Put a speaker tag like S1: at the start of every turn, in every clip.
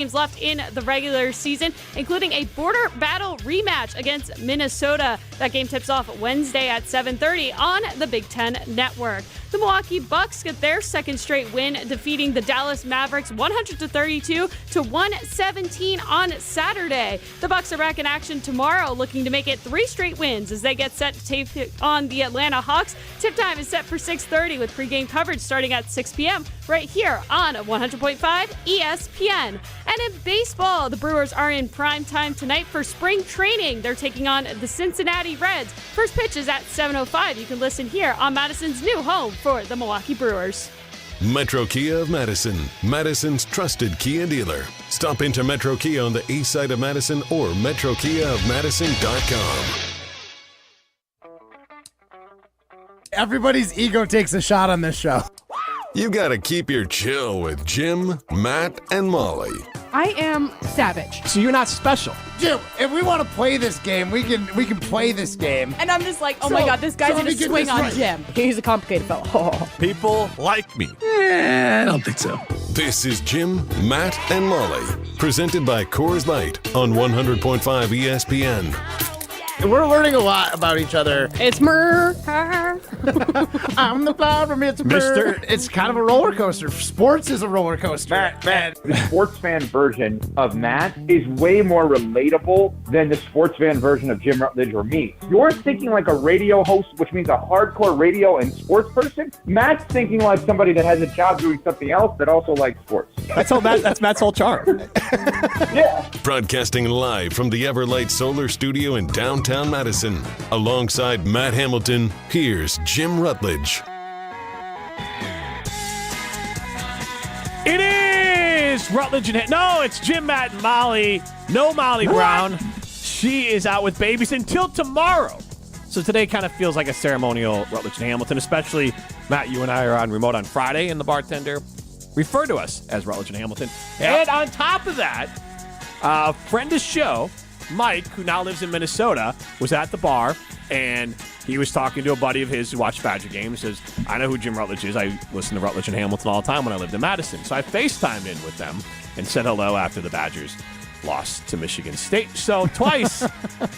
S1: games left in the regular season, including a border battle rematch against Minnesota. That game tips off Wednesday at 7:30 on the Big Ten Network. The Milwaukee Bucks get their second straight win, defeating the Dallas Mavericks 132 to 117 on Saturday. The Bucks are back in action tomorrow, looking to make it 3 straight wins as they get set to take on the Atlanta Hawks. Tip time is set for 6:30 with pregame coverage starting at 6 p.m. right here on 100.5 ESPN. And in baseball, the Brewers are in prime time tonight for spring training. They're taking on the Cincinnati Reds. First pitch is at 7:05. You can listen here on Madison's new home for the Milwaukee Brewers.
S2: Metro Kia of Madison, Madison's trusted Kia dealer. Stop into Metro Kia on the east side of Madison or metrokiaofmadison.com.
S3: Everybody's ego takes a shot on this show.
S2: You gotta keep your chill with Jim, Matt, and Molly.
S4: I am savage.
S5: So you're not special.
S3: Jim, if we want to play this game, we can play this game.
S4: And I'm just like, oh my God, this guy's gonna swing on Jim. He's a complicated fellow. Oh.
S6: People like me.
S5: I don't think so.
S2: This is Jim, Matt, and Molly. Presented by Coors Light on 100.5 ESPN.
S3: We're learning a lot about each other.
S4: It's Mer.
S3: I'm the problem. It's
S6: Mister.
S3: It's kind of a roller coaster. Sports is a roller coaster.
S7: Matt, the sports fan version of Matt is way more relatable than the sports fan version of Jim Rutledge or me. You're thinking like a radio host, which means a hardcore radio and sports person. Matt's thinking like somebody that has a job doing something else that also likes sports.
S5: That's Matt's whole charm.
S7: Yeah.
S2: Broadcasting live from the Everlight Solar Studio in downtown Madison. Alongside Matt Hamilton, here's Jim Rutledge.
S5: It is Rutledge and no, it's Jim, Matt, and Molly. No Molly Brown. She is out with babies until tomorrow. So today kind of feels like a ceremonial Rutledge and Hamilton, especially Matt, you and I are on remote on Friday, and the bartender referred to us as Rutledge and Hamilton. Yep. And on top of that, a friend of the show, Mike, who now lives in Minnesota, was at the bar, and he was talking to a buddy of his who watched Badger games. He says, I know who Jim Rutledge is. I listen to Rutledge and Hamilton all the time when I lived in Madison. So I FaceTimed in with them and said hello after the Badgers lost to Michigan State. So twice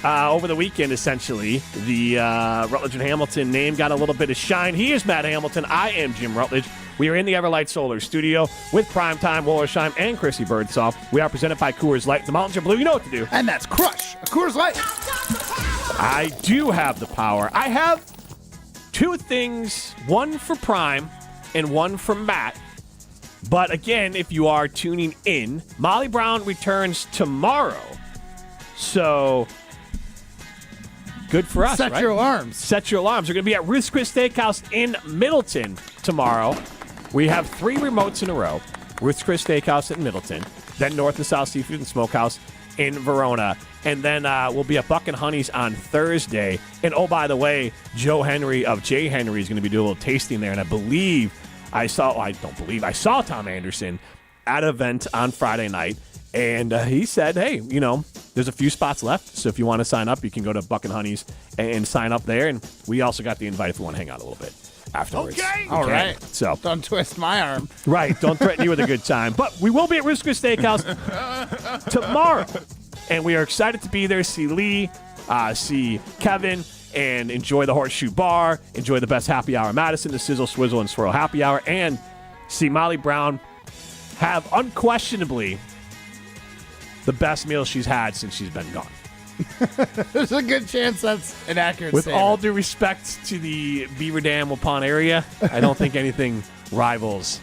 S5: over the weekend, essentially, the Rutledge and Hamilton name got a little bit of shine. He is Matt Hamilton. I am Jim Rutledge. We are in the Everlight Solar Studio with Primetime Wollersheim and Chrissy Birdsall. We are presented by Coors Light. The mountains are blue. You know what to do.
S3: And that's Crush, a Coors Light.
S5: I do have the power. I have 2 things, one for Prime and one for Matt. But again, if you are tuning in, Molly Brown returns tomorrow. So good for us,
S3: Set
S5: right?
S3: your alarms.
S5: Set your alarms. We're going to be at Ruth's Chris Steakhouse in Middleton tomorrow. We have 3 remotes in a row. Ruth's Chris Steakhouse in Middleton, then North and South Seafood and Smokehouse in Verona. And then we'll be at Buck and Honey's on Thursday. And oh, by the way, Joe Henry of J. Henry is going to be doing a little tasting there. And I saw Tom Anderson at an event on Friday night. And he said, hey, there's a few spots left. So if you want to sign up, you can go to Buck and Honey's and sign up there. And we also got the invite if you want to hang out a little bit afterwards.
S3: Okay. All right.
S5: So
S3: don't twist my arm.
S5: Right. Don't threaten you with a good time. But we will be at Ruth's Chris Steakhouse tomorrow. And we are excited to be there, see Lee, see Kevin, and enjoy the Horseshoe Bar, enjoy the best happy hour in Madison, the Sizzle, Swizzle, and Swirl happy hour, and see Molly Brown have unquestionably the best meal she's had since she's been gone.
S3: There's a good chance that's an accurate
S5: With
S3: statement.
S5: all due respect to the Beaver Dam Waupun area, I don't think anything rivals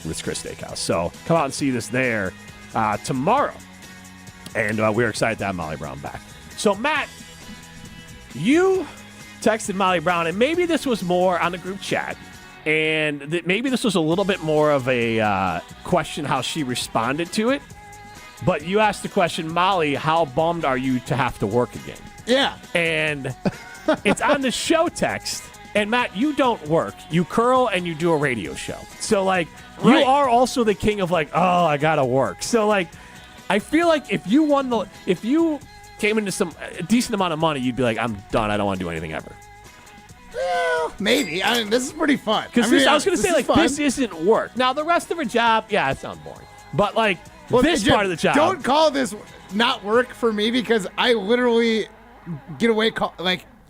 S5: Ruth's Chris Steakhouse. So come out and see this there tomorrow. And we're excited to have Molly Brown back. So, Matt, you texted Molly Brown, and maybe this was more on the group chat, and maybe this was a little bit more of a question how she responded to it. But you asked the question, Molly, how bummed are you to have to work again?
S3: Yeah.
S5: And it's on the show text. And, Matt, you don't work. You curl and you do a radio show. So, you are also the king of, oh, I got to work. So, I feel like if you came into a decent amount of money, you'd be like, I'm done. I don't want to do anything ever.
S3: Well, maybe. I mean, this is pretty fun.
S5: Because I was going to say, this isn't work. Now, the rest of a job, yeah, it sounds boring. But,
S3: Well,
S5: this part of the job.
S3: Don't call this not work for me because I literally get away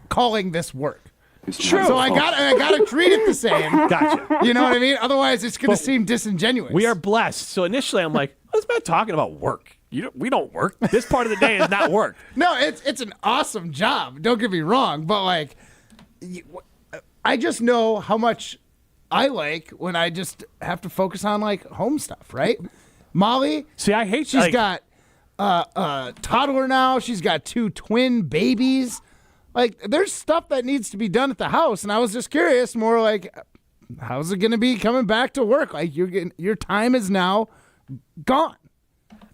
S3: calling this work.
S5: It's true.
S3: So I gotta treat it the same.
S5: Gotcha.
S3: You know what I mean? Otherwise, it's gonna seem disingenuous.
S5: We are blessed. So initially, I'm like, what's Matt talking about work? We don't work. This part of the day is not work.
S3: No, it's an awesome job. Don't get me wrong, but like, I just know how much I like when I just have to focus on like home stuff, right? Molly,
S5: see, I hate.
S3: She's got a toddler now. She's got 2 twin babies. Like, there's stuff that needs to be done at the house, and I was just curious, more like, how's it going to be coming back to work? Like, your time is now gone,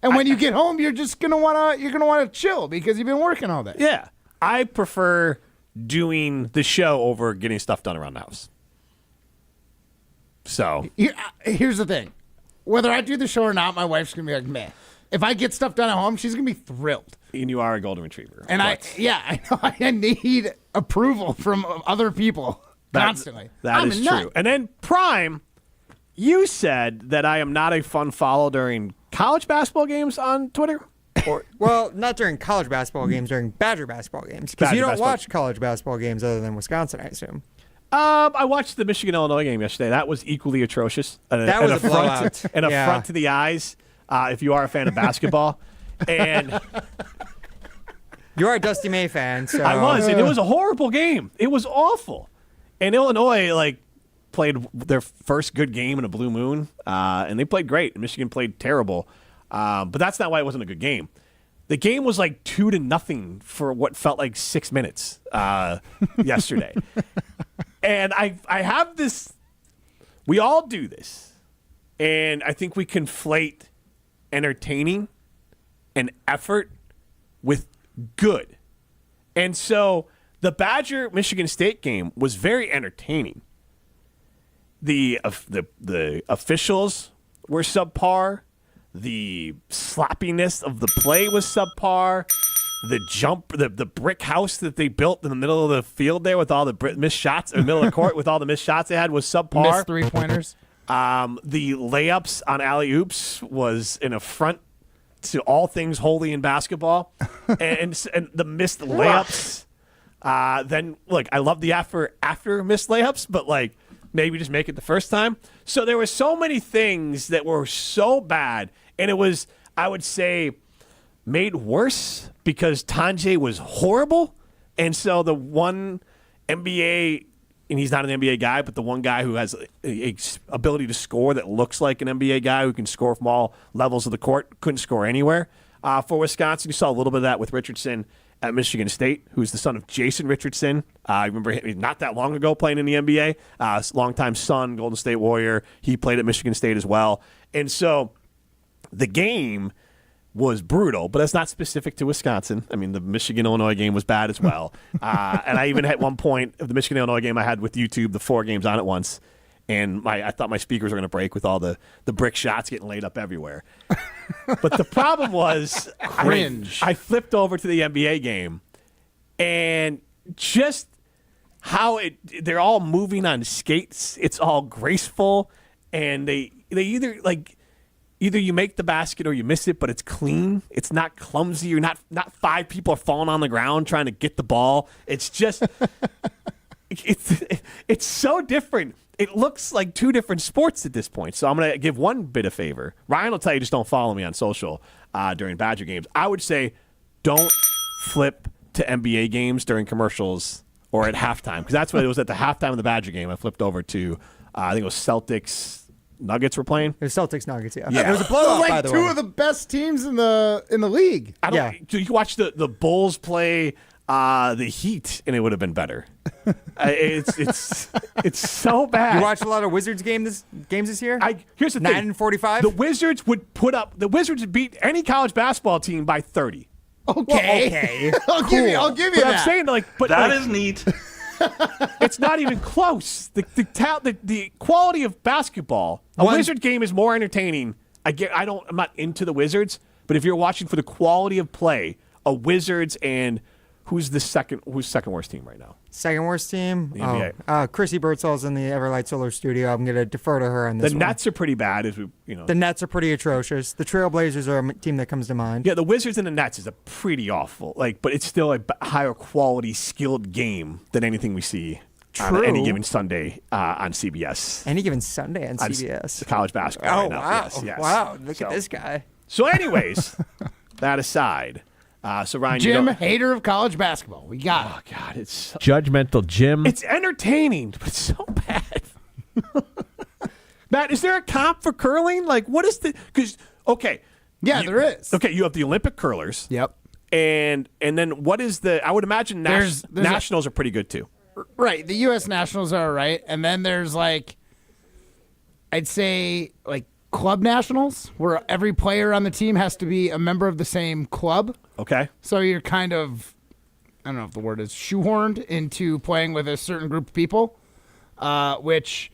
S3: and when you get home, you're just gonna wanna chill because you've been working all day.
S5: Yeah, I prefer doing the show over getting stuff done around the house. So
S3: here's the thing: whether I do the show or not, my wife's gonna be like, "Man, if I get stuff done at home, she's gonna be thrilled."
S5: And you are a golden retriever.
S3: And I know I need approval from other people constantly.
S5: That is true. And then Prime, you said that I am not a fun follow during college basketball games on Twitter.
S6: Well, not during college basketball games, during Badger basketball games, because you don't watch college basketball games other than Wisconsin, I assume.
S5: I watched the Michigan-Illinois game yesterday. That was equally atrocious.
S6: That was a blowout.
S5: An affront to the eyes, if you are a fan of basketball. And
S6: you are a Dusty May fan, so
S5: I was, and it was a horrible game. It was awful. And Illinois played their first good game in a blue moon, and they played great. And Michigan played terrible, but that's not why it wasn't a good game. The game was 2-0 for what felt like 6 minutes yesterday. And I have this. We all do this, and I think we conflate entertaining and effort with good. And so the Badger-Michigan State game was very entertaining. The officials were subpar. The sloppiness of the play was subpar. The brick house that they built in the middle of the field there with all the missed shots in the middle of the court with all the missed shots they had was subpar.
S3: Missed 3-pointers.
S5: The layups on alley-oops was an affront to all things holy in basketball, and the missed layups. Then look, I love the after missed layups, but maybe just make it the first time. So there were so many things that were so bad, and it was, I would say, made worse because Tanjay was horrible, and so the one NBA. And he's not an NBA guy, but the one guy who has a ability to score that looks like an NBA guy who can score from all levels of the court, couldn't score anywhere for Wisconsin. You saw a little bit of that with Richardson at Michigan State, who's the son of Jason Richardson. I remember him not that long ago playing in the NBA. Longtime son, Golden State Warrior. He played at Michigan State as well. And so the game was brutal, but that's not specific to Wisconsin. I mean, the Michigan-Illinois game was bad as well. And I even at one point of the Michigan-Illinois game I had with YouTube, the 4 games on at once, and I thought my speakers were going to break with all the brick shots getting laid up everywhere. But the problem was
S3: cringe.
S5: I flipped over to the NBA game, and just how they're all moving on skates. It's all graceful, and they either you make the basket or you miss it, but it's clean. It's not clumsy. You're not 5 people are falling on the ground trying to get the ball. It's just it's so different. It looks like 2 different sports at this point. So I'm going to give one bit of favor. Ryan will tell you just don't follow me on social during Badger games. I would say don't flip to NBA games during commercials or at halftime, because that's what it was at the halftime of the Badger game. I flipped over to I think it was Celtics. Nuggets were playing.
S6: It was Celtics Nuggets, yeah.
S5: Yeah.
S6: It was a blowout,
S3: Like
S6: by the way.
S3: 2 of the best teams in the league.
S5: You can watch the Bulls play the Heat, and it would have been better. It's so bad.
S6: You watched a lot of Wizards games this year?
S5: Here's the
S6: 9-45?
S5: The Wizards would beat any college basketball team by 30.
S3: Okay. I'll give you
S5: But
S3: that.
S5: I'm saying
S8: that is neat.
S5: It's not even close. The quality of basketball, Wizard game is more entertaining. I'm not into the Wizards, but if you're watching for the quality of play, a Wizards and Who's second worst team right now?
S6: Second worst team?
S5: The NBA.
S6: Chrissy Birdsall's in the Everlight Solar Studio. I'm going to defer to her on this one.
S5: The Nets are pretty bad.
S6: The Nets are pretty atrocious. The Trailblazers are a team that comes to mind.
S5: Yeah, the Wizards and the Nets is a pretty awful, but it's still a higher quality, skilled game than anything we see on any given Sunday on CBS.
S6: Any given Sunday on CBS.
S5: College basketball right now.
S6: Wow.
S5: Yes.
S6: Wow, look at this guy.
S5: So anyways, that aside, so Ryan,
S3: Jim, hater of college basketball. We got it.
S5: Oh, God, it's so,
S8: Judgmental Jim.
S5: it's entertaining, but it's so bad. Matt, is there a comp for curling? What is the – because, okay.
S3: Yeah, there is.
S5: Okay, you have the Olympic curlers.
S3: Yep.
S5: And then what is the – I would imagine
S3: There's
S5: nationals are pretty good too.
S3: Right. The U.S. Nationals are right. And then there's I'd say club nationals where every player on the team has to be a member of the same club.
S5: Okay.
S3: So you're kind of, I don't know if the word is shoehorned into playing with a certain group of people, which,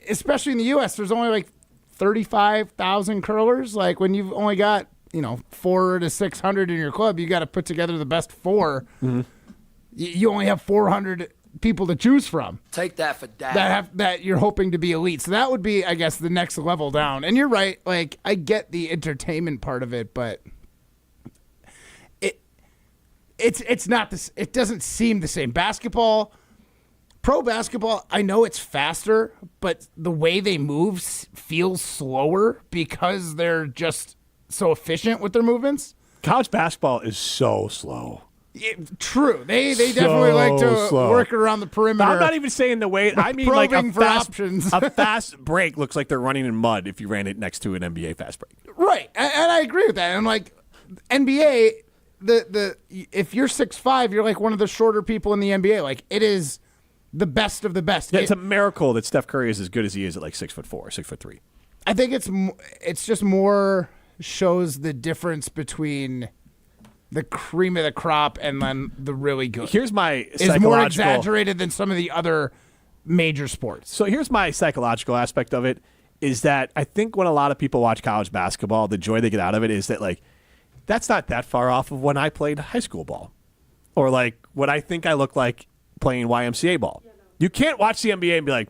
S3: especially in the U.S., there's only 35,000 curlers. When you've only got, 400 to 600 in your club, you got to put together the best four. Mm-hmm. You only have 400 people to choose from.
S9: Take that for that.
S3: That you're hoping to be elite. So that would be, I guess, the next level down. And you're right. I get the entertainment part of it, but it's not this. It doesn't seem the same. Pro basketball, I know it's faster, but the way they move feels slower because they're just so efficient with their movements.
S5: College basketball is so slow.
S3: True. They definitely like to work around the perimeter.
S5: I'm not even saying the way. I mean,
S3: options.
S5: A fast break looks like they're running in mud if you ran it next to an NBA fast break.
S3: Right, and I agree with that. And NBA, if you're 6'5", you're one of the shorter people in the NBA. It is the best of the best.
S5: Yeah, it's a miracle that Steph Curry is as good as he is at 6'4", 6'3".
S3: I think it's just more shows the difference between the cream of the crop and then the really good.
S5: Here's my psychological...
S3: Is more exaggerated than some of the other major sports.
S5: So here's my psychological aspect of it, is that I think when a lot of people watch college basketball, the joy they get out of it is that, that's not that far off of when I played high school ball. Or, what I think I look like playing YMCA ball. You can't watch the NBA and be like,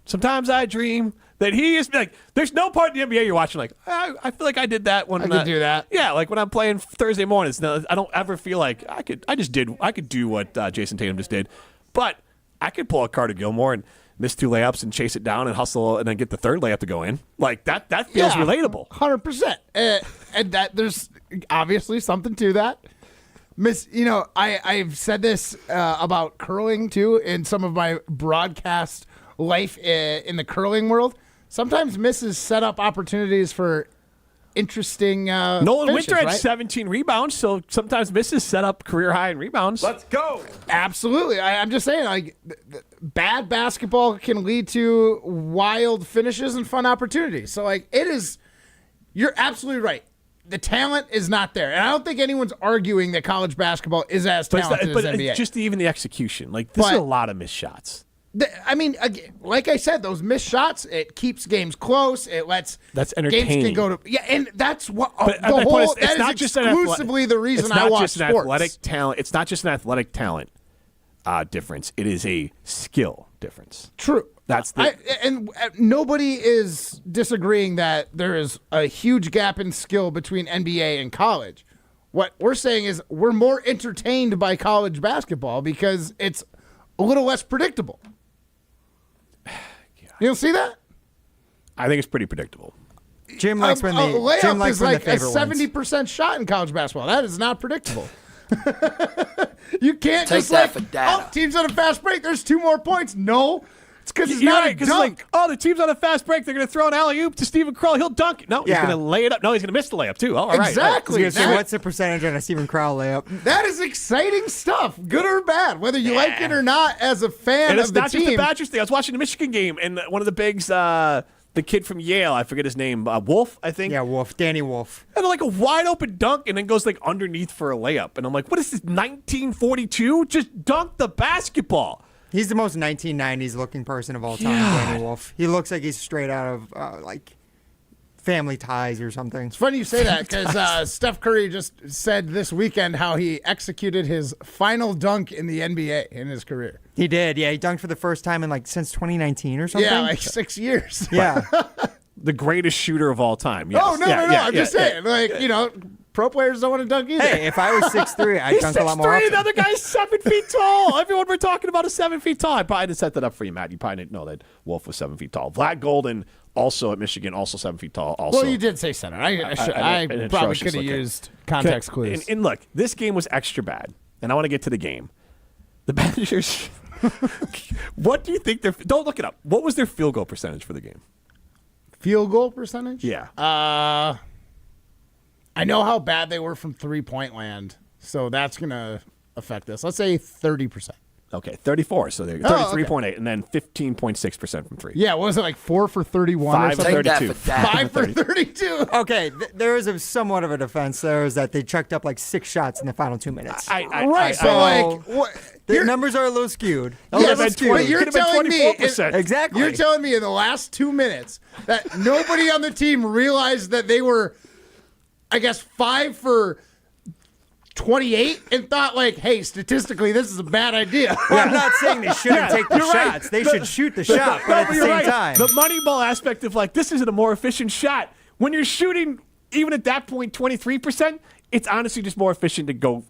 S5: sometimes I dream that he is there's no part of the NBA you're watching I feel like I did that when
S3: I could do that.
S5: Yeah, when I'm playing Thursday mornings, I don't ever feel like I could do what Jason Tatum just did, but I could pull a Carter Gilmore and miss 2 layups and chase it down and hustle and then get the third layup to go in. That feels relatable.
S3: 100%. And that there's obviously something to that. I've said this about curling too in some of my broadcast life in the curling world. Sometimes misses set up opportunities for interesting
S5: Nolan
S3: finishes,
S5: Winter had
S3: right?
S5: 17 rebounds, so sometimes misses set up career high in rebounds.
S9: Let's go.
S3: Absolutely. I'm just saying, bad basketball can lead to wild finishes and fun opportunities. So, it is, you're absolutely right. The talent is not there. And I don't think anyone's arguing that college basketball is as talented as NBA.
S5: But just even the execution. This is a lot of missed shots.
S3: Like I said, those missed shots, it keeps games close. It lets
S5: that's entertaining.
S3: Games can go to and that's what
S5: but
S3: the whole.
S5: Point is,
S3: that
S5: not
S3: is
S5: just
S3: exclusively the reason I watch sports.
S5: It's not just an athletic talent difference. It is a skill difference.
S3: True.
S5: That's
S3: and nobody is disagreeing that there is a huge gap in skill between NBA and college. What we're saying is we're more entertained by college basketball because it's a little less predictable. You don't see that?
S5: I think it's pretty predictable.
S6: Jim likes when the
S3: layup
S6: Jim likes
S3: is
S6: when
S3: like
S6: the
S3: a
S6: favorite
S3: 70% shot in college basketball. That is not predictable. You can't
S9: Take
S3: just
S9: that for data.
S3: team's on a fast break. There's 2 more points. No, it's because it's
S5: You're
S3: not
S5: right,
S3: a dunk.
S5: the team's on a fast break. They're going to throw an alley-oop to Stephen Crowell. He'll dunk it. No, he's going to lay it up. No, he's going to miss the layup, too. Oh, all right.
S3: Exactly.
S6: What's the percentage on a Stephen Crowell layup?
S3: That is exciting stuff, good or bad, whether you like it or not as a fan
S5: And it's
S3: of the
S5: not
S3: team.
S5: just the Badgers thing. I was watching the Michigan game, and one of the bigs, the kid from Yale, I forget his name, Wolf, I think.
S6: Yeah, Wolf, Danny Wolf.
S5: And a wide open dunk and then goes underneath for a layup. And I'm like, what is this, 1942? Just dunk the basketball.
S6: He's the most 1990s looking person of all time, Danny Wolf. He looks like he's straight out of family ties or something.
S3: It's funny you say that because Steph Curry just said this weekend how he executed his final dunk in the NBA in his career.
S6: He did, yeah. He dunked for the first time in since 2019 or something.
S3: Yeah, like 6 years.
S6: Yeah.
S5: The greatest shooter of all time. Yes.
S3: Oh, no. I'm just saying. Pro players don't want to dunk either.
S6: Hey, if I was 6'3", I'd dunk a lot more often.
S5: The other guy's 7 feet tall. Everyone we're talking about is 7 feet tall. I probably didn't set that up for you, Matt. You probably didn't know that Wolf was 7 feet tall. Vlad Golden, also at Michigan, also 7 feet tall. Also.
S3: Well, you did say center. I probably could have used context clues.
S5: And look, this game was extra bad, and I want to get to the game. The Badgers, what do you think don't look it up. What was their field goal percentage for the game?
S3: Field goal percentage?
S5: Yeah.
S3: I know how bad they were from three-point land, so that's going to affect this. Let's say 30%.
S5: Okay, 34. So they're 33.8, and then 15.6% from three.
S3: Yeah, what was it, like 4 for 31
S5: 5
S3: or something?
S5: 32.
S3: 5 for 32.
S6: Okay, there is somewhat of a defense there is that they chucked up like 6 shots in the final 2 minutes. The numbers are a little skewed.
S3: But you're telling me
S6: exactly.
S3: You're telling me in the last 2 minutes that nobody on the team realized that they were, I guess, 5 for 28 and thought like, hey, statistically, this is a bad idea.
S6: Well, I'm not saying they shouldn't take the shots. They should shoot the shot, but at the same time.
S5: The Moneyball aspect of this isn't a more efficient shot. When you're shooting, even at that point, 23%, it's honestly just more efficient to go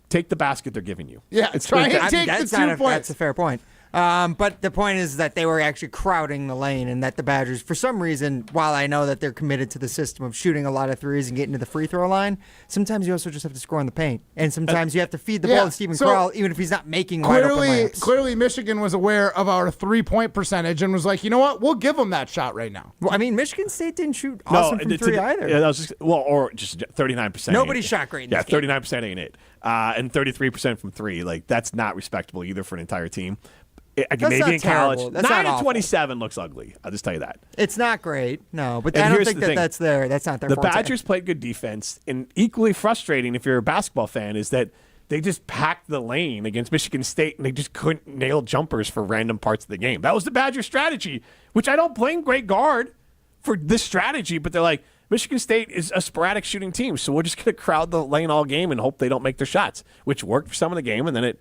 S5: take the basket they're giving you.
S3: Yeah, try and take the 2 points.
S6: That's a fair point. But the point is that they were actually crowding the lane and that the Badgers, for some reason, while I know that they're committed to the system of shooting a lot of threes and getting to the free throw line, sometimes you also just have to score in the paint. And sometimes you have to feed the ball to Stephen Carell, even if he's not making wide open layups.
S3: Clearly, Michigan was aware of our 3-point percentage and was like, you know what? We'll give them that shot right now.
S6: Well, I mean, Michigan State didn't shoot awesome from three either.
S5: Yeah, that was just 39%.
S6: Nobody shot great in this game.
S5: 39% ain't it. And 33% from three. That's not respectable either for an entire team. Maybe in college. 9 and 27 looks ugly. I'll just tell you that.
S6: It's not great, no. But I don't think that's not their
S5: The
S6: forte.
S5: Badgers played good defense, and equally frustrating if you're a basketball fan is that they just packed the lane against Michigan State, and they just couldn't nail jumpers for random parts of the game. That was the Badgers' strategy, which I don't blame Greg Gard for this strategy, but they're like, Michigan State is a sporadic shooting team, so we're just going to crowd the lane all game and hope they don't make their shots, which worked for some of the game, and then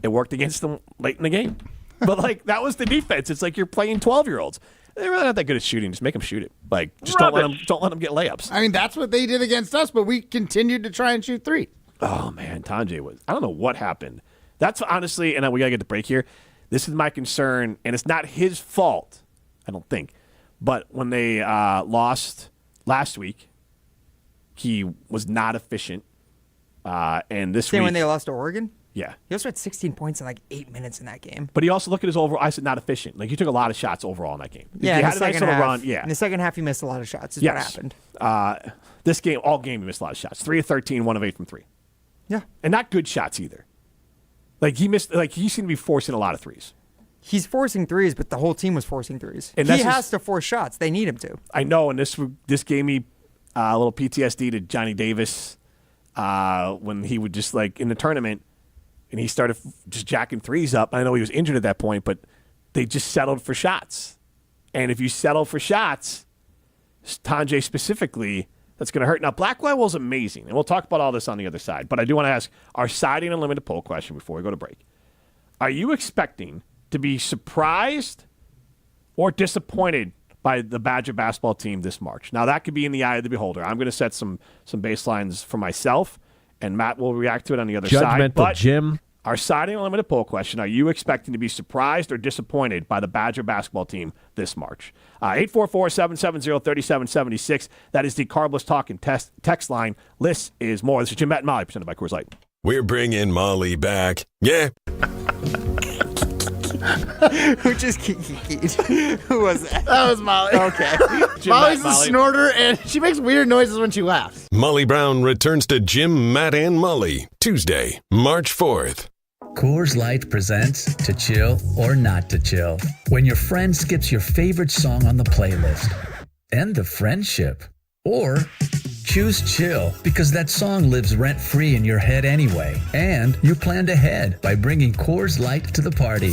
S5: it worked against them late in the game. But, that was the defense. It's like you're playing 12-year-olds. They're really not that good at shooting. Just make them shoot it. Just don't let them get layups.
S3: I mean, that's what they did against us, but we continued to try and shoot 3.
S5: Oh, man. Tanjay I don't know what happened. That's honestly, and we got to get the break here. This is my concern, and it's not his fault, I don't think. But when they lost last week, he was not efficient. And this week.
S6: When they lost to Oregon?
S5: Yeah.
S6: He also had 16 points in 8 minutes in that game.
S5: But he also looked at his overall. I said not efficient. He took a lot of shots overall in that game.
S6: Yeah,
S5: he had a nice little run. Yeah.
S6: In the second half, he missed a lot of shots. Is what happened.
S5: This game, all game, he missed a lot of shots. 3 of 13, 1 of 8 from 3.
S6: Yeah.
S5: And not good shots either. He missed. He seemed to be forcing a lot of threes.
S6: He's forcing threes, but the whole team was forcing threes.
S5: And
S6: he has to force shots. They need him to.
S5: I know, and this gave me a little PTSD to Johnny Davis when he would just in the tournament. And he started just jacking threes up. I know he was injured at that point, but they just settled for shots. And if you settle for shots, Tanjay specifically, that's going to hurt. Now, Blackwell's amazing, and we'll talk about all this on the other side. But I do want to ask our Siding Unlimited poll question before we go to break. Are you expecting to be surprised or disappointed by the Badger basketball team this March? Now, that could be in the eye of the beholder. I'm going to set some baselines for myself. And Matt will react to it on the other side.
S8: Judgmental Jim.
S5: Our Siding Unlimited poll question, are you expecting to be surprised or disappointed by the Badger basketball team this March? 844-770-3776. That is the Carbless Talk and text line. Less is more. This is Jim, Matt, and Molly, presented by Coors Light.
S2: We're bringing Molly back. Yeah.
S6: Who just Who was that?
S3: That was Molly.
S6: Okay.
S3: Molly's a snorter, and she makes weird noises when she laughs.
S2: Molly Brown returns to Jim, Matt, and Molly Tuesday, March 4th.
S10: Coors Light presents To Chill or Not to Chill. When your friend skips your favorite song on the playlist. End the friendship. Or choose chill because that song lives rent-free in your head anyway. And you planned ahead by bringing Coors Light to the party.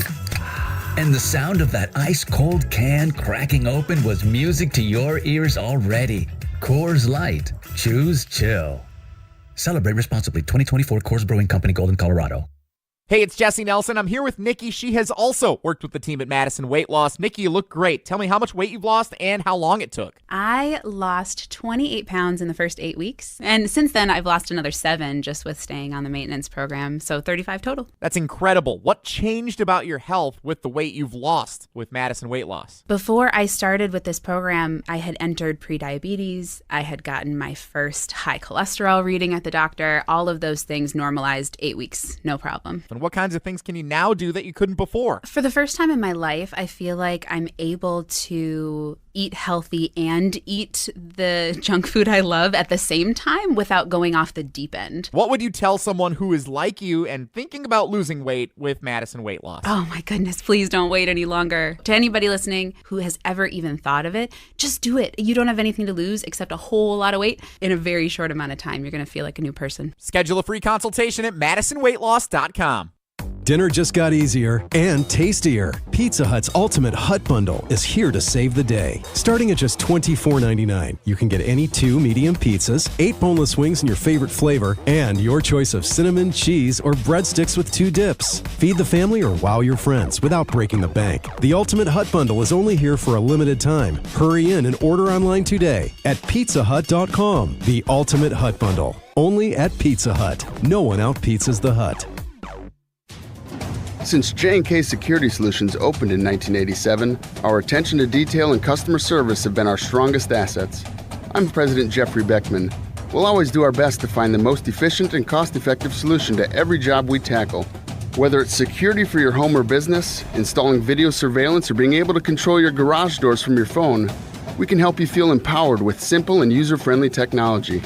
S10: And the sound of that ice-cold can cracking open was music to your ears already. Coors Light. Choose chill. Celebrate responsibly. 2024 Coors Brewing Company, Golden, Colorado.
S8: Hey, it's Jesse Nelson. I'm here with Nikki. She has also worked with the team at Madison Weight Loss. Nikki, you look great. Tell me how much weight you've lost and how long it took.
S11: I lost 28 pounds in the first 8 weeks. And since then, I've lost another 7 just with staying on the maintenance program. So 35 total.
S8: That's incredible. What changed about your health with the weight you've lost with Madison Weight Loss?
S11: Before I started with this program, I had entered prediabetes. I had gotten my first high cholesterol reading at the doctor. All of those things normalized 8 weeks. No problem.
S8: And what kinds of things can you now do that you couldn't before?
S11: For the first time in my life, I feel like I'm able to eat healthy and eat the junk food I love at the same time without going off the deep end.
S8: What would you tell someone who is like you and thinking about losing weight with Madison Weight Loss?
S11: Oh my goodness, please don't wait any longer. To anybody listening who has ever even thought of it, just do it. You don't have anything to lose except a whole lot of weight. In a very short amount of time, you're going to feel like a new person.
S8: Schedule a free consultation at MadisonWeightLoss.com.
S12: Dinner just got easier and tastier. Pizza Hut's Ultimate Hut Bundle is here to save the day. Starting at just $24.99, you can get any 2 medium pizzas, 8 boneless wings in your favorite flavor, and your choice of cinnamon, cheese, or breadsticks with 2 dips. Feed the family or wow your friends without breaking the bank. The Ultimate Hut Bundle is only here for a limited time. Hurry in and order online today at pizzahut.com. The Ultimate Hut Bundle. Only at Pizza Hut. No one out-pizzas the Hut.
S13: Since J&K Security Solutions opened in 1987, our attention to detail and customer service have been our strongest assets. I'm President Jeffrey Beckman. We'll always do our best to find the most efficient and cost-effective solution to every job we tackle. Whether it's security for your home or business, installing video surveillance, or being able to control your garage doors from your phone, we can help you feel empowered with simple and user-friendly technology.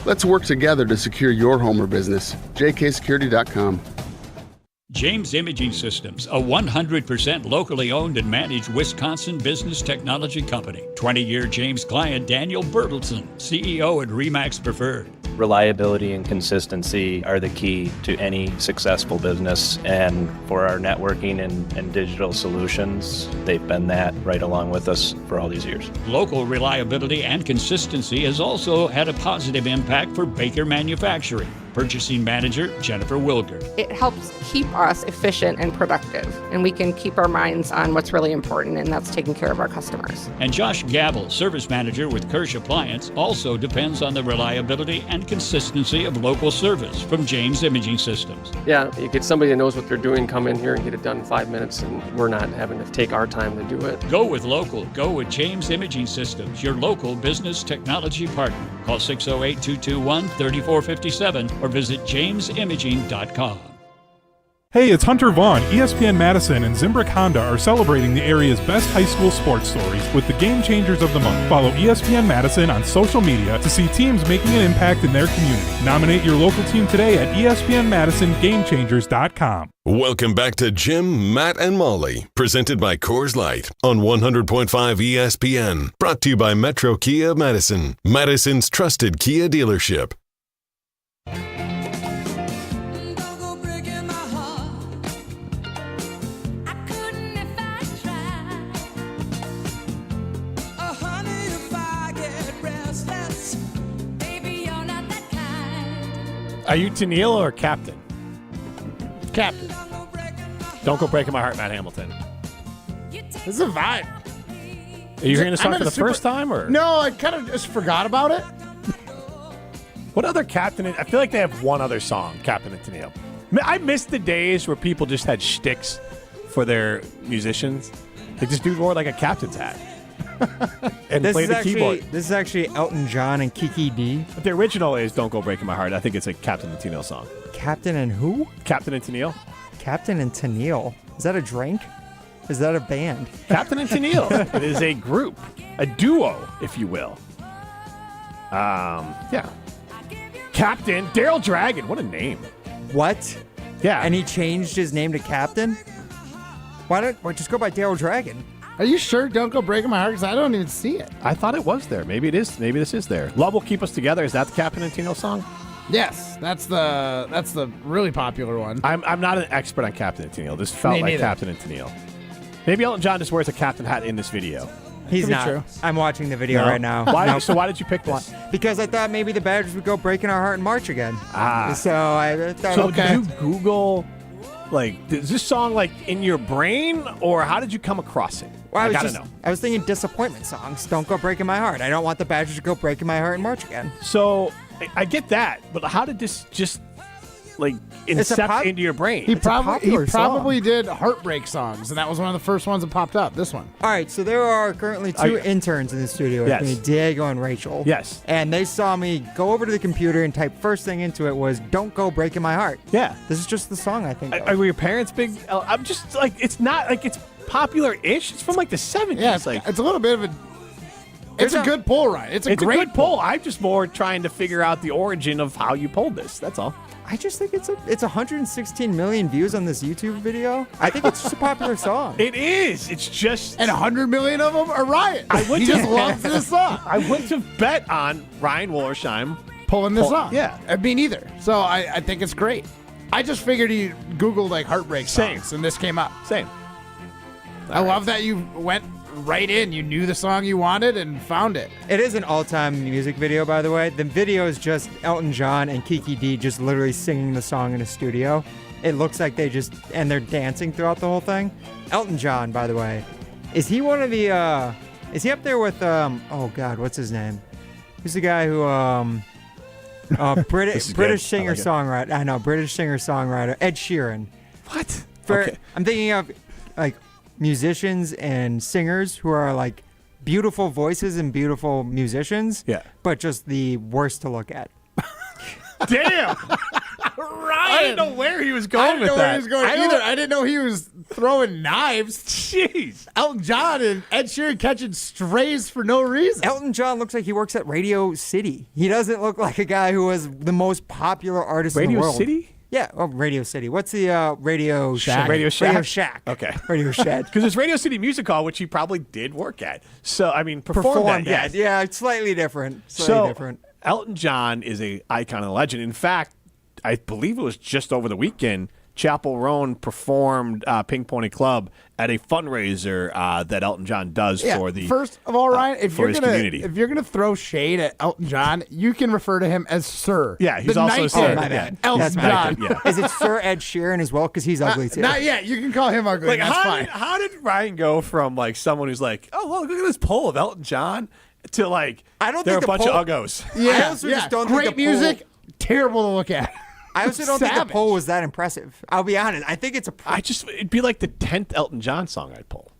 S13: Let's work together to secure your home or business. jksecurity.com.
S14: James Imaging Systems, a 100% locally owned and managed Wisconsin business technology company. 20-year James client Daniel Bertelson, CEO at Remax Preferred.
S15: Reliability and consistency are the key to any successful business, and for our networking and digital solutions, they've been that right along with us for all these years.
S14: Local reliability and consistency has also had a positive impact for Baker Manufacturing. Purchasing Manager Jennifer Wilger.
S16: It helps keep us efficient and productive, and we can keep our minds on what's really important, and that's taking care of our customers.
S14: And Josh Gabel, Service Manager with Kirsch Appliance, also depends on the reliability and consistency of local service from James Imaging Systems.
S17: Yeah, you get somebody that knows what they're doing, come in here and get it done in 5 minutes, and we're not having to take our time to do it.
S14: Go with local. Go with James Imaging Systems, your local business technology partner. Call 608-221-3457 or visit jamesimaging.com.
S18: Hey, it's Hunter Vaughn. ESPN Madison and Zimbrick Honda are celebrating the area's best high school sports stories with the Game Changers of the Month. Follow ESPN Madison on social media to see teams making an impact in their community. Nominate your local team today at ESPNMadisonGameChangers.com.
S2: Welcome back to Jim, Matt, and Molly, presented by Coors Light on 100.5 ESPN. Brought to you by Metro Kia Madison, Madison's trusted Kia dealership.
S5: Are you Tennille or Captain?
S3: Captain.
S5: Don't Go Breaking My Heart, Matt Hamilton.
S3: This is a vibe.
S5: Are you hearing the song for the first time? Or
S3: no, I kind of just forgot about it.
S5: What other Captain? I feel like they have one other song, Captain and Tennille. I miss the days where people just had shticks for their musicians. Like this dude wore like a captain's hat. And played the keyboard.
S6: This is actually Elton John and Kiki D.
S5: But the original is Don't Go Breaking My Heart. I think it's a Captain and Tennille song.
S6: Captain and who?
S5: Captain and Tennille.
S6: Captain and Tennille. Is that a drink? Is that a band?
S5: Captain and Tennille. It is a group, a duo, if you will. Yeah. Captain Daryl Dragon. What a name.
S6: What?
S5: Yeah.
S6: And he changed his name to Captain? Why don't we just go by Daryl Dragon?
S3: Are you sure? Don't Go Breaking My Heart, because I don't even see it.
S5: I thought it was there. Maybe it is. Maybe this is there. Love Will Keep Us Together. Is that the Captain and Tennille song?
S3: Yes, that's the really popular one.
S5: I'm not an expert on Captain and Tennille. This felt like Captain and Tennille. Maybe Elton John just wears a captain hat in this video.
S6: He's
S3: Could be
S6: not.
S3: true.
S6: I'm watching the video right now.
S5: Why? So why did you pick this?
S6: Because I thought maybe the Badgers would go breaking our heart in March again. So I thought,
S5: So
S6: okay.
S5: did you Google, like, is this song like in your brain, or how did you come across it?
S6: Well,
S5: I gotta know.
S6: I was thinking disappointment songs. Don't go breaking my heart. I don't want the Badgers to go breaking my heart in March again.
S5: So I get that, but how did this just like incept into your brain?
S3: He
S6: It's a popular
S3: probably did heartbreak songs, and that was one of the first ones that popped up. This one.
S6: All right, so there are currently two interns in the studio with
S5: Yes.
S6: me, Diego and Rachel.
S5: Yes.
S6: And they saw me go over to the computer and type first thing into it was "Don't Go Breaking My Heart."
S5: Yeah.
S6: This is just the song I think.
S5: Were your parents big? I'm just like, it's not like it's popular-ish. It's from like the 70s.
S3: Yeah,
S5: like
S3: it's a little bit of a. It's a good pull, Ryan. It's a great
S5: good pull. I'm just more trying to figure out the origin of how you pulled this. That's all.
S6: I just think it's 116 million views on this YouTube video. I think it's just a popular song.
S5: It is. It's just.
S3: And 100 million of them are Ryan.
S5: He
S3: just loves this song.
S5: I wouldn't have bet on Ryan Wollersheim
S3: pulling this off.
S5: Yeah.
S3: Me neither. So I think it's great. I just figured he Googled like heartbreak songs, and this came up.
S5: Same.
S3: I love that you went right in. You knew the song you wanted and found it.
S6: It is an all-time music video, by the way. The video is just Elton John and Kiki D just literally singing the song in a studio. It looks like and they're dancing throughout the whole thing. Elton John, by the way, is he one of the, is he up there with, oh God, what's his name? Who's the guy who, British singer-songwriter. I know, British singer-songwriter, Ed Sheeran.
S5: What?
S6: I'm thinking of, like, musicians and singers who are like beautiful voices and beautiful musicians, but just the worst to look at.
S5: Damn!
S3: Ryan!
S5: I didn't know where he was going
S3: I didn't know
S5: with
S3: where
S5: that.
S3: he was going either. I didn't know he was throwing knives.
S5: Jeez.
S3: Elton John and Ed Sheeran catching strays for no reason.
S6: Elton John looks like he works at Radio City. He doesn't look like a guy who was the most popular artist in the world.
S5: Radio City?
S6: Yeah, Radio City. What's the Radio Shack?
S5: Radio Shack?
S6: Radio Shack.
S5: Okay.
S6: Radio Shack.
S5: Because it's Radio City Music Hall, which he probably did work at. So, I mean, performed at. Yes.
S6: Yeah, it's slightly different. Different.
S5: Elton John is a icon and legend. In fact, I believe it was just over the weekend, Chapel Roan performed Pink Pony Club at a fundraiser that Elton John does for the
S3: First of all, Ryan, if
S5: for his
S3: you're
S5: community.
S3: gonna throw shade at Elton John, you can refer to him as Sir.
S5: Yeah, he's
S3: The
S5: also
S3: Knight
S5: Sir.
S3: King.
S6: My bad.
S3: Elton
S6: That's my
S3: John.
S6: bad. Is it Sir Ed Sheeran as well? Because he's ugly too.
S3: Not yet. You can call him ugly.
S5: Like,
S3: That's fine.
S5: how did Ryan go from like someone who's like, oh, well, look at this poll of Elton John to like,
S6: I don't
S5: they're
S6: think
S5: a bunch
S6: the
S5: of
S6: poll-
S5: uggos.
S3: Yeah,
S6: I also just don't think
S3: great
S6: the poll-
S3: music, terrible to look at.
S6: I also don't think the
S3: Savage.
S6: poll was that impressive. I'll be honest. I think it's
S5: It'd be like the 10th Elton John song I'd pull.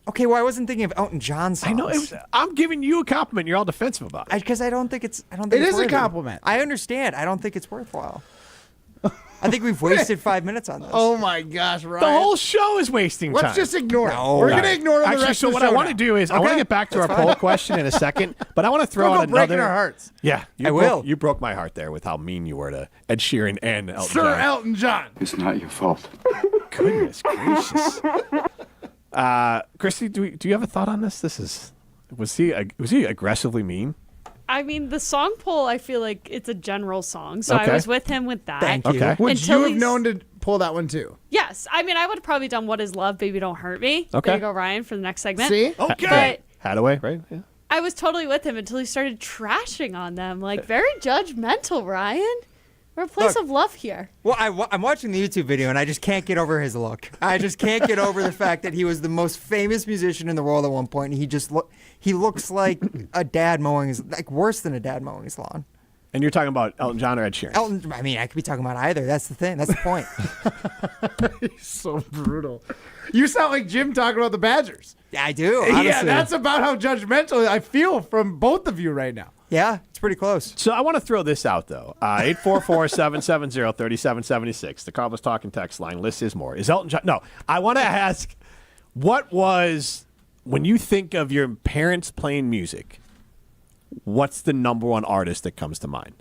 S6: Okay, well, I wasn't thinking of Elton John songs.
S5: I know. I'm giving you a compliment. You're all defensive about it.
S6: Because I don't think it's. I don't
S3: It
S6: think it's
S3: is a
S6: worthy.
S3: compliment.
S6: I understand. I don't think it's worthwhile. I think we've wasted 5 minutes on this.
S3: Oh my gosh, Ryan!
S5: The whole show is wasting time.
S3: Let's just ignore it.
S6: No.
S3: We're gonna ignore the
S5: Actually,
S3: rest
S5: so
S3: of the
S5: what
S3: show
S5: I want
S3: now.
S5: to do is I want to
S6: Okay,
S5: get back to our
S6: that's
S5: poll
S6: fine.
S5: question in a second, but I want to throw
S3: Don't
S5: out
S3: go breaking
S5: another.
S3: our hearts.
S5: Yeah,
S6: I will.
S5: You broke my heart there with how mean you were to Ed Sheeran and Elton
S3: Sir
S5: John.
S3: Elton John.
S9: It's not your fault.
S5: Goodness gracious. Christy, do you have a thought on this? Was he aggressively mean?
S1: I mean, the song poll, I feel like it's a general song, so
S5: Okay.
S1: I was with him with that.
S6: Thank you.
S5: Okay.
S3: Would
S1: Until
S3: you have
S1: he's-
S3: known to pull that one too?
S1: Yes. I mean, I would have probably done What Is Love, Baby Don't Hurt Me.
S5: Okay.
S1: There you go, Ryan, for the next segment.
S3: See?
S1: But
S5: Hadaway, right? Yeah.
S1: I was totally with him until he started trashing on them. Like, very judgmental, Ryan. We're a place
S6: Look.
S1: of love here.
S6: Well, I'm watching the YouTube video and I just can't get over his look. I just can't get over the fact that he was the most famous musician in the world at one point, and he looks like a dad mowing his worse than a dad mowing his lawn.
S5: And you're talking about Elton John or Ed Sheeran?
S6: Elton, I mean, I could be talking about either. That's the thing. That's the point.
S3: He's so brutal. You sound like Jim talking about the Badgers.
S6: Yeah, I do. Honestly.
S3: Yeah, that's about how judgmental I feel from both of you right now.
S6: Yeah, it's pretty close.
S5: So I want to throw this out, though. 844-770-3776. The Cardinals Talking text line. List is more. Is Elton John? No. I want to ask, what was, when you think of your parents playing music, what's the number one artist that comes to mind?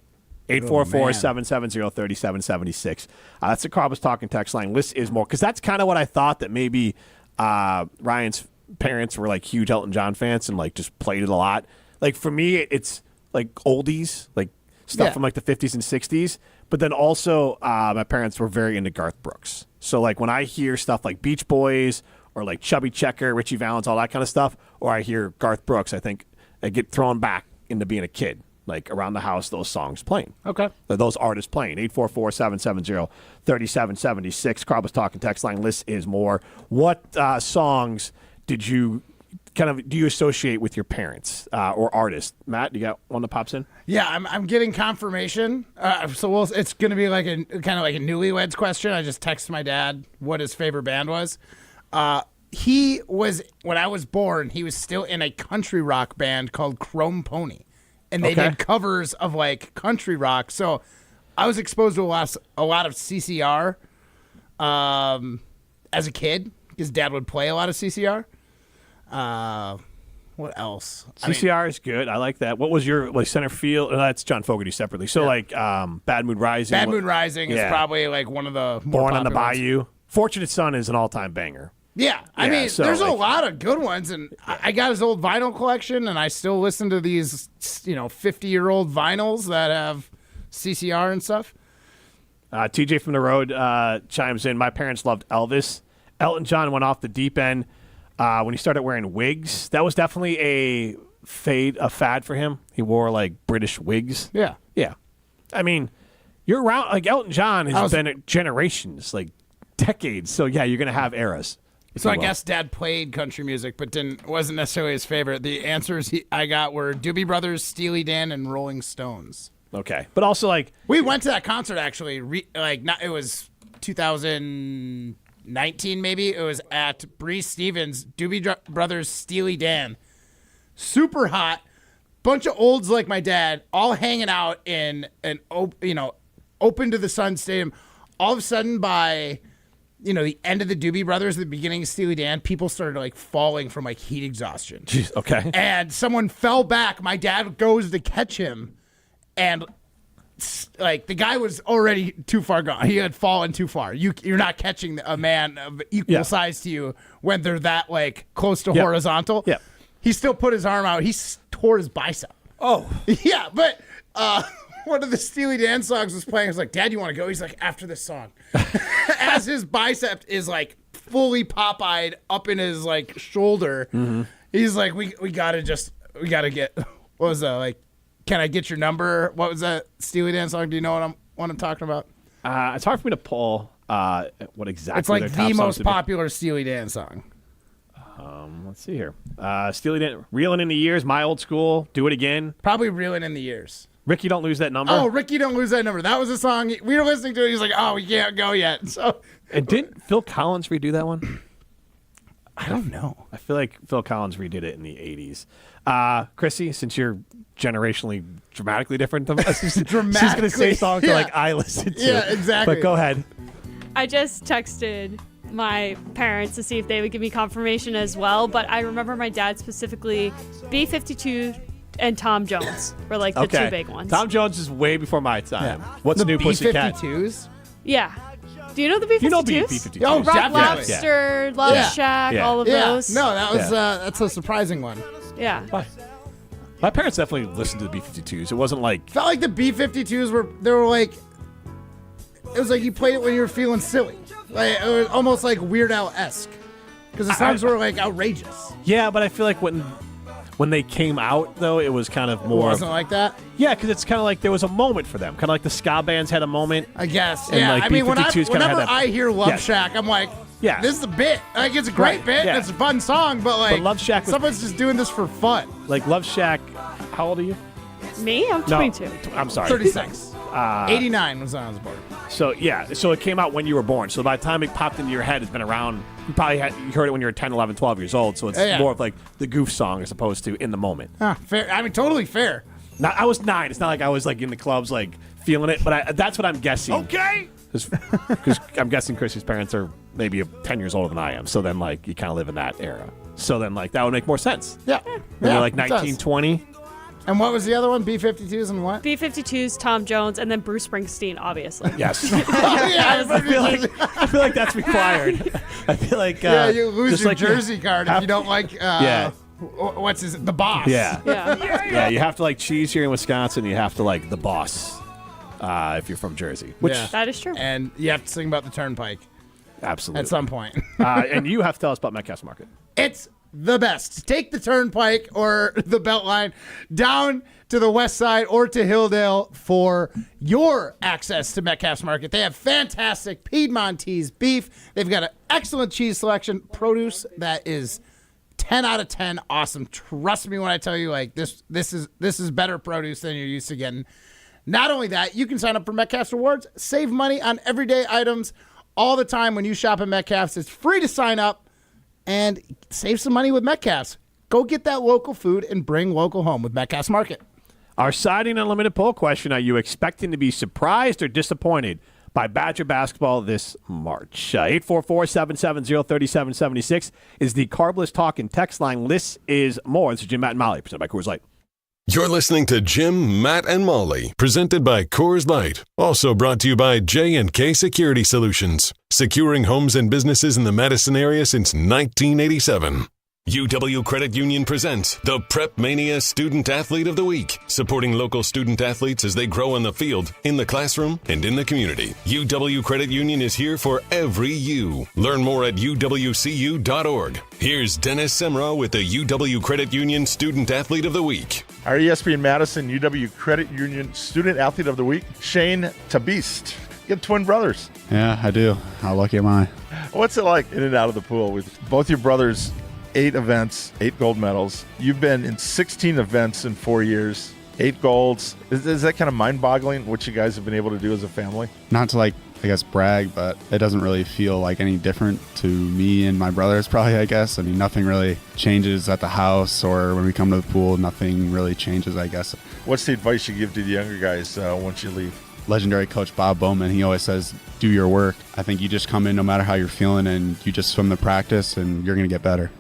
S5: 844-770-3776. That's the Cardinals Talking text line. List is more. Because that's kind of what I thought, that maybe Ryan's parents were like huge Elton John fans and like just played it a lot. Like for me, it's like oldies, like stuff from like the 50s and 60s. But then also my parents were very into Garth Brooks. So like when I hear stuff like Beach Boys or like Chubby Checker, Richie Valens, all that kind of stuff, or I hear Garth Brooks, I think I get thrown back into being a kid, like around the house, those songs playing.
S3: Okay.
S5: Those artists playing. 844-770-3776. Carl talking text line. List is more. What songs do you associate with your parents or artists? Matt, you got one that pops in?
S3: Yeah, I'm getting confirmation. It's going to be like a kind of like a newlyweds question. I just texted my dad what his favorite band was. He was, when I was born, he was still in a country rock band called Chrome Pony. And they did covers of like country rock. So I was exposed to a lot of CCR as a kid. His dad would play a lot of CCR. What else?
S5: CCR is good. I like that. What was your center field? That's John Fogerty separately. So Bad Mood Rising.
S3: Bad Mood Rising is probably like one of the more
S5: Born on the
S3: popular
S5: Bayou.
S3: ones.
S5: Fortunate Son is an all-time banger.
S3: Yeah, I mean, there's a lot of good ones, and I got his old vinyl collection, and I still listen to these, 50-year-old vinyls that have CCR and stuff.
S5: TJ from the road chimes in. My parents loved Elvis. Elton John went off the deep end when he started wearing wigs. That was definitely a fad for him. He wore like British wigs.
S3: Yeah.
S5: Yeah. I mean, you're around, like Elton John has been generations, like decades. So yeah, you're going to have eras.
S3: So I guess Dad played country music, but wasn't necessarily his favorite. The answers I got were Doobie Brothers, Steely Dan, and Rolling Stones.
S5: Okay, but also like
S3: we went to that concert actually. It was 2019 maybe. It was at Bree Stevens, Doobie Brothers, Steely Dan. Super hot, bunch of olds like my dad, all hanging out in an open to the sun stadium. All of a sudden by the end of the Doobie Brothers, the beginning of Steely Dan, people started like falling from like heat exhaustion.
S5: Jeez, okay.
S3: And someone fell back. My dad goes to catch him, and like the guy was already too far gone. He had fallen too far. You're not catching a man of equal size to you when they're that like close to horizontal.
S5: Yeah.
S3: He still put his arm out. He tore his bicep.
S5: Oh.
S3: Yeah, but one of the Steely Dan songs was playing. I was like, Dad, you want to go? He's like, after this song. As his bicep is like fully Popeyed up in his like shoulder. Mm-hmm. He's like, we gotta get, what was that? Like, can I get your number? What was that Steely Dan song? Do you know what I'm talking about?
S5: It's hard for me to pull what exactly.
S3: It's like
S5: their top
S3: the most
S5: songs
S3: popular Steely Dan song.
S5: Let's see here. Steely Dan, Reeling in the Years, My Old School, Do It Again.
S3: Probably Reeling in the Years.
S5: Ricky, Don't Lose That Number.
S3: Oh, Ricky, Don't Lose That Number. That was a song. We were listening to it. He's like, oh, we can't go yet. So,
S5: and didn't Phil Collins redo that one?
S3: I don't know.
S5: I feel like Phil Collins redid it in the 80s. Chrissy, since you're generationally dramatically different than us, she's going to say songs that like I listen to.
S3: Yeah, exactly.
S5: But go ahead.
S1: I just texted my parents to see if they would give me confirmation as well, but I remember my dad specifically B-52 and Tom Jones were like the two big ones.
S5: Tom Jones is way before my time. What's the new Pussycat?
S3: B-52s?
S1: Yeah. Do you know the B-52s?
S5: You know B-52s.
S3: Oh,
S1: Rock
S3: definitely.
S1: Lobster, Love Shack, all of those.
S3: No, that was that's a surprising one.
S1: Yeah.
S5: My parents definitely listened to the B-52s. It wasn't like...
S3: Felt like the B-52s were like... It was like you played it when you were feeling silly. Like, it was almost like Weird Al-esque. Because the songs were like outrageous.
S5: Yeah, but I feel like when they came out, though, it was kind of more...
S3: It wasn't like that?
S5: Yeah, because it's kind of like there was a moment for them. Kind of like the ska bands had a moment.
S3: I guess.
S5: And
S3: Yeah,
S5: like
S3: I mean, whenever
S5: that...
S3: I hear Love Shack, I'm like,
S5: yeah,
S3: this is a bit. Like, it's a great bit.
S5: Yeah.
S3: It's a fun song, but like,
S5: Love Shack
S3: someone's just doing this for fun.
S5: Like Love Shack, how old are you?
S1: Me? I'm 22.
S5: No, I'm sorry.
S3: 36. 89 was when I was born.
S5: So, yeah. So it came out when you were born. So by the time it popped into your head, it's been around. You probably you heard it when you were 10, 11, 12 years old. So it's more of like the goof song as opposed to in the moment.
S3: Fair. I mean, totally fair.
S5: Now, I was 9. It's not like I was like in the clubs like feeling it. But that's what I'm guessing.
S3: Okay.
S5: Because I'm guessing Chrissy's parents are maybe 10 years older than I am. So then like you kind of live in that era. So then like that would make more sense.
S3: Yeah.
S5: When you're like 19, 20.
S3: And what was the other one? B-52s and what?
S1: B-52s, Tom Jones, and then Bruce Springsteen, obviously.
S5: Yes. I feel like that's required. I feel like
S3: you lose your jersey card if you don't like what's the boss.
S5: Yeah, you have to like cheese here in Wisconsin. You have to like the boss if you're from Jersey. Which
S1: that is true.
S3: And you have to sing about the turnpike.
S5: Absolutely.
S3: At some point.
S5: And you have to tell us about Metcalf's Market.
S3: It's the best. Take the Turnpike or the Beltline down to the west side or to Hilldale for your access to Metcalf's Market. They have fantastic Piedmontese beef. They've got an excellent cheese selection, produce that is 10 out of 10 awesome. Trust me when I tell you, like, this is better produce than you're used to getting. Not only that, you can sign up for Metcalf's Rewards, save money on everyday items all the time when you shop at Metcalf's. It's free to sign up and save some money with Metcalf's. Go get that local food and bring local home with Metcalf's Market.
S5: Our Siding Unlimited poll question, are you expecting to be surprised or disappointed by Badger basketball this March? 844-770-3776 is the Carbless Talk and text line. This is more. This is Jim, Matt, and Molly, presented by Coors Light.
S2: You're listening to Jim, Matt, and Molly, presented by Coors Light. Also brought to you by J&K Security Solutions, securing homes and businesses in the Madison area since 1987. UW Credit Union presents the Prep Mania Student Athlete of the Week, supporting local student athletes as they grow on the field, in the classroom, and in the community. UW Credit Union is here for every you. Learn more at uwcu.org. Here's Dennis Semrau with the UW Credit Union Student Athlete of the Week.
S19: Our ESPN Madison UW Credit Union Student Athlete of the Week, Shane Tabist. You have twin brothers.
S20: Yeah, I do. How lucky am I?
S19: What's it like in and out of the pool with both your brothers? 8 events, 8 gold medals. You've been in 16 events in 4 years, 8 golds. Is that kind of mind-boggling what you guys have been able to do as a family?
S20: Not to, I guess, brag, but it doesn't really feel like any different to me and my brothers probably, I guess. I mean, nothing really changes at the house or when we come to the pool, nothing really changes, I guess.
S19: What's the advice you give to the younger guys once you leave?
S20: Legendary coach Bob Bowman, he always says, do your work. I think you just come in no matter how you're feeling and you just swim the practice and you're going to get better.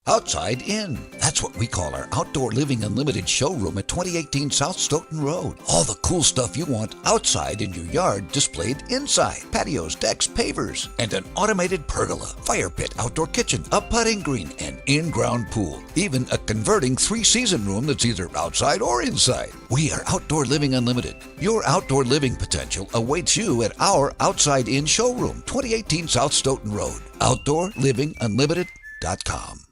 S21: Outside In. That's what we call our Outdoor Living Unlimited showroom at 2018 South Stoughton Road. All the cool stuff you want outside in your yard displayed inside. Patios, decks, pavers, and an automated pergola, fire pit, outdoor kitchen, a putting green, and in-ground pool. Even a converting 3-season room that's either outside or inside. We are Outdoor Living Unlimited. Your outdoor living potential awaits you at our Outside In showroom, 2018 South Stoughton Road. OutdoorLivingUnlimited.com.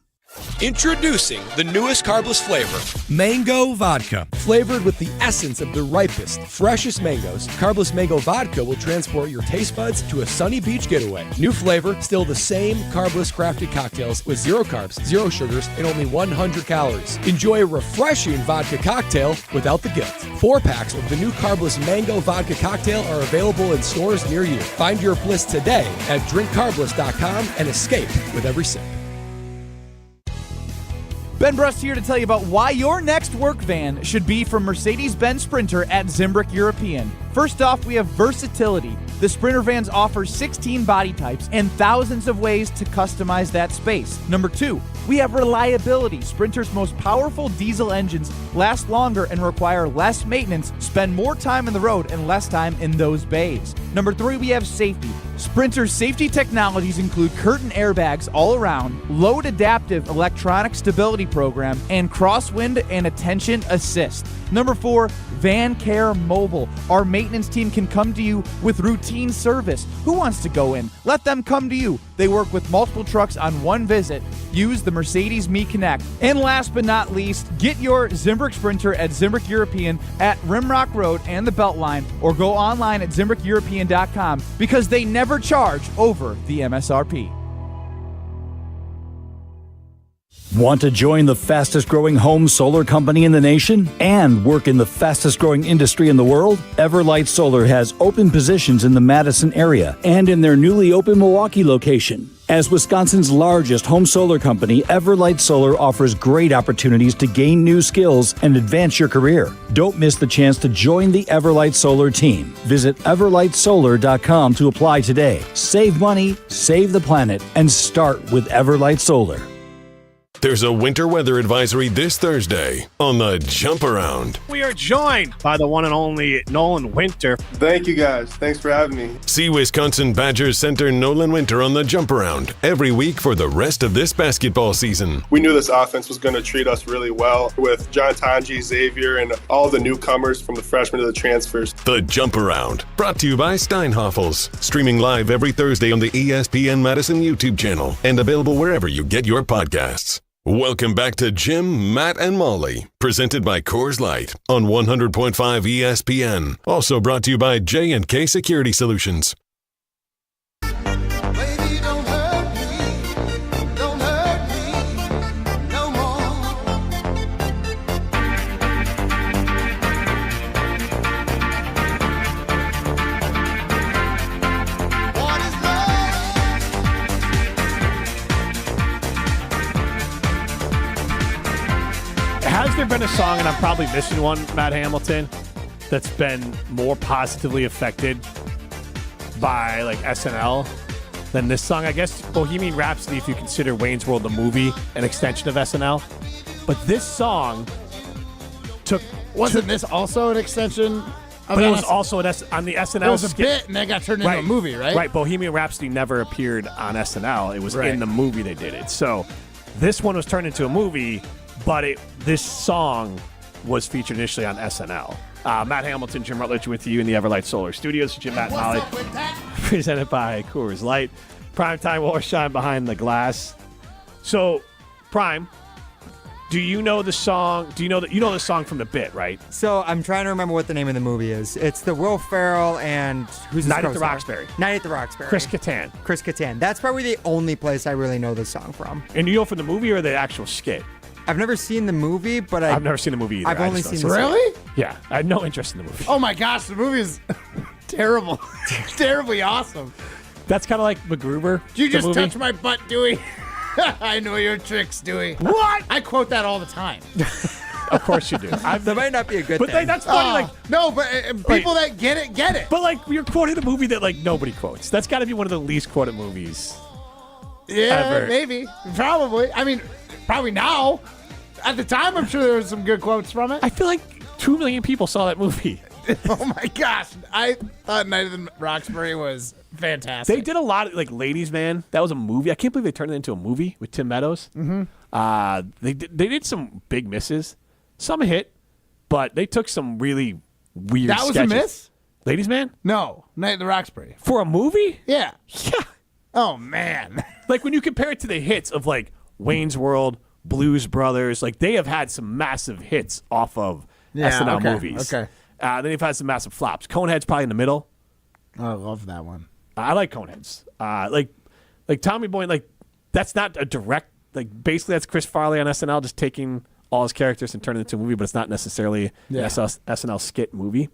S22: Introducing the newest carbless flavor, Mango Vodka. Flavored with the essence of the ripest, freshest mangoes, Carbless Mango Vodka will transport your taste buds to a sunny beach getaway. New flavor, still the same carbless crafted cocktails with 0 carbs, 0 sugars, and only 100 calories. Enjoy a refreshing vodka cocktail without the guilt. 4-packs of the new Carbless Mango Vodka cocktail are available in stores near you. Find your bliss today at drinkcarbless.com and escape with every sip.
S23: Ben Brust here to tell you about why your next work van should be from Mercedes-Benz Sprinter at Zimbrick European. First off, we have versatility. The Sprinter vans offer 16 body types and thousands of ways to customize that space. Number 2, we have reliability. Sprinter's most powerful diesel engines last longer and require less maintenance, spend more time on the road and less time in those bays. Number 3, we have safety. Sprinter's safety technologies include curtain airbags all around, load adaptive electronic stability program, and crosswind and attention assist. Number 4, Van Care Mobile. Our maintenance team can come to you with routine service. Who wants to go in? Let them come to you. They work with multiple trucks on one visit. Use the Mercedes Me Connect. And last but not least, get your Zimbrick Sprinter at Zimbrick European at Rimrock Road and the Beltline, or go online at ZimbrickEuropean.com because they never charge over the MSRP.
S24: Want to join the fastest growing home solar company in the nation and work in the fastest growing industry in the world? Everlight Solar has open positions in the Madison area and in their newly open Milwaukee location. As Wisconsin's largest home solar company, Everlight Solar offers great opportunities to gain new skills and advance your career. Don't miss the chance to join the Everlight Solar team. Visit everlightsolar.com to apply today. Save money, save the planet, and start with Everlight Solar.
S2: There's a winter weather advisory this Thursday on the Jump Around.
S5: We are joined by the one and only Nolan Winter.
S4: Thank you, guys. Thanks for having me.
S2: See Wisconsin Badgers center Nolan Winter on the Jump Around every week for the rest of this basketball season.
S4: We knew this offense was going to treat us really well with John Tanji, Xavier, and all the newcomers from the freshmen to the transfers.
S2: The Jump Around, brought to you by Steinhoffels. Streaming live every Thursday on the ESPN Madison YouTube channel and available wherever you get your podcasts. Welcome back to Jim, Matt, and Molly, presented by Coors Light on 100.5 ESPN. Also brought to you by J&K Security Solutions.
S5: Has there been a song, and I'm probably missing one, Matt Hamilton, that's been more positively affected by like SNL than this song? I guess Bohemian Rhapsody, if you consider Wayne's World the movie an extension of SNL. But this song
S3: Wasn't this also an extension?
S5: But it was also on the SNL
S3: It was a
S5: skit.
S3: bit, and that got turned into a movie, right?
S5: Right. Bohemian Rhapsody never appeared on SNL. It was in the movie they did it. So this one was turned into a movie, but this song was featured initially on SNL. Matt Hamilton, Jim Rutledge with you in the Everlight Solar Studios. Jim, Matt, and Molly, presented by Coors Light. Primetime will shine behind the glass. So, Prime, do you know the song? Do you know the song from the bit, right?
S6: So I'm trying to remember what the name of the movie is. It's the Will Ferrell and who's
S5: Night at the Roxbury.
S6: Night at the Roxbury.
S5: Chris Kattan.
S6: Chris Kattan. That's probably the only place I really know this song from.
S5: And you know from the movie or the actual skit?
S6: I've never seen the movie, but
S5: I've never seen the movie either.
S6: I've only seen the
S3: Really?
S5: Yeah, I had no interest in the movie.
S3: Oh my gosh, the movie is terrible. Terribly awesome.
S5: That's kind of like MacGruber.
S3: Did you just
S5: movie.
S3: touch my butt, Dewey? I know your tricks, Dewey.
S5: What?
S3: I quote that all the time.
S5: Of course you do.
S6: That might not be a good
S5: But
S6: thing.
S5: that's funny.
S3: No, but people that get it, get it.
S5: But like you're quoting a movie that like nobody quotes. That's got to be one of the least quoted movies.
S3: Yeah,
S5: ever.
S3: maybe. Probably. I mean, probably now. At the time, I'm sure there was some good quotes from it.
S5: I feel like 2 million people saw that movie.
S3: Oh my gosh. I thought Night of the Roxbury was fantastic.
S5: They did a lot of like Ladies Man. That was a movie. I can't believe they turned it into a movie with Tim Meadows.
S3: Mm-hmm.
S5: They did some big misses. Some hit, but they took some really weird
S3: That was
S5: sketches.
S3: a miss?
S5: Ladies Man?
S3: No, Night of the Roxbury.
S5: For a movie?
S3: Yeah.
S5: Yeah.
S3: Oh man.
S5: Like when you compare it to the hits of like Wayne's World, Blues Brothers, like they have had some massive hits off of SNL movies.
S3: Okay.
S5: Then they've had some massive flops. Conehead's probably in the middle.
S3: Oh, I love that one.
S5: I like Coneheads. Like Tommy Boy, like that's not a direct, like basically that's Chris Farley on SNL just taking all his characters and turning it into a movie, but it's not necessarily an SNL skit movie.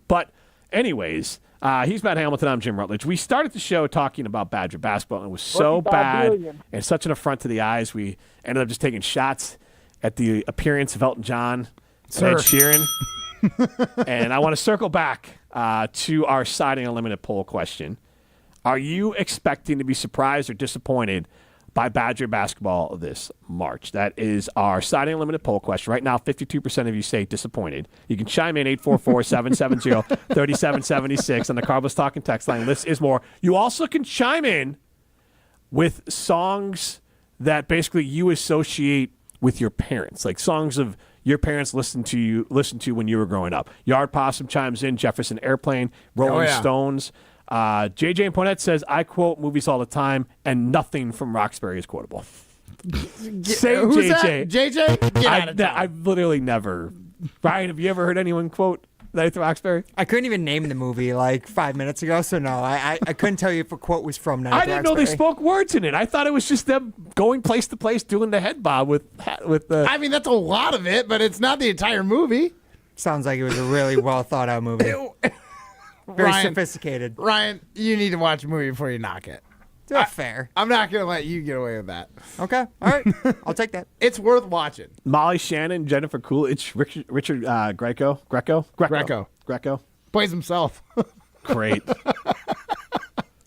S5: But anyways, he's Matt Hamilton. I'm Jim Rutledge. We started the show talking about Badger basketball, and it was so bad and such an affront to the eyes. We ended up just taking shots at the appearance of Elton John and Ed Sheeran. And I want to circle back to our Siding Unlimited poll question. Are you expecting to be surprised or disappointed by Badger basketball this March? That is our Siding Unlimited poll question. Right now, 52% of you say disappointed. You can chime in 844-770-3776 on the Carlos Talking text line. This is more. You also can chime in with songs that basically you associate with your parents, like songs of your parents listened to when you were growing up. Yard Possum chimes in, Jefferson Airplane, Rolling Stones. JJ and Ponette says, I quote movies all the time, and nothing from Roxbury is quotable. Same
S3: Who's
S5: JJ.
S3: that? JJ? Get out of town.
S5: I've literally never. Ryan, have you ever heard anyone quote Night at the Roxbury?
S6: I couldn't even name the movie like 5 minutes ago, so no, I couldn't tell you if a quote was from Night at the
S5: I didn't know they spoke words in it. I thought it was just them going place to place doing the head bob with the.
S3: I mean, that's a lot of it, but it's not the entire movie.
S6: Sounds like it was a really well thought out movie. Very sophisticated.
S3: Ryan, you need to watch a movie before you knock it.
S6: Fair.
S3: I'm not going to let you get away with that.
S6: Okay. All right. I'll take that.
S3: It's worth watching.
S5: Molly Shannon, Jennifer Coolidge, Richard Greco.
S3: Plays himself.
S5: Great.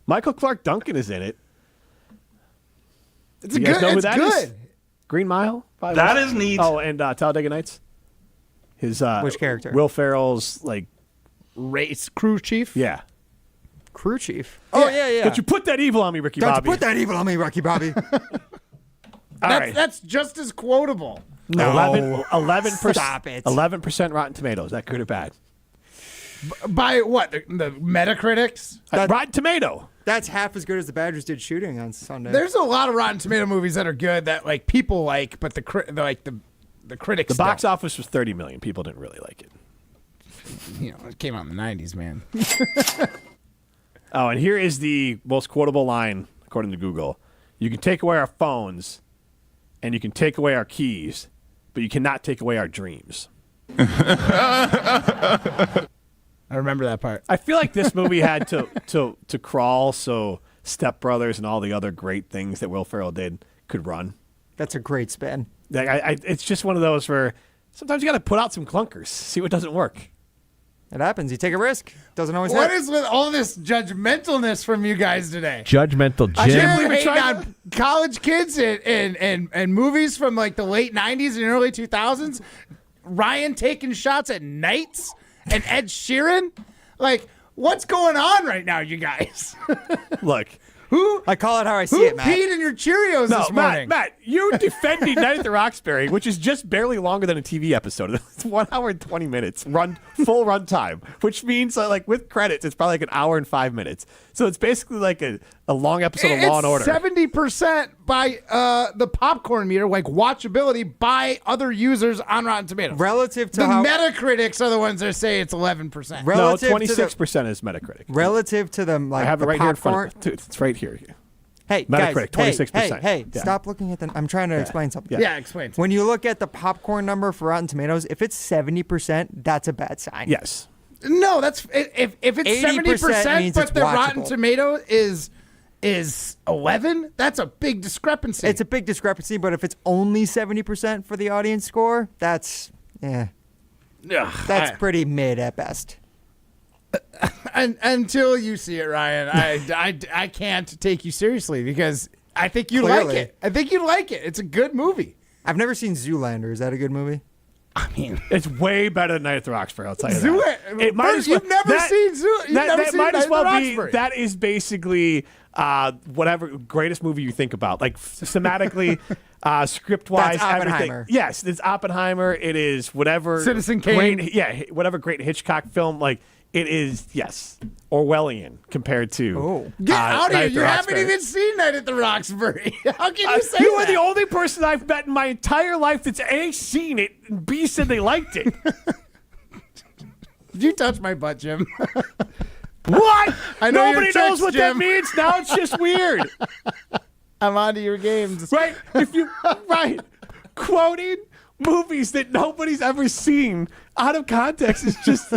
S5: Michael Clark Duncan is in it.
S3: It's good. It's good.
S5: Green Mile?
S7: That is neat.
S5: Oh, and Talladega Nights. His
S6: which character?
S5: Will Ferrell's like
S3: race crew chief.
S5: Yeah.
S6: Crew chief. Oh yeah.
S5: Don't you put that evil on me, Ricky
S6: Don't
S5: Bobby?
S6: you put that evil on me, Rocky Bobby.
S3: That's just as quotable.
S5: No. 11%.
S6: Stop it.
S5: 11% Rotten Tomatoes. That good or bad?
S3: By what? The Metacritics?
S5: Rotten Tomato.
S6: That's half as good as the Badgers did shooting on Sunday.
S3: There's a lot of Rotten Tomato movies that are good that like people like, but the critics.
S5: The box
S3: don't.
S5: office was 30 million. People didn't really like it.
S3: You know, it came out in the 90s, man.
S5: Oh, and here is the most quotable line according to Google. You can take away our phones, and you can take away our keys, but you cannot take away our dreams.
S3: I remember that part.
S5: I feel like this movie had to crawl so Step Brothers and all the other great things that Will Ferrell did could run.
S6: That's a great spin.
S5: Like, it's just one of those where sometimes you got to put out some clunkers, see what doesn't work.
S6: It happens. You take a risk. Doesn't always
S3: What
S6: hit.
S3: is with all this judgmentalness from you guys today?
S8: Judgmental
S3: I
S8: Jim.
S3: can't believe hating on college kids and movies from like the late 90s and early 2000s. Ryan taking shots at Knights and Ed Sheeran. Like, what's going on right now, you guys?
S5: Look.
S6: I call it how I see it, Matt.
S3: Who peed in your Cheerios this morning?
S5: Matt, you defending Night at the Roxbury, which is just barely longer than a TV episode. It's 1 hour and 20 minutes, full run time, which means like with credits, it's probably like an hour and 5 minutes. So it's basically like a long episode of Law and Order.
S3: 70% by the popcorn meter, like watchability by other users on Rotten Tomatoes.
S6: Relative to
S3: the
S6: how
S3: Metacritics are the ones that say it's 11%.
S5: No,
S6: Relative
S5: 26% is Metacritic.
S6: Relative to them, like
S5: I have
S6: the
S5: it right here in
S6: popcorn.
S5: front of me. It's right here.
S6: Hey,
S5: Metacritic,
S6: guys,
S5: 26%.
S6: Hey,
S5: Yeah.
S6: stop looking at the. I'm trying to explain something.
S3: Yeah, explain.
S6: When you look at the popcorn number for Rotten Tomatoes, if it's 70%, that's a bad sign.
S5: Yes.
S3: No, that's if it's 70%,
S6: means
S3: but
S6: it's
S3: the Rotten
S6: watchable.
S3: Tomato is 11. That's a big discrepancy.
S6: It's a big discrepancy, but if it's only 70% for the audience score, that's that's pretty mid at best.
S3: Until you see it, Ryan, I can't take you seriously because I think you
S6: Clearly.
S3: like it. I think you like it. It's a good movie.
S6: I've never seen Zoolander. Is that a good movie?
S3: I mean,
S5: it's way better than Night at the Roxbury, I'll tell you that.
S3: You've never seen Zoolander.
S5: That might as well be. That is basically whatever greatest movie you think about, like thematically, script-wise,
S6: That's Oppenheimer.
S5: everything. Yes, it's Oppenheimer. It is whatever
S3: Citizen Kane.
S5: Whatever great Hitchcock film. Like it is, yes, Orwellian compared to.
S3: Get out of
S5: Night
S3: here!
S5: at the
S3: You haven't
S5: Roxbury.
S3: even seen Night at the Roxbury. How can you say
S5: You
S3: that?
S5: are the only person I've met in my entire life that's A, seen it, and B, said they liked it.
S3: Did you touch my butt, Jim?
S5: What?
S3: I know
S5: Nobody
S3: your
S5: knows
S3: tricks,
S5: what that
S3: Jim.
S5: means. Now it's just weird.
S3: I'm onto your games.
S5: Right? Quoting movies that nobody's ever seen out of context is just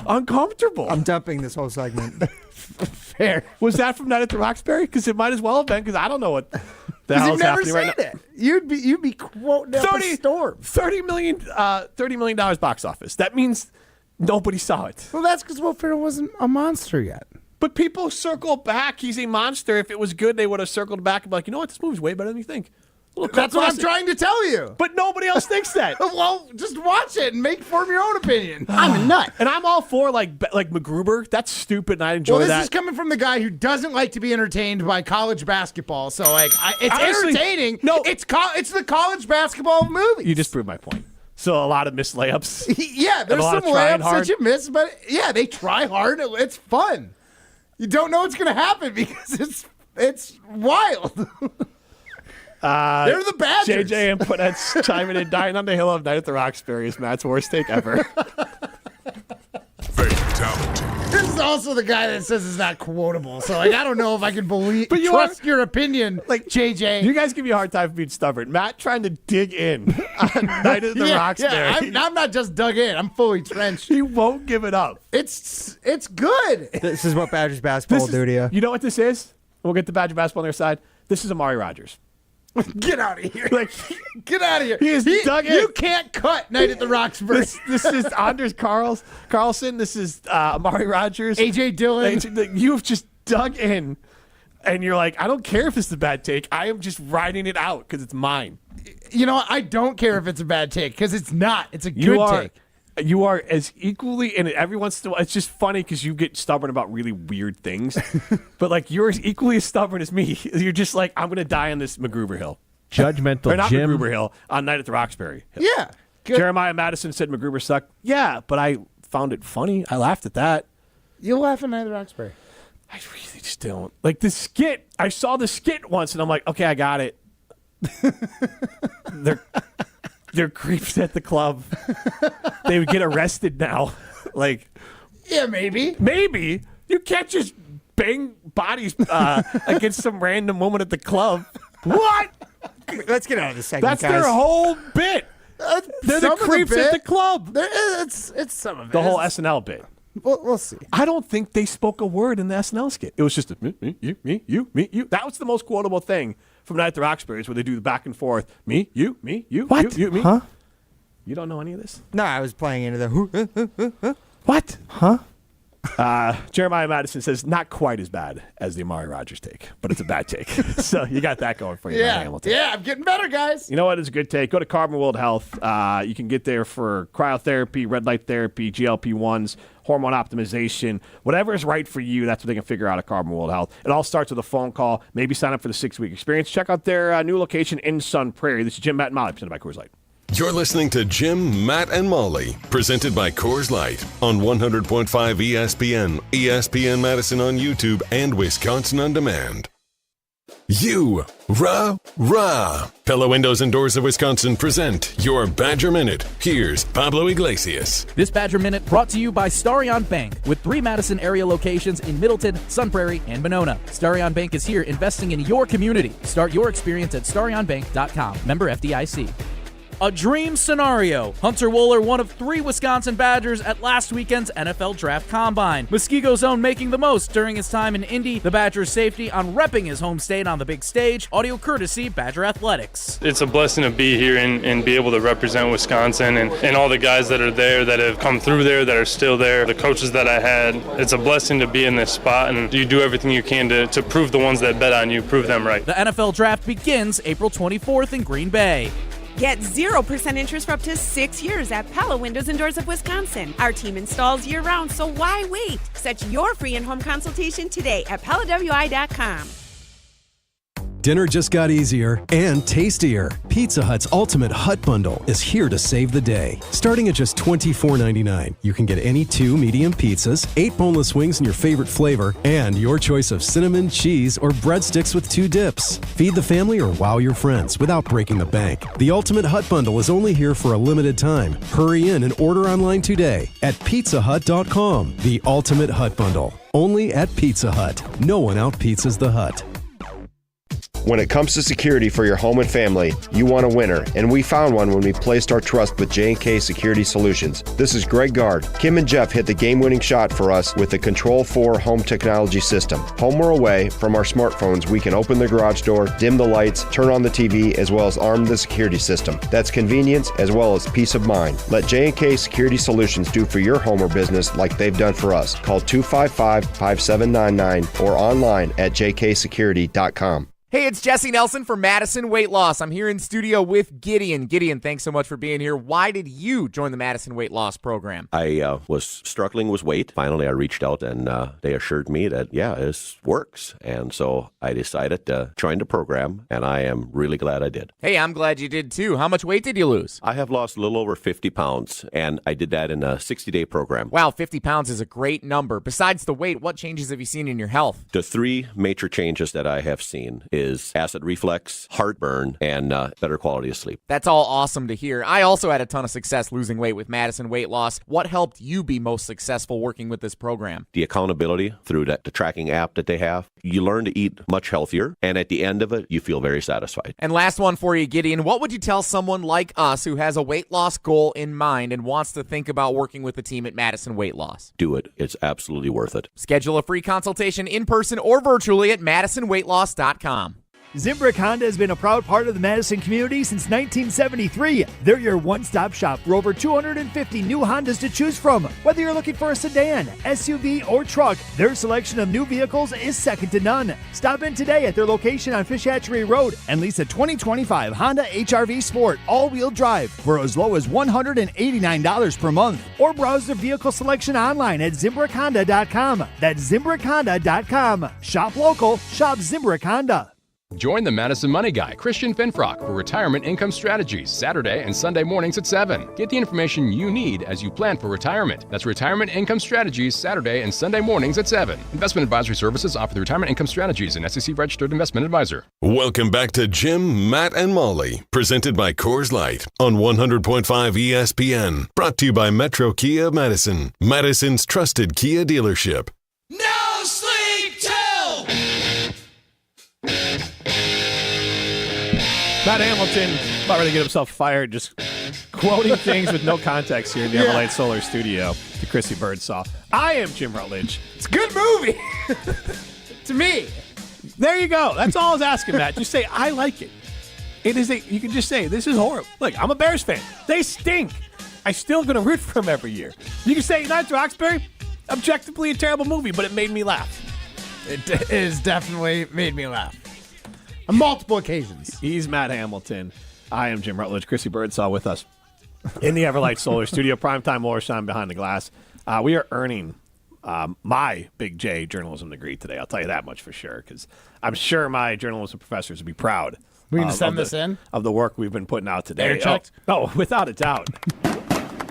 S5: uncomfortable.
S6: I'm dumping this whole segment.
S3: Fair.
S5: Was that from Night at the Roxbury? Because it might as well have been, because I don't know what the hell's
S3: You've never
S5: happening
S3: seen
S5: right now.
S3: it. You'd be quoting up a storm.
S5: $30 million box office. That means nobody saw it.
S3: Well, that's because Will Ferrell wasn't a monster yet.
S5: But people circle back. He's a monster. If it was good, they would have circled back and be like, you know what? This movie's way better than you think.
S3: That's what I'm trying to tell you.
S5: But nobody else thinks that.
S3: Well, just watch it and form your own opinion. I'm a nut.
S5: And I'm all for like MacGruber. That's stupid, and I enjoy
S3: Well,
S5: that.
S3: this is coming from the guy who doesn't like to be entertained by college basketball. So, like, it's
S5: Honestly,
S3: entertaining.
S5: no.
S3: It's the college basketball movie.
S5: You just proved my point. So a lot of missed layups.
S3: Yeah,
S5: And
S3: there's
S5: a lot
S3: some
S5: of trying
S3: layups
S5: hard.
S3: that you miss, but yeah, they try hard. It's fun. You don't know what's going to happen because it's wild. They're the Badgers.
S5: JJ and Punett's chiming in, dying on the hill of Night at the Roxbury is Matt's worst take ever.
S3: This is also the guy that says it's not quotable. So, like, I don't know if I can trust your opinion, like JJ.
S5: You guys give me a hard time for being stubborn. Matt trying to dig in on Night at the Roxbury.
S3: Yeah, I'm not just dug in. I'm fully trenched.
S5: He won't give it up.
S3: It's good.
S6: This is what Badgers basketball will do to you.
S5: You know what this is? We'll get the Badger basketball on their side. This is Amari Rodgers.
S3: Get out of here.
S5: Like,
S3: get out of here.
S5: He is dug in.
S3: You can't cut Night at the Roxbury.
S5: This is Anders Carlson. This is Amari Rodgers.
S3: AJ Dillon.
S5: You've just dug in, and you're like, I don't care if this is a bad take. I am just riding it out because it's mine.
S3: You know, I don't care if it's a bad take because it's not. It's a good take.
S5: You are as equally, and every once in a while, it's just funny because you get stubborn about really weird things. But like you're equally as stubborn as me. You're just like, I'm going to die on this MacGruber Hill.
S7: Judgmental
S5: or not
S7: Jim.
S5: MacGruber Hill, on Night at the Roxbury Hill.
S3: Yeah. Good.
S5: Jeremiah Madison said MacGruber sucked. Yeah, but I found it funny. I laughed at that.
S3: You'll laugh at Night at the Roxbury.
S5: I really just don't. Like the skit, I saw the skit once and I'm like, okay, I got it. They're creeps at the club. They would get arrested now. Like,
S3: yeah, maybe.
S5: Maybe. You can't just bang bodies against some random woman at the club. What?
S6: Let's get out of this segment,
S5: That's
S6: guys.
S5: their whole bit. They're the creeps at the club.
S3: It's some of it.
S5: The whole SNL bit.
S3: We'll see.
S5: I don't think they spoke a word in the SNL skit. It was just a me, you, me, you, me, you. That was the most quotable thing from Night at the Roxbury, where they do the back and forth. Me, you,
S7: What?
S5: you, me.
S7: Huh?
S5: You don't know any of this?
S6: No, I was playing into the
S5: What?
S7: Huh?
S5: Jeremiah Madison says, not quite as bad as the Amari Rogers take, but it's a bad take. So you got that going for you, Matt Hamilton.
S3: Yeah, I'm getting better, guys.
S5: You know what is a good take? Go to Carbon World Health. You can get there for cryotherapy, red light therapy, GLP-1s, hormone optimization. Whatever is right for you, that's what they can figure out at Carbon World Health. It all starts with a phone call. Maybe sign up for the 6-week experience. Check out their new location in Sun Prairie. This is Jim, Matt, and Molly, presented by Coors Light.
S2: You're listening to Jim, Matt, and Molly, presented by Coors Light on 100.5 ESPN, ESPN Madison on YouTube, and Wisconsin On Demand. Rah. Pella Windows and Doors of Wisconsin present your Badger Minute. Here's Pablo Iglesias.
S23: This Badger Minute brought to you by Starion Bank, with 3 Madison area locations in Middleton, Sun Prairie, and Monona. Starion Bank is here investing in your community. Start your experience at starionbank.com. Member FDIC. A dream scenario. Hunter Wohler, one of 3 Wisconsin Badgers at last weekend's NFL Draft Combine. Muskego's own making the most during his time in Indy. The Badgers' safety on repping his home state on the big stage. Audio courtesy Badger Athletics.
S8: It's a blessing to be here and be able to represent Wisconsin and all the guys that are there, that have come through there, that are still there, the coaches that I had. It's a blessing to be in this spot, and you do everything you can to prove the ones that bet on you, prove them right.
S23: The NFL Draft begins April 24th in Green Bay.
S10: Get 0% interest for up to 6 years at Pella Windows and Doors of Wisconsin. Our team installs year-round, so why wait? Set your free in-home consultation today at PellaWI.com.
S12: Dinner just got easier and tastier. Pizza Hut's Ultimate Hut Bundle is here to save the day. Starting at just $24.99, you can get any 2 medium pizzas, 8 boneless wings in your favorite flavor, and your choice of cinnamon, cheese, or breadsticks with 2 dips. Feed the family or wow your friends without breaking the bank. The Ultimate Hut Bundle is only here for a limited time. Hurry in and order online today at pizzahut.com. The Ultimate Hut Bundle. Only at Pizza Hut. No one out-pizzas the Hut.
S11: When it comes to security for your home and family, you want a winner, and we found one when we placed our trust with J&K Security Solutions. This is Greg Gard. Kim and Jeff hit the game-winning shot for us with the Control 4 home technology system. Home or away, from our smartphones, we can open the garage door, dim the lights, turn on the TV, as well as arm the security system. That's convenience as well as peace of mind. Let J&K Security Solutions do for your home or business like they've done for us. Call 255-5799 or online at jksecurity.com.
S25: Hey, it's Jesse Nelson from Madison Weight Loss. I'm here in studio with Gideon. Gideon, thanks so much for being here. Why did you join the Madison Weight Loss program?
S26: I was struggling with weight. Finally, I reached out and they assured me that, this works. And so I decided to join the program, and I am really glad I did.
S25: Hey, I'm glad you did too. How much weight did you lose?
S26: I have lost a little over 50 pounds, and I did that in a 60-day program.
S25: Wow, 50 pounds is a great number. Besides the weight, what changes have you seen in your health?
S26: The 3 major changes that I have seen is acid reflux, heartburn, and better quality of sleep.
S25: That's all awesome to hear. I also had a ton of success losing weight with Madison Weight Loss. What helped you be most successful working with this program?
S26: The accountability through the tracking app that they have. You learn to eat much healthier, and at the end of it, you feel very satisfied.
S25: And last one for you, Gideon. What would you tell someone like us who has a weight loss goal in mind and wants to think about working with the team at Madison Weight Loss?
S26: Do it. It's absolutely worth it.
S25: Schedule a free consultation in person or virtually at madisonweightloss.com.
S23: Zimbrick Honda has been a proud part of the Madison community since 1973. They're your one-stop shop for over 250 new Hondas to choose from. Whether you're looking for a sedan, SUV, or truck, their selection of new vehicles is second to none. Stop in today at their location on Fish Hatchery Road and lease a 2025 Honda HR-V Sport all-wheel drive for as low as $189 per month. Or browse their vehicle selection online at ZimbrickHonda.com. That's ZimbrickHonda.com. Shop local, shop Zimbrick Honda.
S7: Join the Madison Money Guy, Christian Finfrock, for Retirement Income Strategies, Saturday and Sunday mornings at 7. Get the information you need as you plan for retirement. That's Retirement Income Strategies, Saturday and Sunday mornings at 7. Investment advisory services offered through Retirement Income Strategies, an SEC-registered investment advisor.
S2: Welcome back to Jim, Matt, and Molly, presented by Coors Light on 100.5 ESPN. Brought to you by Metro Kia Madison, Madison's trusted Kia dealership.
S13: No sleep till!
S5: Matt Hamilton about ready to get himself fired, just quoting things with no context here in the Everlight Solar studio to Chrissy Birdsall. I am Jim Rutledge.
S3: It's a good movie. To me.
S5: There you go. That's all I was asking, Matt. Just say, I like it. It is you can just say, this is horrible. Look, I'm a Bears fan. They stink. I'm still going to root for them every year. You can say, United Roxbury, objectively a terrible movie, but it made me laugh.
S3: It has definitely made me laugh. On multiple occasions.
S5: He's Matt Hamilton. I am Jim Rutledge. Chrissy Birdsall with us in the Everlight Solar studio. Primetime Morrison behind the glass. We are earning my Big J journalism degree today. I'll tell you that much for sure, because I'm sure my journalism professors would be proud.
S3: We're going to send this in?
S5: Of the work we've been putting out today.
S3: Air checked?
S5: Oh, without a doubt.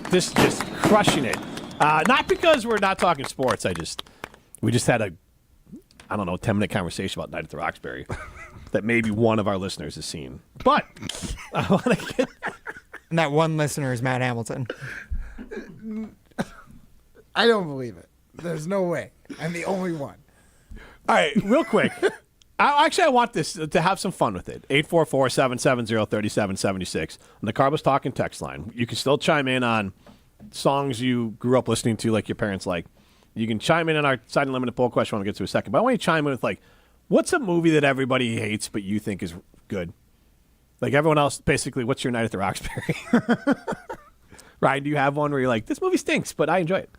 S5: Just crushing it. Not because we're not talking sports. We just had a 10-minute conversation about Night at the Roxbury that maybe one of our listeners has seen. But I want to get...
S6: And that one listener is Matt Hamilton.
S3: I don't believe it. There's no way. I'm the only one.
S5: All right, real quick. I want this to have some fun with it. 844-770-3776 on the Carbos Talking text line. You can still chime in on songs you grew up listening to, like your parents like. You can chime in on our side and limited poll question I want to get to in a second. But I want you to chime in with, like, what's a movie that everybody hates but you think is good? Like everyone else, basically, what's your Night at the Roxbury? Ryan, do you have one where you're like, this movie stinks, but I enjoy it?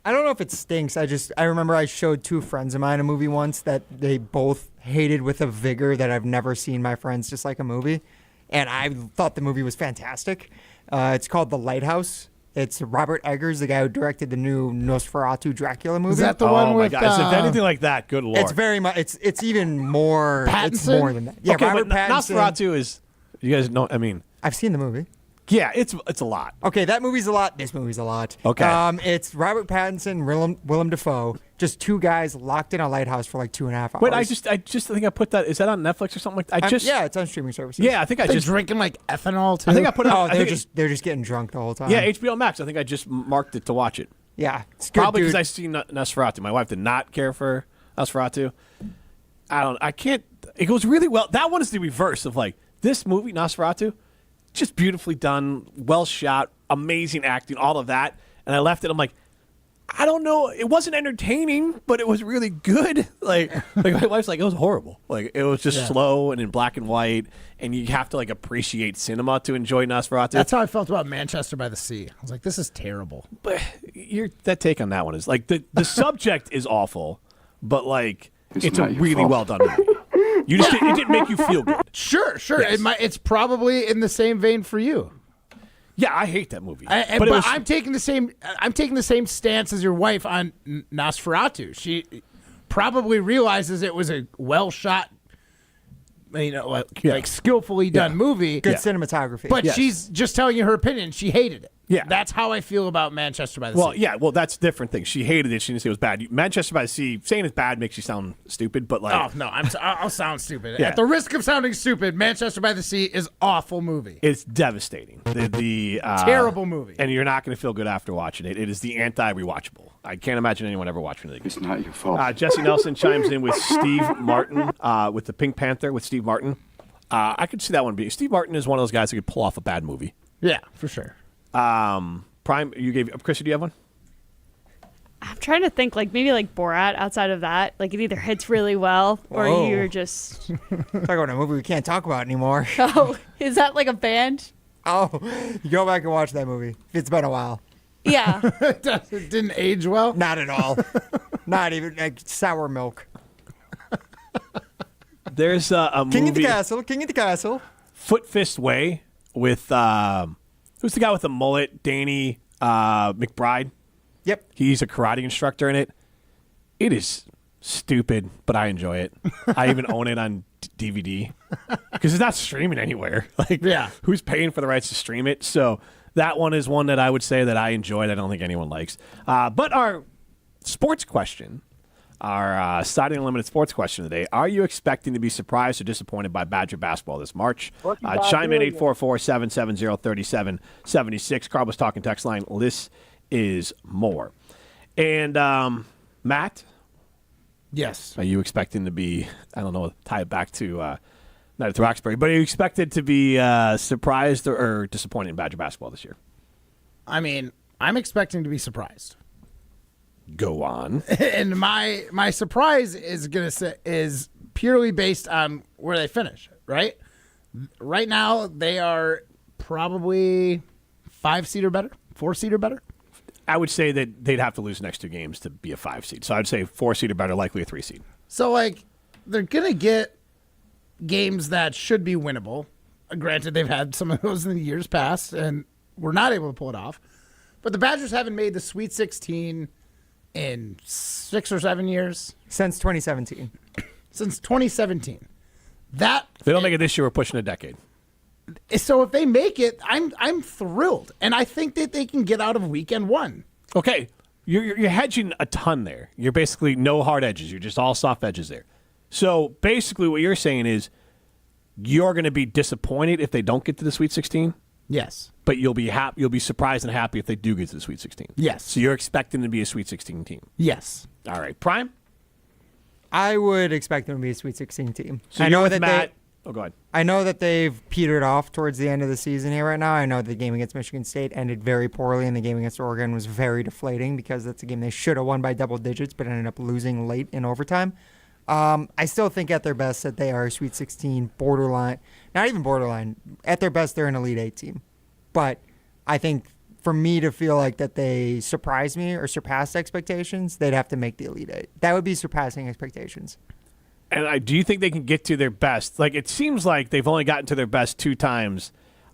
S6: I don't know if it stinks. I remember I showed two friends of mine a movie once that they both hated with a vigor that I've never seen my friends dislike a movie. And I thought the movie was fantastic. It's called The Lighthouse. It's Robert Eggers, the guy who directed the new Nosferatu Dracula movie.
S3: Is that the one with...
S5: Oh, my God. Is it anything like that? Good Lord.
S6: It's very much... It's even more...
S3: Pattinson?
S6: It's more than that. Yeah,
S5: okay,
S6: Robert
S5: but
S6: Pattinson.
S5: Nosferatu is... You guys know... I mean...
S6: I've seen the movie.
S5: Yeah, it's a lot.
S6: Okay, that movie's a lot. This movie's a lot.
S5: Okay.
S6: It's Robert Pattinson, Willem Dafoe, just two guys locked in a lighthouse for like 2.5 hours.
S5: Wait, I just think I put that... Is that on Netflix or something like that?
S6: Yeah, it's on streaming services.
S5: Yeah, I think I
S3: They're
S5: just...
S3: drinking like ethanol too.
S5: I think I put it on...
S6: They're just getting drunk the whole time.
S5: Yeah, HBO Max. I think I just marked it to watch it.
S6: Yeah, it's good,
S5: Probably
S6: dude.
S5: because I seen Nosferatu. My wife did not care for Nosferatu. I can't... It goes really well. That one is the reverse of, like, this movie, Nosferatu, just beautifully done, well shot, amazing acting, all of that. And I left it, I'm like, I don't know. It wasn't entertaining, but it was really good. Like my wife's like, it was horrible. Like, it was just slow and in black and white, and you have to, like, appreciate cinema to enjoy Nosferatu.
S3: That's how I felt about Manchester by the Sea. I was like, this is terrible.
S5: But that take on that one is, like, the subject is awful, but, like, it's a really well done movie. It didn't make you feel good.
S3: Sure.
S5: Yes.
S3: It's probably in the same vein for you.
S5: Yeah, I hate that movie.
S3: But I'm taking the same stance as your wife on Nosferatu. She probably realizes it was a well shot, like skillfully done movie.
S6: Good cinematography.
S3: But she's just telling you her opinion. She hated it.
S5: Yeah.
S3: That's how I feel about Manchester by the Sea.
S5: Well, that's a different thing. She hated it. She didn't say it was bad. Manchester by the Sea, saying it's bad makes you sound stupid, but, like...
S3: Oh, no, I'll sound stupid.
S5: Yeah.
S3: At the risk of sounding stupid, Manchester by the Sea is awful movie.
S5: It's devastating.
S3: Terrible movie.
S5: And you're not going to feel good after watching it. It is the anti-rewatchable. I can't imagine anyone ever watching it again.
S14: It's not your fault.
S5: Jesse Nelson chimes in with Steve Martin, with the Pink Panther, with Steve Martin. I could see that one being... Steve Martin is one of those guys who could pull off a bad movie.
S3: Yeah, for sure.
S5: Prime, you gave... Chrissy, do you have one?
S1: I'm trying to think, like maybe like Borat. Outside of that, like it either hits really well or
S6: Whoa.
S1: you're just.
S6: Talk about a movie we can't talk about anymore.
S1: Oh, is that like a band?
S6: Oh, you go back and watch that movie. It's been a while.
S1: Yeah.
S3: It didn't age well?
S6: Not at all. Not even like sour milk.
S5: There's a movie.
S6: King of the Castle.
S5: Foot Fist Way with who's the guy with the mullet? Danny McBride.
S6: Yep.
S5: He's a karate instructor in it. It is stupid, but I enjoy it. I even own it on DVD because it's not streaming anywhere. Like,
S3: yeah,
S5: who's paying for the rights to stream it? So that one is one that I would say that I enjoyed. I don't think anyone likes. But our sports question, our Saturday Unlimited sports question today: are you expecting to be surprised or disappointed by Badger basketball this March? Chime in 844-770-3776. Carl was talking text line. This is more. And Matt.
S3: Yes.
S5: Are you expecting to be, I don't know, tie it back to, not to Roxbury, but are you expected to be surprised or disappointed in Badger basketball this year?
S3: I mean, I'm expecting to be surprised.
S5: Go on.
S3: And my surprise is purely based on where they finish, right? Right now, they are probably 5-seed or better, 4-seed or better.
S5: I would say that they'd have to lose the next two games to be a 5-seed. So I'd say 4-seed or better, likely a 3-seed.
S3: So, like, they're going to get games that should be winnable. Granted, they've had some of those in the years past, and we're not able to pull it off. But the Badgers haven't made the Sweet 16 in 6 or 7 years.
S6: Since 2017.
S3: Since 2017. If
S5: they don't make it this year, we're pushing a decade.
S3: So if they make it, I'm thrilled, and I think that they can get out of weekend one.
S5: Okay, you're hedging a ton there. You're basically no hard edges. You're just all soft edges there. So basically, what you're saying is you're going to be disappointed if they don't get to the Sweet 16.
S3: Yes,
S5: but you'll be happy. You'll be surprised and happy if they do get to the Sweet 16.
S3: Yes.
S5: So you're expecting to be a Sweet 16 team.
S3: Yes.
S5: All right, Prime.
S6: I would expect them to be a Sweet 16 team.
S5: So I know that Matt. Oh, go ahead.
S6: I know that they've petered off towards the end of the season here right now. I know the game against Michigan State ended very poorly, and the game against Oregon was very deflating because that's a game they should have won by double digits, but ended up losing late in overtime. I still think at their best that they are a Sweet 16 borderline, not even borderline. At their best, they're an Elite 8 team. But I think for me to feel like that they surprised me or surpassed expectations, they'd have to make the Elite 8. That would be surpassing expectations.
S5: And do you think they can get to their best? Like, it seems like they've only gotten to their best 2 times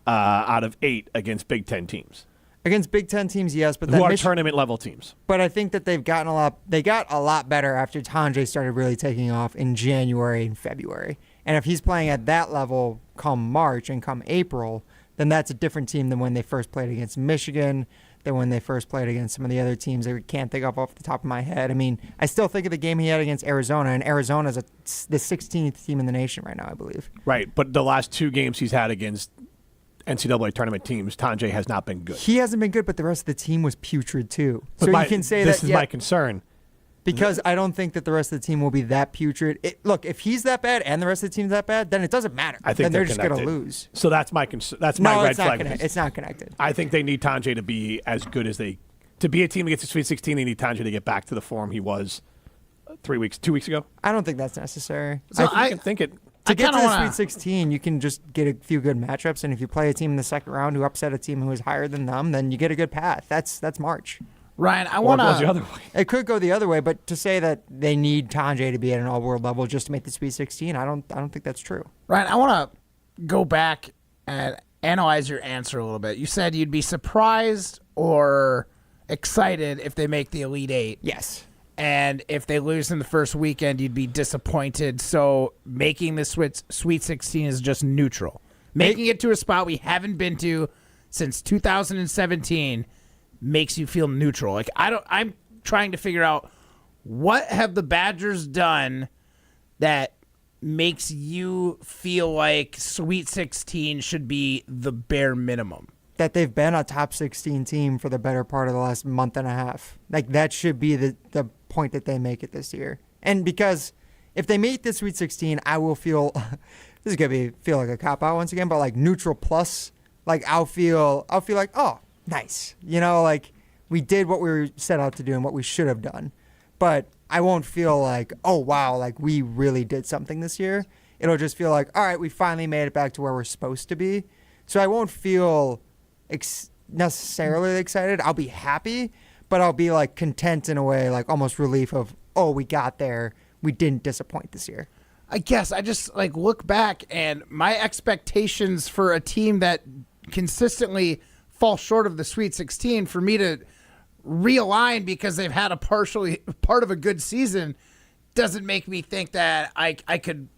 S5: out of 8 against Big Ten teams.
S6: Against Big Ten teams, yes, but
S5: who are tournament level teams.
S6: But I think that they've gotten a lot. They got a lot better after Tanjay started really taking off in January and February. And if he's playing at that level come March and come April, then that's a different team than when they first played against Michigan, than when they first played against some of the other teams I can't think of off the top of my head. I mean, I still think of the game he had against Arizona, and Arizona's the 16th team in the nation right now, I believe.
S5: Right, but the last 2 games he's had against NCAA tournament teams, Tanjay has not been good.
S6: He hasn't been good, but the rest of the team was putrid too.
S5: But
S6: so you can say
S5: this
S6: that.
S5: is my concern.
S6: Because I don't think that the rest of the team will be that putrid. Look, if he's that bad and the rest of the team's that bad, then it doesn't matter.
S5: I think
S6: then they're just going to lose.
S5: So that's my concern. That's my red flag.
S6: It's not connected.
S5: I think they need Tanjay to be as good as to be a team that gets to Sweet 16. They need Tanjay to get back to the form he was 2 weeks ago.
S6: I don't think that's necessary.
S5: So I think it.
S6: To get to the Sweet 16, you can just get a few good matchups, and if you play a team in the second round who upset a team who is higher than them, then you get a good path. That's March.
S3: Ryan, I want
S5: to.
S6: It could go the other way, but to say that they need Tanjay to be at an all-world level just to make the Sweet 16, I don't think that's true.
S3: Ryan, I want to go back and analyze your answer a little bit. You said you'd be surprised or excited if they make the Elite 8.
S6: Yes.
S3: And if they lose in the first weekend, you'd be disappointed. So making the Sweet 16 is just neutral. Making it to a spot we haven't been to since 2017 makes you feel neutral. Like I'm trying to figure out what have the Badgers done that makes you feel like Sweet 16 should be the bare minimum.
S6: That they've been a top 16 team for the better part of the last month and a half. Like that should be the point that they make it this year. And because if they make the Sweet 16, I will feel this is gonna feel like a cop out once again, but like neutral plus. Like I'll feel like, oh, nice. You know, like We did what we were set out to do and what we should have done. But I won't feel like, oh, wow, like we really did something this year. It'll just feel like, all right, we finally made it back to where we're supposed to be. So I won't feel necessarily excited. I'll be happy, but I'll be like content in a way, like almost relief of, oh, we got there. We didn't disappoint this year.
S3: I guess I just like look back and my expectations for a team that consistently fall short of the Sweet 16 for me to realign because they've had a part of a good season doesn't make me think that I could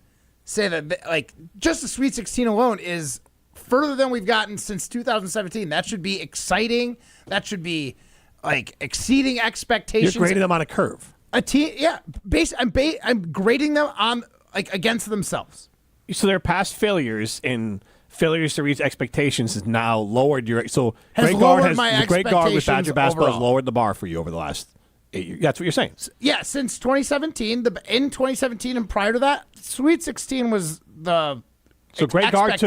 S3: say that like just the Sweet 16 alone is further than we've gotten since 2017. That should be exciting. That should be like exceeding expectations.
S5: You're grading them on a curve.
S3: A team, yeah. I'm grading them on like against themselves.
S5: So their past failures and failures to reach expectations has now lowered your. So Greg Gard with Badger basketball has lowered the bar for you over the last 8 years. That's what you're saying.
S3: Yeah, since 2017. In 2017 and prior to that, Sweet 16 was the.
S5: So Greg Gard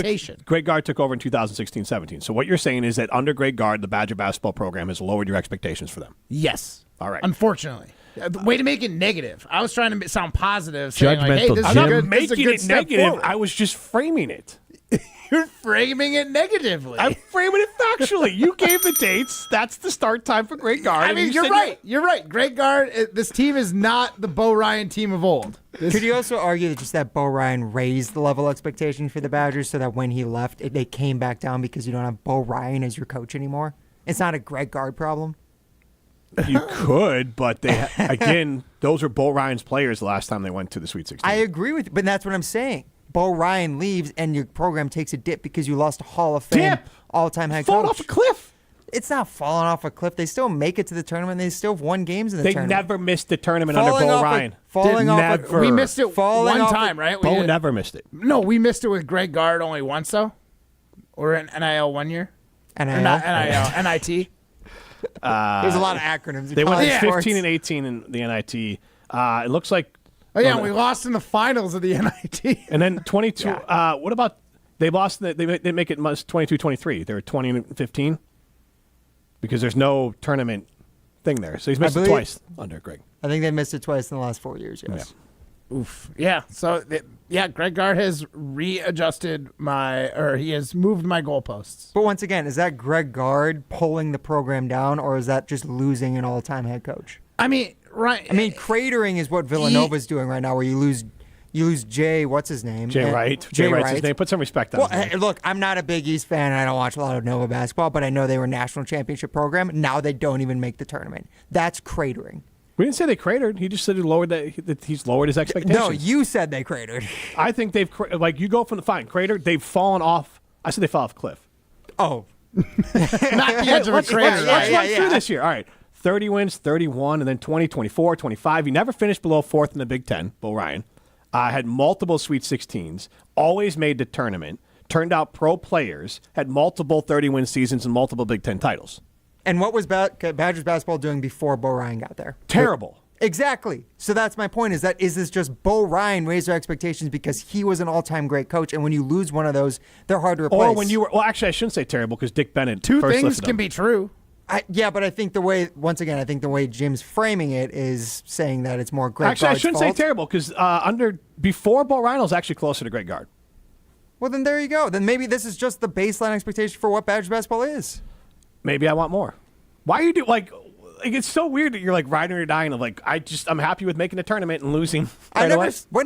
S5: took over in 2016-17. So what you're saying is that under Greg Gard, the Badger basketball program has lowered your expectations for them.
S3: Yes.
S5: All right.
S3: Unfortunately. Way to make it negative. I was trying to sound positive. Saying like, hey,
S5: I'm not making it negative. Forward. I was just framing it.
S3: You're framing it negatively.
S5: I'm framing it factually. You gave the dates. That's the start time for Greg Gard.
S3: I mean, you're right. You're right. Greg Gard, this team is not the Bo Ryan team of old.
S6: Could you also argue that just that Bo Ryan raised the level of expectation for the Badgers so that when he left, they came back down because you don't have Bo Ryan as your coach anymore? It's not a Greg Gard problem.
S5: You could, but they again, those were Bo Ryan's players the last time they went to the Sweet 16.
S6: I agree with you, but that's what I'm saying. Bo Ryan leaves and your program takes a dip because you lost a Hall of Fame all-time head coach.
S5: Falling off a cliff.
S6: It's not falling off a cliff. They still make it to the tournament. They still have won games in the tournament.
S5: They never missed the tournament under Bo Ryan.
S3: We missed it one time, right?
S5: Bo never missed it.
S3: No, we missed it with Greg Gard only once, though. Or in NIL 1 year.
S6: NIL?
S3: NIT.
S6: There's a lot of acronyms.
S5: They went 15 and 18 in the NIT. It looks like.
S3: Oh yeah, we lost in the finals of the NIT.
S5: And then 22. What about they lost? They didn't make it 22-23. They were 20 and 15 because there's no tournament thing there. So he's missed it twice under Greg.
S6: I think they missed it twice in the last 4 years. Yes.
S5: Yeah.
S3: Oof. Yeah. So Greg Gard has readjusted he has moved my goalposts.
S6: But once again, is that Greg Gard pulling the program down, or is that just losing an all-time head coach?
S3: I mean, right.
S6: I mean, cratering is what Villanova's doing right now, where you lose Jay. What's his name?
S5: Jay Wright. Jay Wright's his name. Put some respect on his name.
S6: Hey, look, I'm not a Big East fan, and I don't watch a lot of Nova basketball, but I know they were a national championship program. Now they don't even make the tournament. That's cratering.
S5: We didn't say they cratered. He just said that he's lowered his expectations.
S6: No, you said they cratered.
S5: I think they've you go from the crater. They've fallen off. I said they fell off a cliff.
S6: Oh,
S3: not the edge of a crater.
S5: Let's run through this year. All right, 30 wins, 31, and then 20, 24, 25. He never finished below fourth in the Big Ten. Bo Ryan had multiple Sweet 16s. Always made the tournament. Turned out pro players. Had multiple 30-win seasons and multiple Big Ten titles.
S6: And what was Badgers basketball doing before Bo Ryan got there?
S5: Terrible.
S6: Exactly. So that's my point, is this just Bo Ryan raised their expectations because he was an all-time great coach, and when you lose one of those, they're hard to replace.
S5: Or when you were, well, actually, I shouldn't say terrible because Dick Bennett
S3: Two
S5: first
S3: things can
S5: them.
S3: be true.
S6: Yeah, but I think the way Jim's framing it is saying that it's more Greg Gard's
S5: Actually, I shouldn't
S6: fault.
S5: say terrible because before Bo Ryan was actually closer to Greg Gard.
S6: Well, then there you go. Then maybe this is just the baseline expectation for what Badgers basketball is.
S5: Maybe I want more. Why are you it's so weird that you're like riding or dying of I'm happy with making a tournament and losing.
S6: When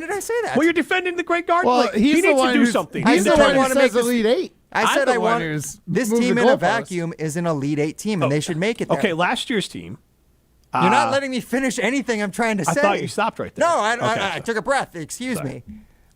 S6: did I say that?
S5: Well, you're defending the Greg Gard.
S3: Well,
S5: he needs to do something.
S3: He's the one who says Elite Eight.
S6: I said I want this team in a vacuum is an Elite Eight team, and they should make it there.
S5: Okay, last year's team.
S6: You're not letting me finish anything I'm trying to say.
S5: I thought you stopped right there.
S6: No, I took a breath. Excuse me.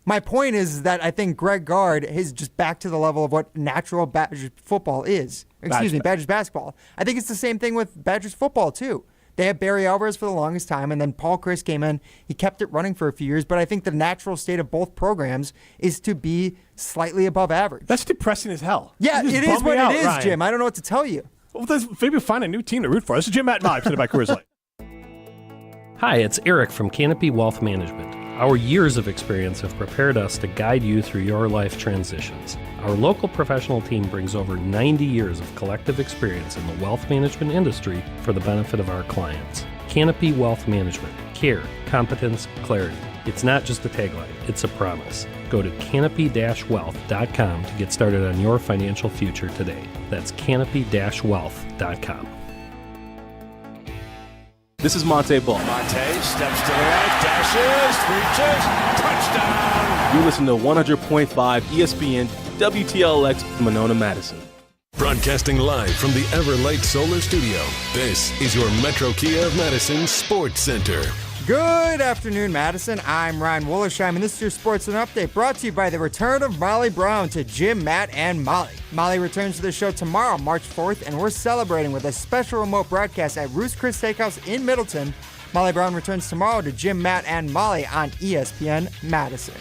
S6: My point is that I think Greg Gard is just back to the level of what natural Badgers football is. Badgers basketball. I think it's the same thing with Badgers football, too. They had Barry Alvarez for the longest time, and then Paul Chris came in. He kept it running for a few years, but I think the natural state of both programs is to be slightly above average.
S5: That's depressing as hell.
S6: Yeah, it is what it is, Ryan. Jim. I don't know what to tell you.
S5: Well, maybe find a new team to root for. This is Jim Matt Mob, presented by Coors Light.
S9: Hi, it's Eric from Canopy Wealth Management. Our years of experience have prepared us to guide you through your life transitions. Our local professional team brings over 90 years of collective experience in the wealth management industry for the benefit of our clients. Canopy Wealth Management. Care, competence, clarity. It's not just a tagline, it's a promise. Go to canopy-wealth.com to get started on your financial future today. That's canopy-wealth.com.
S14: This is Monte Ball.
S15: Monte steps to the right, dashes, reaches, touchdown.
S14: You listen to 100.5 ESPN WTLX Monona, Madison.
S2: Broadcasting live from the Everlight Solar Studio, this is your Metro Kia of Madison Sports Center.
S6: Good afternoon, Madison. I'm Ryan Wollersheim, and this is your Sports and Update brought to you by the return of Molly Brown to Jim, Matt, and Molly. Molly returns to the show tomorrow, March 4th, and we're celebrating with a special remote broadcast at Roost Chris Steakhouse in Middleton. Molly Brown returns tomorrow to Jim, Matt, and Molly on ESPN Madison.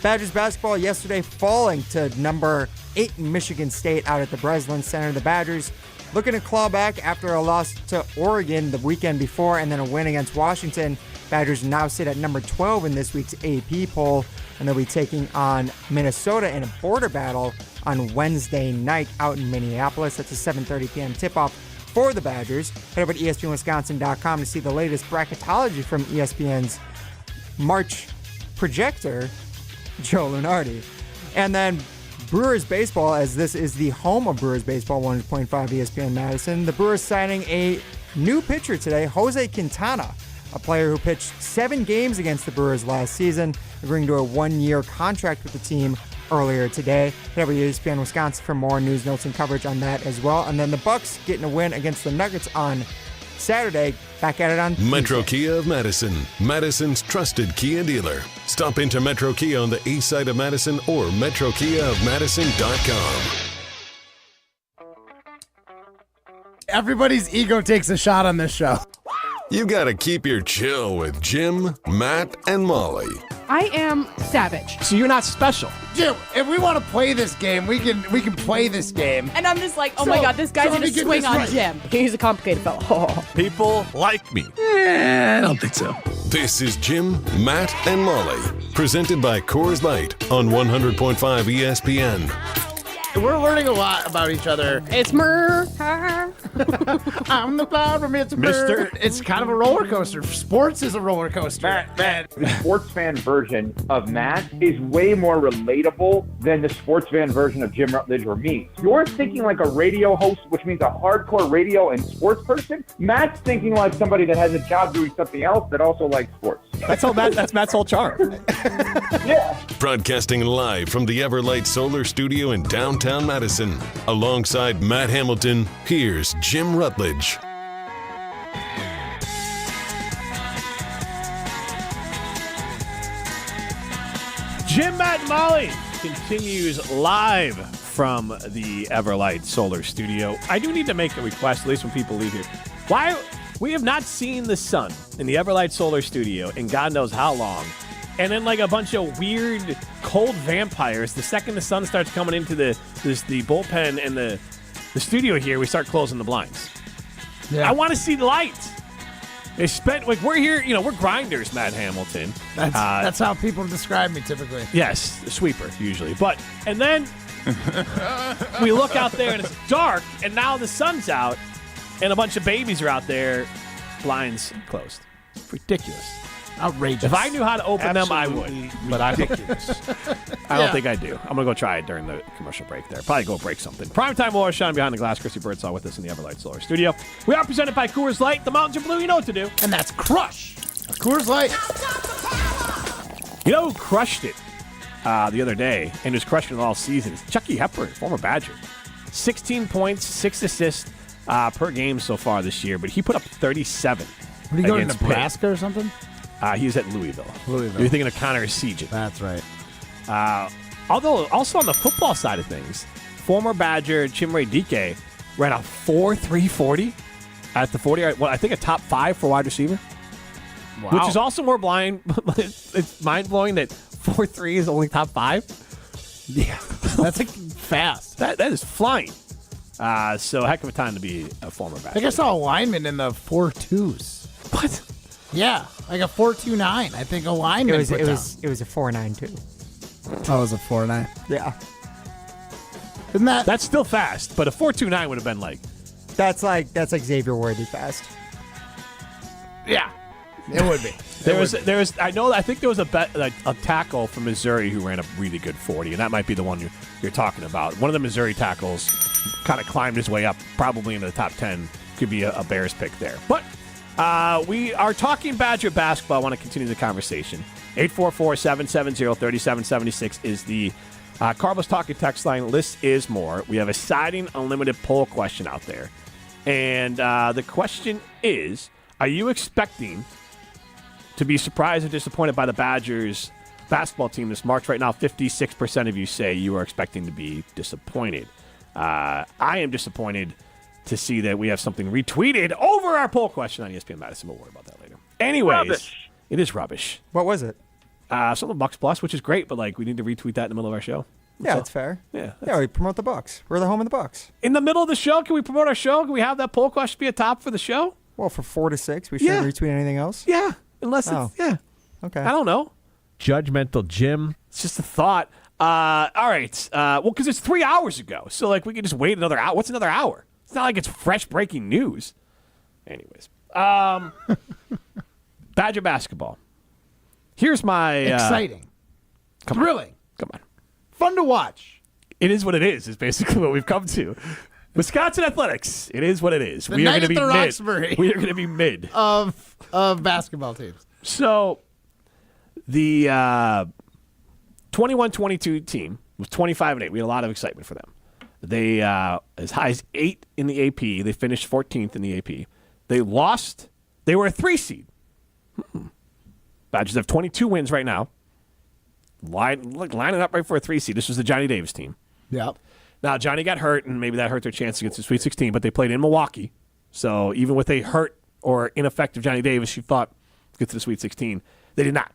S6: Badgers basketball yesterday falling to number 8 in Michigan State out at the Breslin Center. The Badgers looking to claw back after a loss to Oregon the weekend before and then a win against Washington. Badgers now sit at number 12 in this week's AP poll, and they'll be taking on Minnesota in a border battle on Wednesday night out in Minneapolis. That's a 7:30 p.m. tip-off for the Badgers. Head over to ESPNWisconsin.com to see the latest bracketology from ESPN's March projector, Joe Lunardi. And then Brewers baseball, as this is the home of Brewers baseball, 100.5 ESPN Madison. The Brewers signing a new pitcher today, Jose Quintana, a player who pitched 7 games against the Brewers last season, agreeing to a 1-year contract with the team earlier today. Head over to ESPN Wisconsin for more news, notes, and coverage on that as well. And then the Bucks getting a win against the Nuggets on Saturday. Back at it on
S2: Metro
S6: Tuesday.
S2: Kia of Madison, Madison's trusted Kia dealer. Stop into Metro Kia on the east side of Madison or metrokiaofmadison.com.
S3: Everybody's ego takes a shot on this show.
S2: You gotta keep your chill with Jim, Matt, and Molly.
S16: I am savage.
S5: So you're not special.
S3: Jim, if we want to play this game, we can play this game.
S16: And I'm just like, oh my God, this guy's gonna swing on Jim. He's a complicated fellow.
S19: People like me.
S14: I don't think so.
S2: This is Jim, Matt, and Molly. Presented by Coors Light on 100.5 ESPN.
S3: We're learning a lot about each other.
S16: It's Murr.
S3: I'm the flower, it's
S5: Mister.
S3: It's kind of a roller coaster. Sports is a roller coaster.
S17: Matt, the sports fan version of Matt is way more relatable than the sports fan version of Jim Rutledge or me. You're thinking like a radio host, which means a hardcore radio and sports person. Matt's thinking like somebody that has a job doing something else that also likes sports.
S5: That's Matt's whole charm.
S17: Yeah.
S2: Broadcasting live from the Everlight Solar Studio in downtown Madison. Alongside Matt Hamilton, here's Jim Rutledge.
S5: Jim, Matt, and Molly continues live from the Everlight Solar Studio. I do need to make a request, at least when people leave here. Why we have not seen the sun in the Everlight Solar Studio in God knows how long. And then like a bunch of weird cold vampires, the second the sun starts coming into the bullpen and the studio here, we start closing the blinds. Yeah. I want to see the lights. They spent like we're here, we're grinders, Matt Hamilton.
S3: That's how people describe me typically.
S5: Yes, the sweeper usually. And then we look out there and it's dark, and now the sun's out, and a bunch of babies are out there, blinds closed. It's ridiculous.
S3: Outrageous.
S5: If I knew how to open them, I would. But I don't think I do. I'm going to go try it during the commercial break there. Probably go break something. Primetime Laura Sean behind the glass. Christy Birdsall with us in the Everlight Solar Studio. We are presented by Coors Light. The mountains are blue. You know what to do.
S3: And that's crush. Coors Light.
S5: You know who crushed it the other day and who's crushed it all season? It's Chucky Hepburn, former Badger. 16 points, 6 assists per game so far this year, but he put up 37.
S3: Did he go to Nebraska or something?
S5: He was at Louisville. You're thinking of Connor Seagen.
S3: That's right.
S5: Although, also on the football side of things, former Badger Chimere Dike ran a 4.340 at the 40. Well, I think a top 5 for wide receiver. Wow. Which is also more blind. It's mind-blowing that 4.3 is only top 5.
S3: Yeah. That's like fast.
S5: That is flying. So heck of a time to be a former Badger.
S3: I think I saw a lineman in the 4.2s.
S5: What?
S3: Yeah, like a 4.29. I think a lineman
S6: It was
S3: put
S6: it
S3: down.
S6: was a 4.92.
S3: Oh, it was a 4.9.
S6: Yeah.
S3: Isn't that?
S5: That's still fast, but a 4.29 would have been like.
S6: That's like Xavier Worthy fast.
S3: Yeah, it would be.
S5: There was. I think there was a tackle from Missouri who ran a really good 40, and that might be the one you're talking about. One of the Missouri tackles kind of climbed his way up, probably into the top 10. Could be a Bears pick there. But we are talking Badger basketball. I want to continue the conversation. 844-770-3776 is the Carbos Talking text line. Less is more. We have a Siding Unlimited poll question out there. And the question is, are you expecting to be surprised or disappointed by the Badgers basketball team this March? Right now, 56% of you say you are expecting to be disappointed. I am disappointed to see that we have something retweeted over our poll question on ESPN Madison. We'll worry about that later. Anyways,
S6: Rubbish.
S5: It is rubbish.
S6: What was it?
S5: Something Bucks Plus, which is great, but we need to retweet that in the middle of our show.
S6: Yeah, that's fair.
S5: Yeah,
S6: we promote the Bucks. We're the home of the Bucks.
S5: In the middle of the show, can we promote our show? Can we have that poll question be a top for the show?
S6: Well, for 4 to 6, we shouldn't retweet anything else.
S5: Yeah, unless it's
S6: Okay.
S5: I don't know.
S4: Judgmental Jim.
S5: It's just a thought. All right. Well, because it's 3 hours ago, so we could just wait another hour. What's another hour? It's not like it's fresh breaking news. Anyways, Badger basketball. Here's my
S3: Exciting. Thrilling.
S5: Come on.
S3: Fun to watch.
S5: It is what it is basically what we've come to. Wisconsin athletics. It is what it is.
S3: The
S5: We are
S3: Knight
S5: going to be
S3: at the
S5: mid.
S3: Roxbury.
S5: We are going to be mid
S3: of basketball teams.
S5: So the 21-22 team was 25-8. We had a lot of excitement for them. They as high as 8 in the AP. They finished 14th in the AP. They lost. They were a 3 seed. Badgers have 22 wins right now. Lining up right for a 3 seed. This was the Johnny Davis team.
S3: Yep.
S5: Now, Johnny got hurt, and maybe that hurt their chance against the Sweet 16, but they played in Milwaukee. So even with a hurt or ineffective Johnny Davis, you thought get to the Sweet 16. They did not.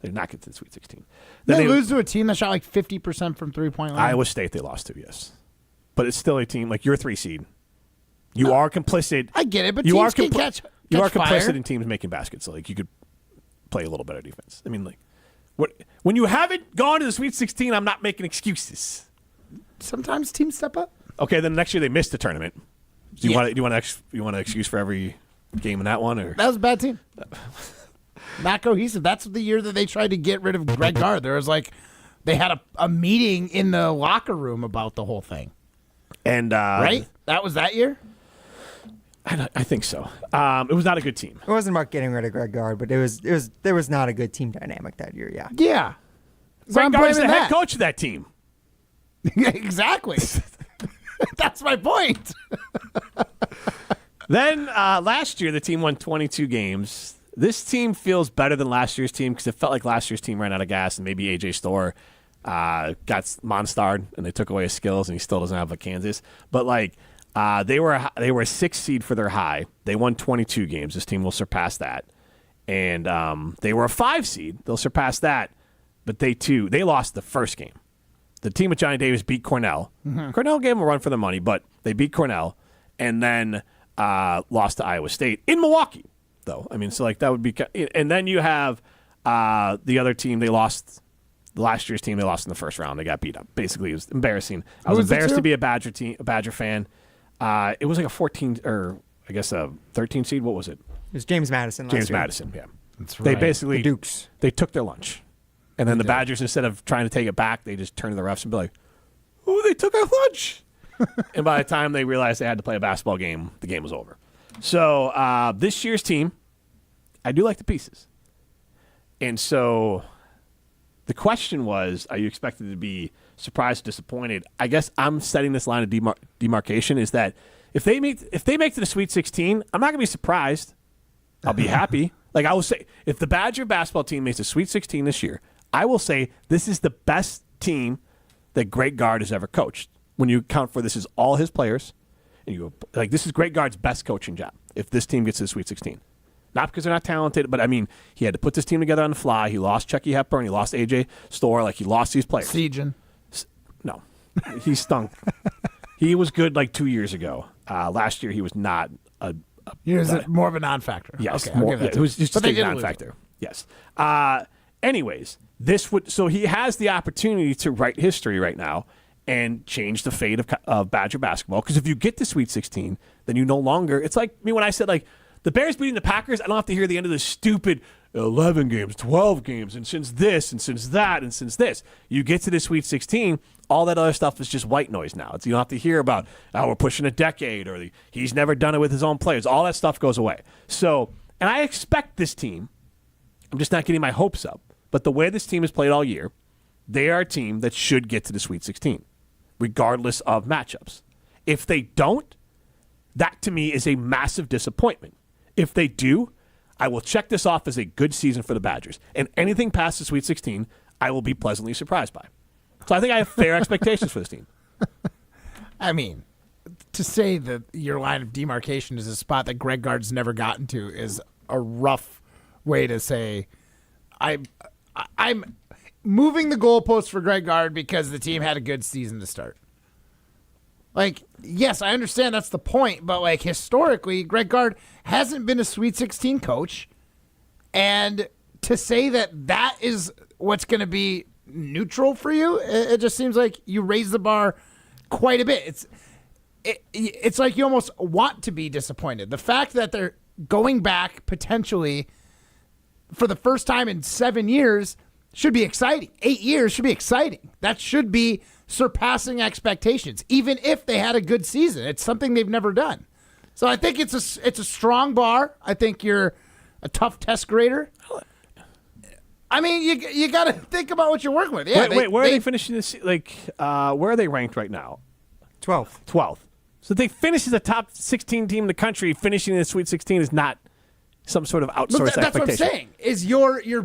S5: They did not get to the Sweet 16.
S3: Then they lose to a team that shot 50% from three-point line.
S5: Iowa State they lost to, yes. But it's still a team, you're a 3 seed. You are complicit.
S3: I get it, but
S5: you
S3: teams
S5: are
S3: can catch
S5: You are
S3: fire.
S5: complicit in teams making baskets. So, you could play a little better defense. I mean, when you haven't gone to the Sweet 16, I'm not making excuses.
S3: Sometimes teams step up.
S5: Okay, then next year they missed the tournament. Do you want an excuse for every game in that one, or
S3: that was a bad team? Not cohesive. That's the year that they tried to get rid of Greg Gard. There was they had a meeting in the locker room about the whole thing.
S5: And
S3: right, that was that year.
S5: I think so. It was not a good team.
S6: It wasn't about getting rid of Greg Gard, but there was not a good team dynamic that year. Yeah.
S3: Yeah.
S5: Greg Gard is the head coach of that team.
S3: Exactly. That's my point.
S5: Then last year, the team won 22 games. This team feels better than last year's team because it felt like last year's team ran out of gas, and maybe AJ Storr got monstarred and they took away his skills, and he still doesn't have a Kansas. But they were a 6 seed for their high. They won 22 games. This team will surpass that. And they were a 5 seed. They'll surpass that. But they lost the first game. The team with Johnny Davis beat Cornell. Mm-hmm. Cornell gave them a run for the money, but they beat Cornell and then lost to Iowa State in Milwaukee, though. I mean, so that would be – and then you have the other team. They lost – last year's team, they lost in the first round. They got beat up. Basically, it was embarrassing. I was embarrassed to be a Badger fan. It was like a 14 or I guess a 13 seed. What was it?
S6: It was James Madison last year.
S5: James Madison, yeah.
S3: That's right.
S5: They basically –
S6: the Dukes.
S5: They took their lunch. And then the Badgers, instead of trying to take it back, they just turned to the refs and be like, "Oh, they took our lunch." And by the time they realized they had to play a basketball game, the game was over. So this year's team, I do like the pieces. And so the question was, are you expected to be surprised, disappointed? I guess I'm setting this line of demarcation is that if they make to the Sweet 16, I'm not going to be surprised. I'll be happy. I will say, if the Badger basketball team makes the Sweet 16 this year, I will say this is the best team that Greg Gard has ever coached. When you account for this is all his players, and this is Greg Gard's best coaching job if this team gets to the Sweet 16. Not because they're not talented, but I mean, he had to put this team together on the fly. He lost Chucky Hepburn. He lost AJ Storr. He lost these players.
S3: Sejan.
S5: No. He stunk. He was good 2 years ago. Last year, he was not a
S3: Is it more of a non-factor?
S5: Yes,
S3: Okay, I'll give that to
S5: it was
S3: you.
S5: just
S3: But they
S5: a
S3: did lose
S5: non-factor. Yes. Anyways, so he has the opportunity to write history right now and change the fate of Badger basketball. Because if you get to Sweet 16, then you no longer. It's like me when I said the Bears beating the Packers. I don't have to hear the end of this stupid 11 games, 12 games, and since this, and since that, and since this. You get to the Sweet 16, all that other stuff is just white noise now. You don't have to hear about, we're pushing a decade, or he's never done it with his own players. All that stuff goes away. So, and I expect this team, I'm just not getting my hopes up, but the way this team has played all year, they are a team that should get to the Sweet 16, regardless of matchups. If they don't, that to me is a massive disappointment. If they do, I will check this off as a good season for the Badgers. And anything past the Sweet 16, I will be pleasantly surprised by. So I think I have fair expectations for this team.
S3: I mean, to say that your line of demarcation is a spot that Greg Gard's never gotten to is a rough way to say I'm moving the goalposts for Greg Gard because the team had a good season to start. Yes, I understand that's the point, but historically, Greg Gard hasn't been a Sweet 16 coach, and to say that is what's going to be neutral for you, it just seems like you raise the bar quite a bit. It's like you almost want to be disappointed. The fact that they're going back potentially for the first time in 7 years should be exciting. 8 years should be exciting. That should be surpassing expectations, even if they had a good season. It's something they've never done. So I think it's a strong bar. I think you're a tough test grader. I mean, you got to think about what you're working with. Yeah,
S5: wait, where are they finishing this? Where are they ranked right now?
S6: 12th.
S5: So they finish as a top 16 team in the country. Finishing in the Sweet 16 is not some sort of outsourced expectation.
S3: That's what I'm saying. Is you're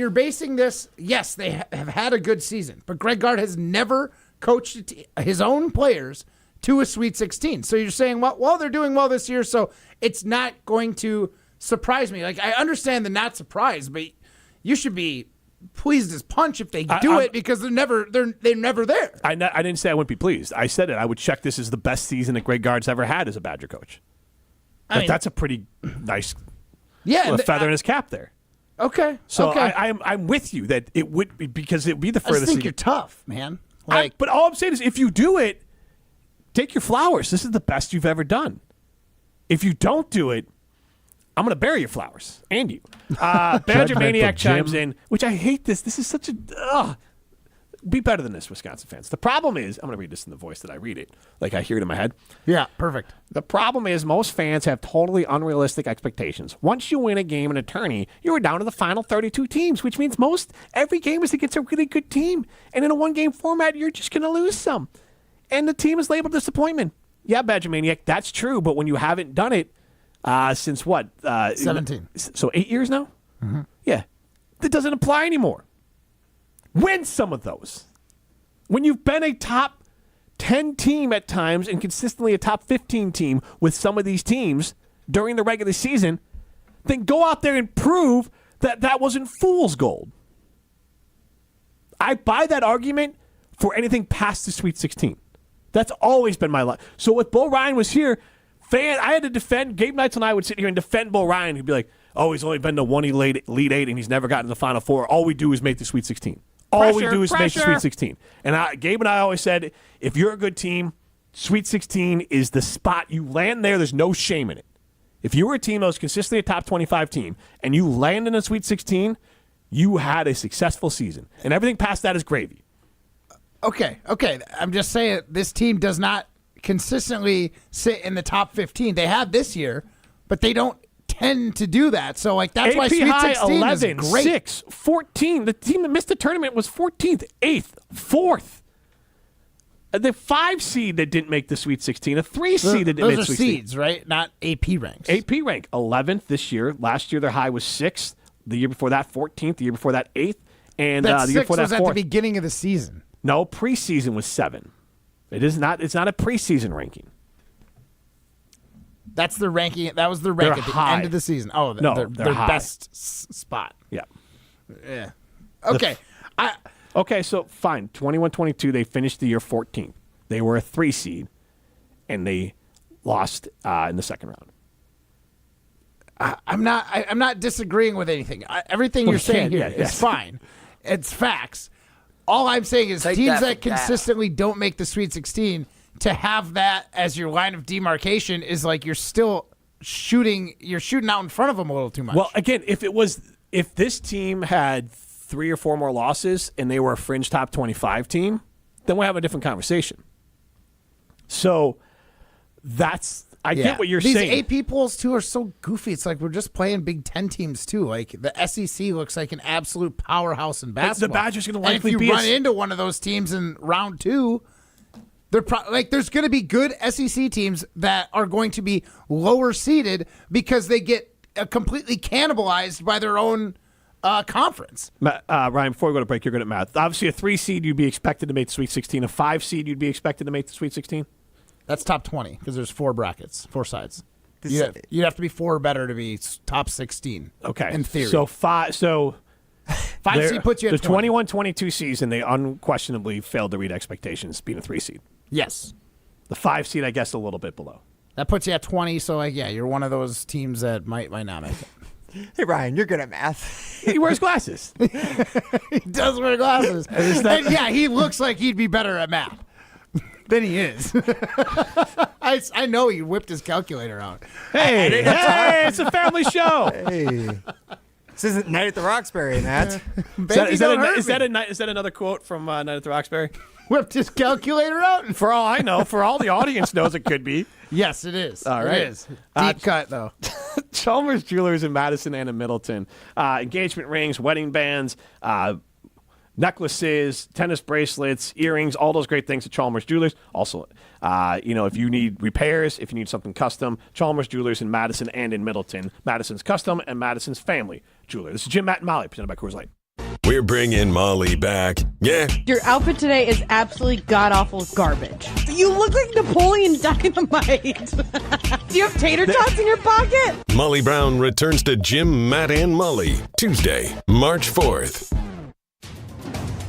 S3: basing this? Yes, they have had a good season, but Greg Gard has never coached his own players to a Sweet 16. So you're saying, well, they're doing well this year, so it's not going to surprise me. I understand the not surprised, but you should be pleased as punch if they do it because they're never there.
S5: I didn't say I wouldn't be pleased. I said it. I would check this as the best season that Greg Gard's ever had as a Badger coach. That's a pretty nice feather in his cap there.
S3: Okay.
S5: So
S3: okay.
S5: I'm with you that it would be because it would be the furthest.
S3: I just think you're tough, man.
S5: But all I'm saying is if you do it, take your flowers. This is the best you've ever done. If you don't do it, I'm going to bury your flowers and you. Badger Maniac chimes in, which I hate this. This is such a... be better than this, Wisconsin fans. The problem is... I'm going to read this in the voice that I read it. Like I hear it in my head.
S3: Yeah, perfect.
S5: The problem is most fans have totally unrealistic expectations. Once you win a game in a tourney, you are down to the final 32 teams, which means every game is against a really good team. And in a one-game format, you're just going to lose some. And the team is labeled disappointment. Yeah, Badger Maniac, that's true. But when you haven't done it, since what?
S3: 17.
S5: So 8 years now?
S3: Mm-hmm.
S5: Yeah. That doesn't apply anymore. Win some of those. When you've been a top 10 team at times and consistently a top 15 team with some of these teams during the regular season, then go out there and prove that wasn't fool's gold. I buy that argument for anything past the Sweet 16. That's always been my line. So if Bo Ryan was here, I had to defend. Gabe Knights and I would sit here and defend Bo Ryan. He'd be like, he's only been to one Elite Eight and he's never gotten to the Final Four. All we do is make the Sweet 16. All we do is make the Sweet 16. And Gabe and I always said, if you're a good team, Sweet 16 is the spot. You land there, there's no shame in it. If you were a team that was consistently a top 25 team and you land in a Sweet 16, you had a successful season. And everything past that is gravy.
S3: Okay. I'm just saying this team does not consistently sit in the top 15. They have this year, but they don't tend to do that. So that's why Sweet 16
S5: 11,
S3: is great.
S5: 6, 14. The team that missed the tournament was 14th, 8th, 4th. The 5 seed that didn't make the Sweet 16, a 3 seed that didn't make the Sweet 16.
S3: Those are seeds, right? Not AP ranks.
S5: AP rank, 11th this year. Last year their high was 6th. The year before that, 14th. The year before that, 8th. And the year before that, 4th.
S3: Was at the beginning of the season.
S5: No, preseason was 7. It's not a preseason ranking.
S3: That's the ranking. That was the rank at the end of the season. Oh,
S5: no,
S3: their best spot.
S5: Yeah.
S3: Yeah. Okay.
S5: Okay, so fine. 21-22, they finished the year 14th. They were a 3 seed, and they lost in the second round.
S3: I'm not disagreeing with anything. Everything you're saying here is fine. It's facts. All I'm saying is teams that consistently don't make the Sweet 16, to have that as your line of demarcation is like you're shooting out in front of them a little too much.
S5: Well, again, if this team had 3 or 4 more losses and they were a fringe top 25 team, then we'll have a different conversation. So I get what you're saying.
S3: These AP polls, too, are so goofy. It's like we're just playing Big Ten teams, too. Like, the SEC looks like an absolute powerhouse in basketball.
S5: The Badgers are going to likely
S3: be... if you run into one of those teams in round 2, there's going to be good SEC teams that are going to be lower seeded because they get completely cannibalized by their own conference.
S5: Ryan, before we go to break, you're good at math. Obviously, a 3 seed, you'd be expected to make the Sweet 16. A 5 seed, you'd be expected to make the Sweet 16?
S3: That's top 20 because there's 4 brackets, 4 sides. You'd have to be 4 or better to be top 16.
S5: Okay.
S3: In theory.
S5: So 5 seed puts you at
S3: 20.
S5: The 21-22 season, they unquestionably failed to read expectations being a 3 seed.
S3: Yes.
S5: The 5 seed, I guess, a little bit below.
S3: That puts you at 20, so you're one of those teams that might not make it.
S6: Hey, Ryan, you're good at math.
S5: He wears glasses.
S3: He does wear glasses. And he looks like he'd be better at math than he is. I know he whipped his calculator out.
S5: Hey, it's a family show.
S6: Hey. This isn't Night at the Roxbury, Matt.
S5: Is that another quote from Night at the Roxbury?
S3: Whipped his calculator out?
S5: For all I know, for all the audience knows, it could be.
S3: Yes, it is.
S5: All right.
S3: It is. Deep cut, though.
S5: Chalmers Jewelers in Madison and in Middleton. Engagement rings, wedding bands, necklaces, tennis bracelets, earrings, all those great things at Chalmers Jewelers. Also, if you need repairs, if you need something custom, Chalmers Jewelers in Madison and in Middleton. Madison's Custom and Madison's Family Jeweler. This is Jim, Matt, and Molly, presented by Coors Light.
S2: We're bringing Molly back. Yeah.
S16: Your outfit today is absolutely god-awful garbage. You look like Napoleon Dynamite. Do you have tater tots in your pocket?
S2: Molly Brown returns to Jim, Matt, and Molly Tuesday, March 4th.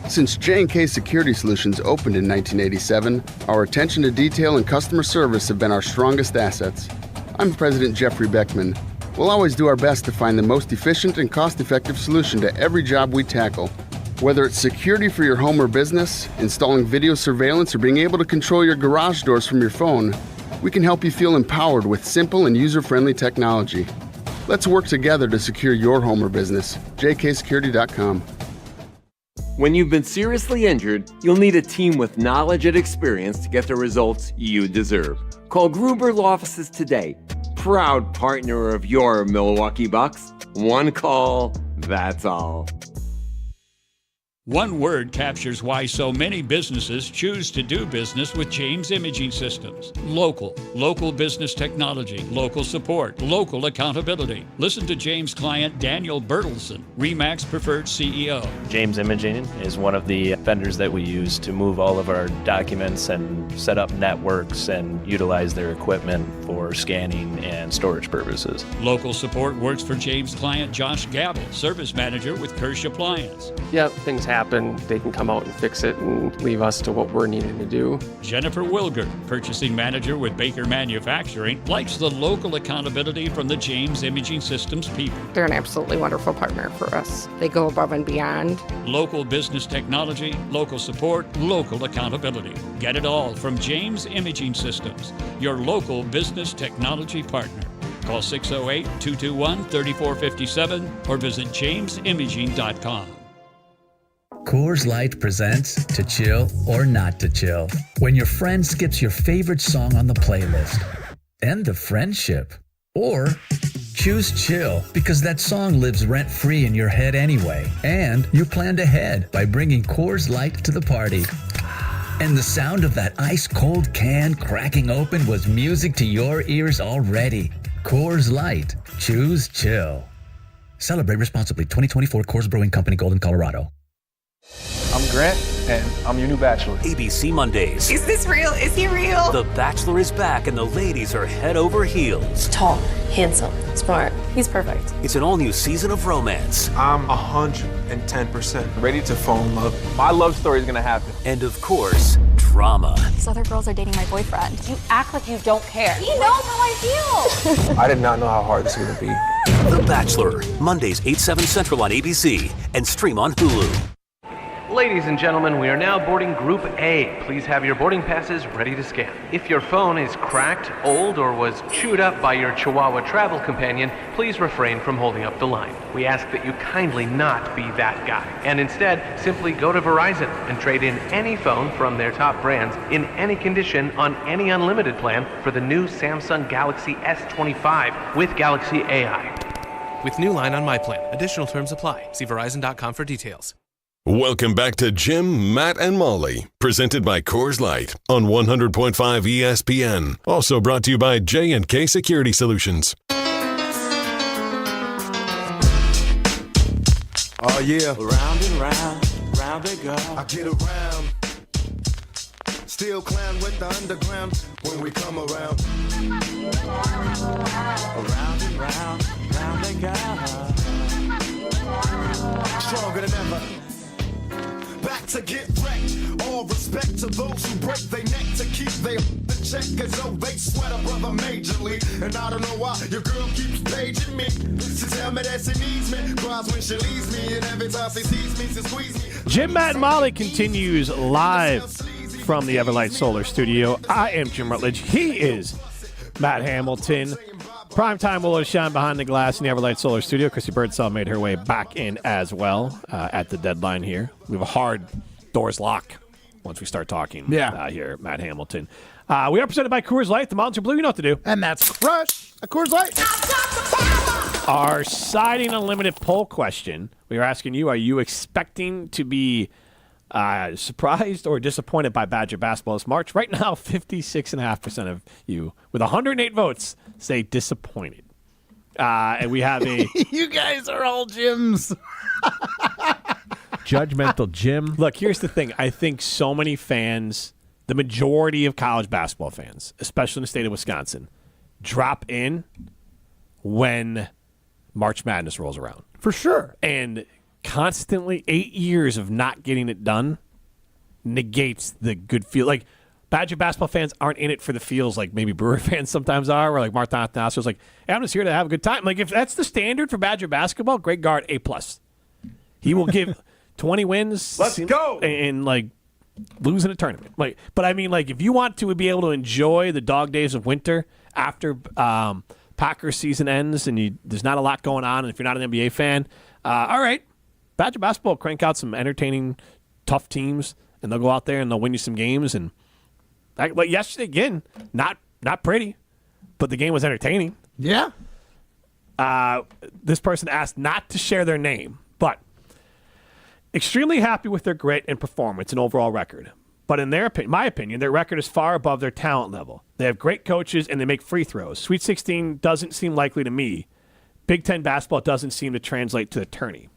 S8: Since J&K Security Solutions opened in 1987, our attention to detail and customer service have been our strongest assets. I'm President Jeffrey Beckman. We'll always do our best to find the most efficient and cost-effective solution to every job we tackle. Whether it's security for your home or business, installing video surveillance, or being able to control your garage doors from your phone, we can help you feel empowered with simple and user-friendly technology. Let's work together to secure your home or business. jksecurity.com.
S18: When you've been seriously injured, you'll need a team with knowledge and experience to get the results you deserve. Call Gruber Law Offices today. Proud partner of your Milwaukee Bucks. One call, that's all.
S20: One word captures why so many businesses choose to do business with James Imaging Systems. Local. Local business technology. Local support. Local accountability. Listen to James' client Daniel Bertelson, RE/MAX Preferred CEO.
S21: James Imaging is one of the vendors that we use to move all of our documents and set up networks and utilize their equipment for scanning and storage purposes.
S20: Local support works for James' client Josh Gabel, Service Manager with Kirsch Appliance.
S22: Yep, things happen. They can come out and fix it and leave us to what we're needing to do.
S20: Jennifer Wilger, Purchasing Manager with Baker Manufacturing, likes the local accountability from the James Imaging Systems people.
S24: They're an absolutely wonderful partner for us. They go above and beyond.
S20: Local business technology, local support, local accountability. Get it all from James Imaging Systems, your local business technology partner. Call 608-221-3457 or visit jamesimaging.com.
S27: Coors Light presents To Chill or Not to Chill. When your friend skips your favorite song on the playlist. End the friendship. Or choose chill because that song lives rent-free in your head anyway. And you planned ahead by bringing Coors Light to the party. And the sound of that ice-cold can cracking open was music to your ears already. Coors Light. Choose chill. Celebrate responsibly. 2024 Coors Brewing Company, Golden, Colorado.
S28: I'm Grant, and I'm your new bachelor.
S29: ABC Mondays.
S10: Is this real? Is he real?
S29: The Bachelor is back, and the ladies are head over heels.
S30: Tall, handsome, smart. He's perfect.
S29: It's an all-new season of romance.
S28: I'm 110% ready to fall in love. My love story is gonna happen.
S29: And of course, drama.
S30: These other girls are dating my boyfriend.
S10: You act like you don't care.
S30: He knows how I feel.
S28: I did not know how hard this was gonna be.
S29: The Bachelor, Mondays 8/7 Central on ABC and stream on Hulu.
S1: Ladies and gentlemen, we are now boarding Group A. Please have your boarding passes ready to scan. If your phone is cracked, old, or was chewed up by your Chihuahua travel companion, please refrain from holding up the line. We ask that you kindly not be that guy, and instead simply go to Verizon and trade in any phone from their top brands in any condition on any unlimited plan for the new Samsung Galaxy S25 with Galaxy AI.
S7: With new line on my plan. Additional terms apply. See Verizon.com for details.
S2: Welcome back to Jim, Matt, and Molly, presented by Coors Light on 100.5 ESPN. Also brought to you by J&K Security Solutions.
S9: Oh, yeah. Round and round, round they go. I get around. Still clown with the underground when we come around. Around and round, round they go. Stronger than ever. Back to get wrecked. All respect to those who break their neck to keep their check, cause though they sweat a brother majorly. And I don't know why your girl keeps paging me. She tell me that she needs me, cries when she leaves me, and every time she sees me, she squeeze me.
S5: Jim, Matt, and Molly continues live from the Everlight Solar Studio. I am Jim Rutledge. He is Matt Hamilton. Primetime will shine behind the glass in the Everlight Solar Studio. Chrissy Birdsall made her way back in as well at the deadline here. We have a hard doors lock once we start talking here, Matt Hamilton. We are presented by Coors Light. The mountains are blue. You know what to do.
S3: And that's crush a Coors Light.
S5: Our Siding Unlimited poll question. We are asking you, are you expecting to be surprised or disappointed by Badger basketball this March? Right now, 56.5% of you, with 108 votes, say disappointed. And we have a...
S3: You guys are all Jims.
S4: Judgmental Jim.
S5: Look, here's the thing. I think so many fans, the majority of college basketball fans, especially in the state of Wisconsin, drop in when March Madness rolls around.
S3: For sure.
S5: And constantly 8 years of not getting it done negates the good feel. Like, Badger basketball fans aren't in it for the feels like maybe Brewer fans sometimes are, or like Martin Athanasiou's like, hey, I'm just here to have a good time. Like, if that's the standard for Badger basketball, Greg Gard, A+. He will give 20 wins.
S9: Let's go!
S5: And, like, losing a tournament. Like, but I mean, like, if you want to be able to enjoy the dog days of winter after Packers season ends and there's not a lot going on, and if you're not an NBA fan, all right, Badger basketball crank out some entertaining, tough teams, and they'll go out there and they'll win you some games. And like yesterday, again, not pretty, but the game was entertaining.
S3: Yeah.
S5: This person asked not to share their name, but extremely happy with their grit and performance and overall record. But in my opinion, their record is far above their talent level. They have great coaches and they make free throws. Sweet 16 doesn't seem likely to me. Big Ten basketball doesn't seem to translate to the tourney.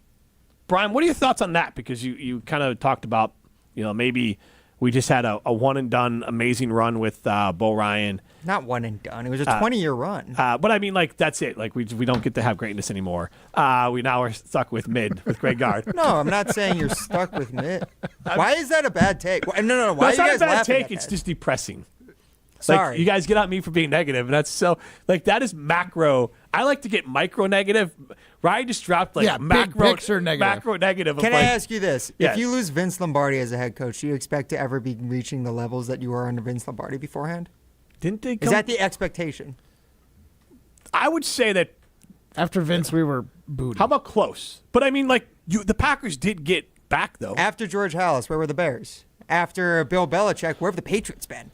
S5: Brian, what are your thoughts on that? Because you kind of talked about, maybe we just had a one-and-done amazing run with Bo Ryan.
S6: Not one and done. It was a 20-year run.
S5: But I mean, like, that's it. Like, we don't get to have greatness anymore. We now are stuck with mid with Greg Gard.
S6: No, I'm not saying you're stuck with mid. Why is that a bad take? No. Why
S5: That's
S6: are you
S5: not
S6: guys
S5: a bad
S6: laughing
S5: take.
S6: at
S5: It's
S6: that?
S5: just depressing.
S6: Sorry.
S5: Like, you guys get on me for being negative, and that's so, like, that is macro. I like to get micro negative. Ryan just dropped, like, macro,
S3: big picture negative.
S5: macro negative.
S6: Can
S5: of,
S6: I
S5: like,
S6: ask you this?
S5: Yes.
S6: If you lose Vince Lombardi as a head coach, do you expect to ever be reaching the levels that you were under Vince Lombardi beforehand?
S5: Didn't they
S6: Is that the expectation?
S5: I would say that
S3: after Vince, we were booted.
S5: How about close? But I mean, like, the Packers did get back, though.
S6: After George Halas, where were the Bears? After Bill Belichick, where have the Patriots been?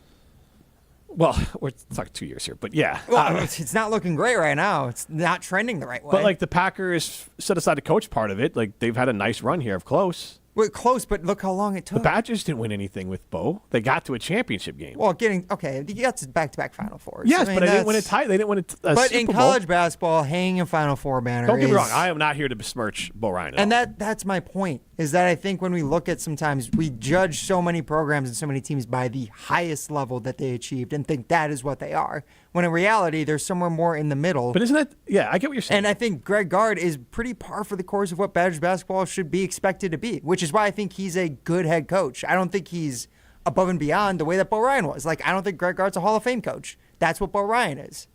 S5: Well, we're talking 2 years here, but yeah.
S6: Well, it's not looking great right now. It's not trending the right way.
S5: But, like, the Packers set aside the coach part of it. Like, they've had a nice run here of close.
S6: Well, close, but look how long it took.
S5: The Badgers didn't win anything with Bo. They got to a championship game.
S6: Well, you got to back-to-back Final Fours.
S5: Yes, but they didn't win a title. They didn't win a
S6: But
S5: Super
S6: in
S5: Bowl.
S6: college basketball, hanging a Final Four banner
S5: Don't get me wrong. I am not here to besmirch Bo Ryan at
S6: And
S5: all.
S6: that's my point, is that I think when we look at sometimes, we judge so many programs and so many teams by the highest level that they achieved and think that is what they are. When in reality, they're somewhere more in the middle.
S5: But isn't that, I get what you're saying.
S6: And I think Greg Gard is pretty par for the course of what Badgers basketball should be expected to be, which is why I think he's a good head coach. I don't think he's above and beyond the way that Bo Ryan was. Like, I don't think Greg Gard's a Hall of Fame coach. That's what Bo Ryan is.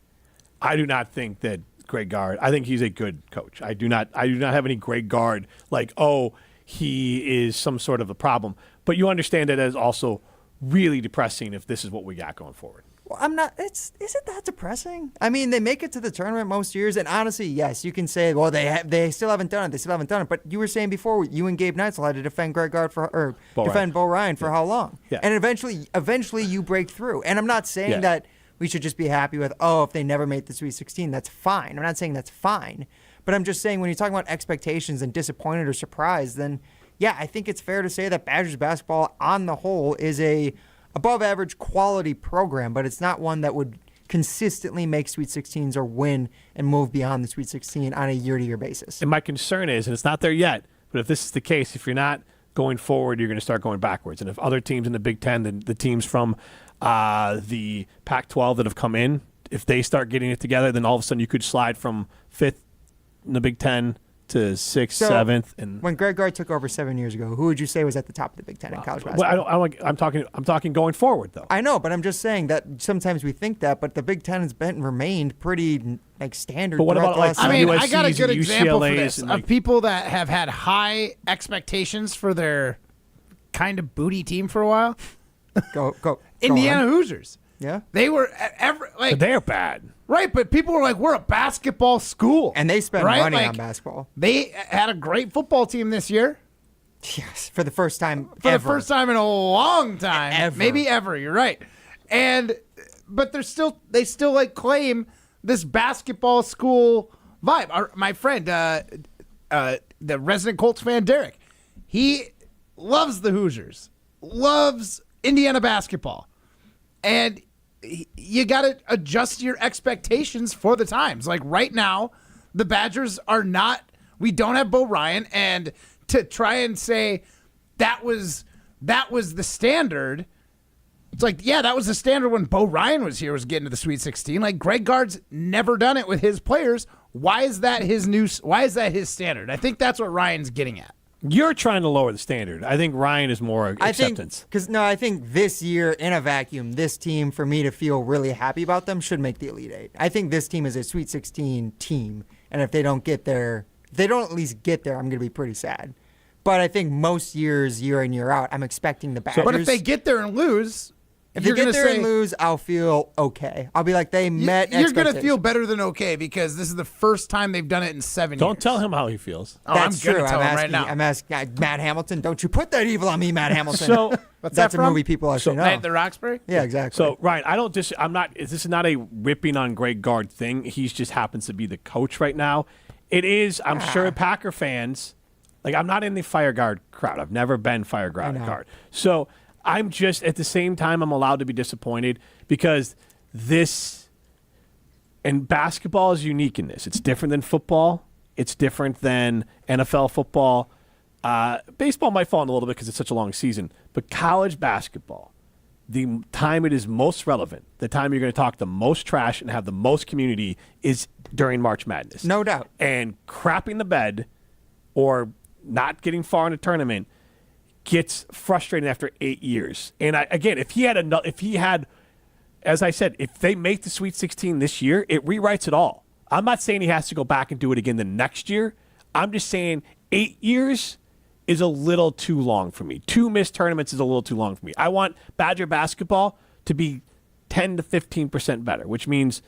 S5: I do not think that Greg Gard. I think he's a good coach. I do not have any Greg Gard like, he is some sort of a problem. But you understand that as also really depressing if this is what we got going forward.
S6: Well, I'm not. Is it that depressing? I mean, they make it to the tournament most years, and honestly, yes, you can say, well, they still haven't done it. They still haven't done it. But you were saying before, you and Gabe Neitzel had to defend Greg Gard Bo Ryan for how long?
S5: Yeah.
S6: And eventually, you break through. And I'm not saying that we should just be happy with, if they never made the Sweet 16, that's fine. I'm not saying that's fine, but I'm just saying when you're talking about expectations and disappointed or surprised, then yeah, I think it's fair to say that Badgers basketball on the whole is a above average quality program, but it's not one that would consistently make Sweet 16s or win and move beyond the Sweet 16 on a year-to-year basis.
S5: And my concern is, and it's not there yet, but if this is the case, if you're not going forward, you're going to start going backwards. And if other teams in the Big Ten, the teams from the Pac-12 that have come in, if they start getting it together, then all of a sudden you could slide from 5th in the Big Ten to 6th, 7th. And
S6: when Greg Gard took over 7 years ago, who would you say was at the top of the Big Ten in college basketball?
S5: Well, I'm talking going forward, though.
S6: I know, but I'm just saying that sometimes we think that, but the Big Ten has remained pretty standard.
S5: But what about
S3: I got a good example for
S5: UCLA's
S3: this of people that have had high expectations for their kind of booty team for a while.
S6: Go
S3: Indiana Hoosiers.
S6: Yeah,
S3: they were
S5: they're bad.
S3: Right, but people were like, we're a basketball school.
S6: And they spend money on basketball.
S3: They had a great football team this year.
S6: Yes, for the first time
S3: the first time in a long time.
S6: Ever.
S3: Maybe ever, you're right. But they still like claim this basketball school vibe. My friend, the resident Colts fan, Derek, he loves the Hoosiers, loves Indiana basketball. And you got to adjust your expectations for the times. Like right now, the Badgers are not, we don't have Bo Ryan, and to try and say that was the standard. It's like, yeah, that was the standard when Bo Ryan was here, was getting to the Sweet 16. Like Greg Gard's never done it with his players. Why is that his standard? I think that's what Ryan's getting at.
S5: You're trying to lower the standard. I think Ryan is more acceptance.
S6: I think this year in a vacuum, this team, for me to feel really happy about them, should make the Elite Eight. I think this team is a Sweet 16 team, and if they don't get there, if they don't at least get there, I'm going to be pretty sad. But I think most years, year in, year out, I'm expecting the Badgers.
S3: But if they get there and lose,
S6: if they get there and lose, I'll feel okay. I'll be like, they met expectations.
S3: You're going to feel better than okay because this is the first time they've done it in 7 years.
S5: Don't tell him how he feels.
S6: That's
S3: I'm
S6: true.
S3: Tell him right now.
S6: I'm asking Matt Hamilton. Don't you put that evil on me, Matt Hamilton.
S5: So
S6: that's a movie people actually know.
S3: Night at the Roxbury?
S6: Yeah, exactly.
S5: So Ryan, this is not a ripping on Greg Gard thing. He just happens to be the coach right now. It is. I'm sure Packer fans. Like I'm not in the Fire Guard crowd. I've never been Fire Guard. So. I'm just, at the same time, I'm allowed to be disappointed because and basketball is unique in this. It's different than football. It's different than NFL football. Baseball might fall in a little bit because it's such a long season. But college basketball, the time it is most relevant, the time you're going to talk the most trash and have the most community is during March Madness.
S6: No doubt. And
S5: crapping the bed or not getting far in a tournament gets frustrating after 8 years. And if he had, as I said, if they make the Sweet 16 this year, it rewrites it all. I'm not saying he has to go back and do it again the next year. I'm just saying 8 years is a little too long for me. 2 missed tournaments is a little too long for me. I want Badger basketball to be 10 to 15% better, which means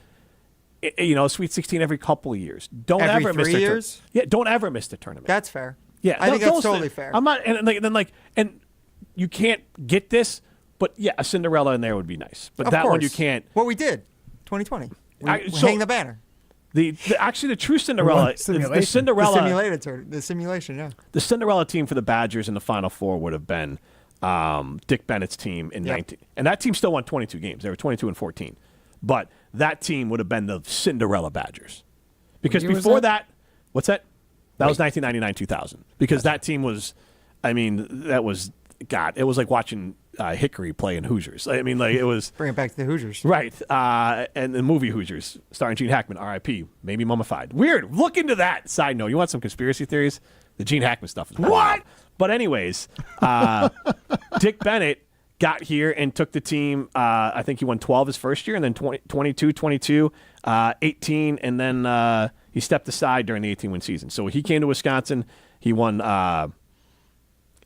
S5: Sweet 16 every couple of years. Don't
S6: every
S5: ever
S6: 3
S5: miss
S6: years?
S5: Don't ever miss the tournament.
S6: That's fair.
S5: Yeah,
S6: I think that's totally fair.
S5: I'm not, and you can't get this, but yeah, a Cinderella in there would be nice. But that one you can't.
S6: What we did, 2020, we hang the banner.
S5: The true Cinderella, the Cinderella,
S6: the simulation, yeah.
S5: The Cinderella team for the Badgers in the Final Four would have been Dick Bennett's team in 19, and that team still won 22 games. They were 22-14, but that team would have been the Cinderella Badgers because before that, what's that? That was 1999-2000 because that team was, it was like watching Hickory play in Hoosiers. It was.
S6: Bring it back to the Hoosiers.
S5: Right. And the movie Hoosiers starring Gene Hackman, R.I.P., maybe mummified. Weird. Look into that. Side note, you want some conspiracy theories? The Gene Hackman stuff is wild. But anyways, Dick Bennett got here and took the team. I think he won 12 his first year, and then 22, 18, and then he stepped aside during the 18-win season. So he came to Wisconsin. He won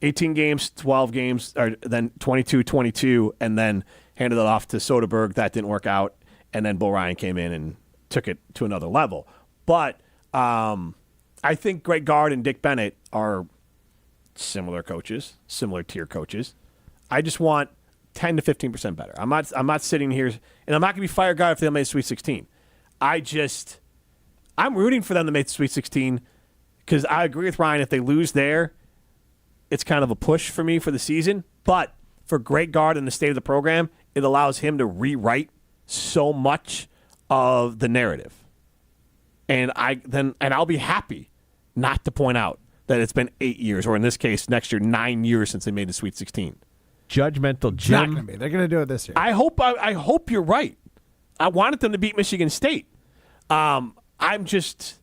S5: 18 games, 12 games, or then 22, 22, and then handed it off to Soderberg. That didn't work out, and then Bo Ryan came in and took it to another level. But I think Greg Gard and Dick Bennett are similar coaches, similar tier coaches. I just want 10 to 15% better. I'm not sitting here, and I'm not going to be fire guy if they made the Sweet 16. I'm rooting for them to make the Sweet 16 because I agree with Ryan. If they lose there, it's kind of a push for me for the season. But for Greg Gard and the state of the program, it allows him to rewrite so much of the narrative. And I'll be happy not to point out that it's been 8 years, or in this case, next year, 9 years since they made the Sweet 16.
S4: Judgmental Jim.
S3: Not gonna be. They're going to do it this year.
S5: I hope you're right. I wanted them to beat Michigan State. I'm just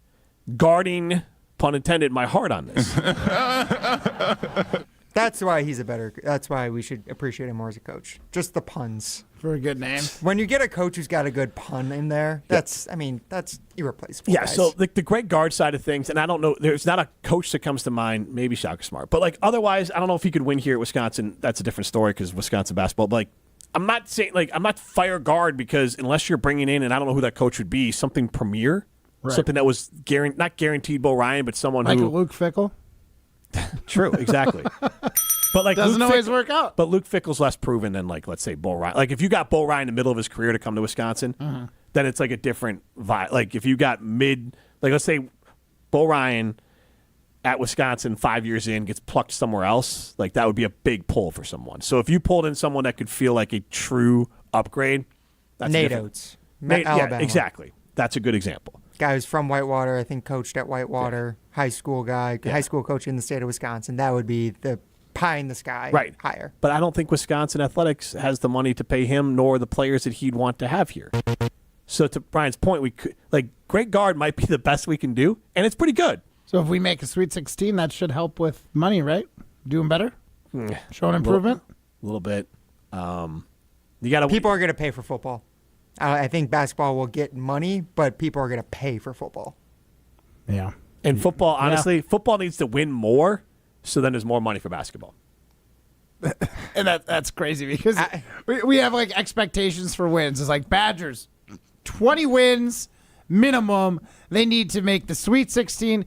S5: guarding, pun intended, my heart on this.
S6: That's why we should appreciate him more as a coach. Just the puns.
S3: For a good name.
S6: When you get a coach who's got a good pun in there, that's irreplaceable.
S5: Yeah,
S6: guys.
S5: so the Greg Gard side of things, and I don't know, there's not a coach that comes to mind, maybe Shaka Smart, but otherwise, I don't know if he could win here at Wisconsin. That's a different story because Wisconsin basketball. But I'm not saying I'm not fire Gard because unless you're bringing in, and I don't know who that coach would be, something premier,
S3: right.
S5: Something that was not guaranteed Bo Ryan, but someone
S3: like
S5: who
S3: Luke Fickell.
S5: True, exactly. But
S3: doesn't always work out.
S5: But Luke Fickell's less proven than let's say Bo Ryan. If you got Bo Ryan in the middle of his career to come to Wisconsin, then it's a different vibe. If you got let's say Bo Ryan at Wisconsin 5 years in gets plucked somewhere else, that would be a big pull for someone. So if you pulled in someone that could feel like a true upgrade, that's
S6: Nate Oates, Alabama.
S5: Yeah, exactly. That's a good example.
S6: Guy who's from Whitewater, I think coached at Whitewater, high school guy, high school coach in the state of Wisconsin. That would be the pie in the sky hire.
S5: But I don't think Wisconsin athletics has the money to pay him nor the players that he'd want to have here. So to Brian's point, we could Greg Gard might be the best we can do, and it's pretty good.
S3: So if we make a Sweet 16, that should help with money, right? Doing better? Showing improvement?
S5: A little bit. You got
S6: people are going to pay for football. I think basketball will get money, but people are going to pay for football.
S3: Yeah.
S5: And football, honestly, football needs to win more, so then there's more money for basketball.
S3: And that's crazy because we have expectations for wins. It's Badgers, 20 wins minimum. They need to make the Sweet 16.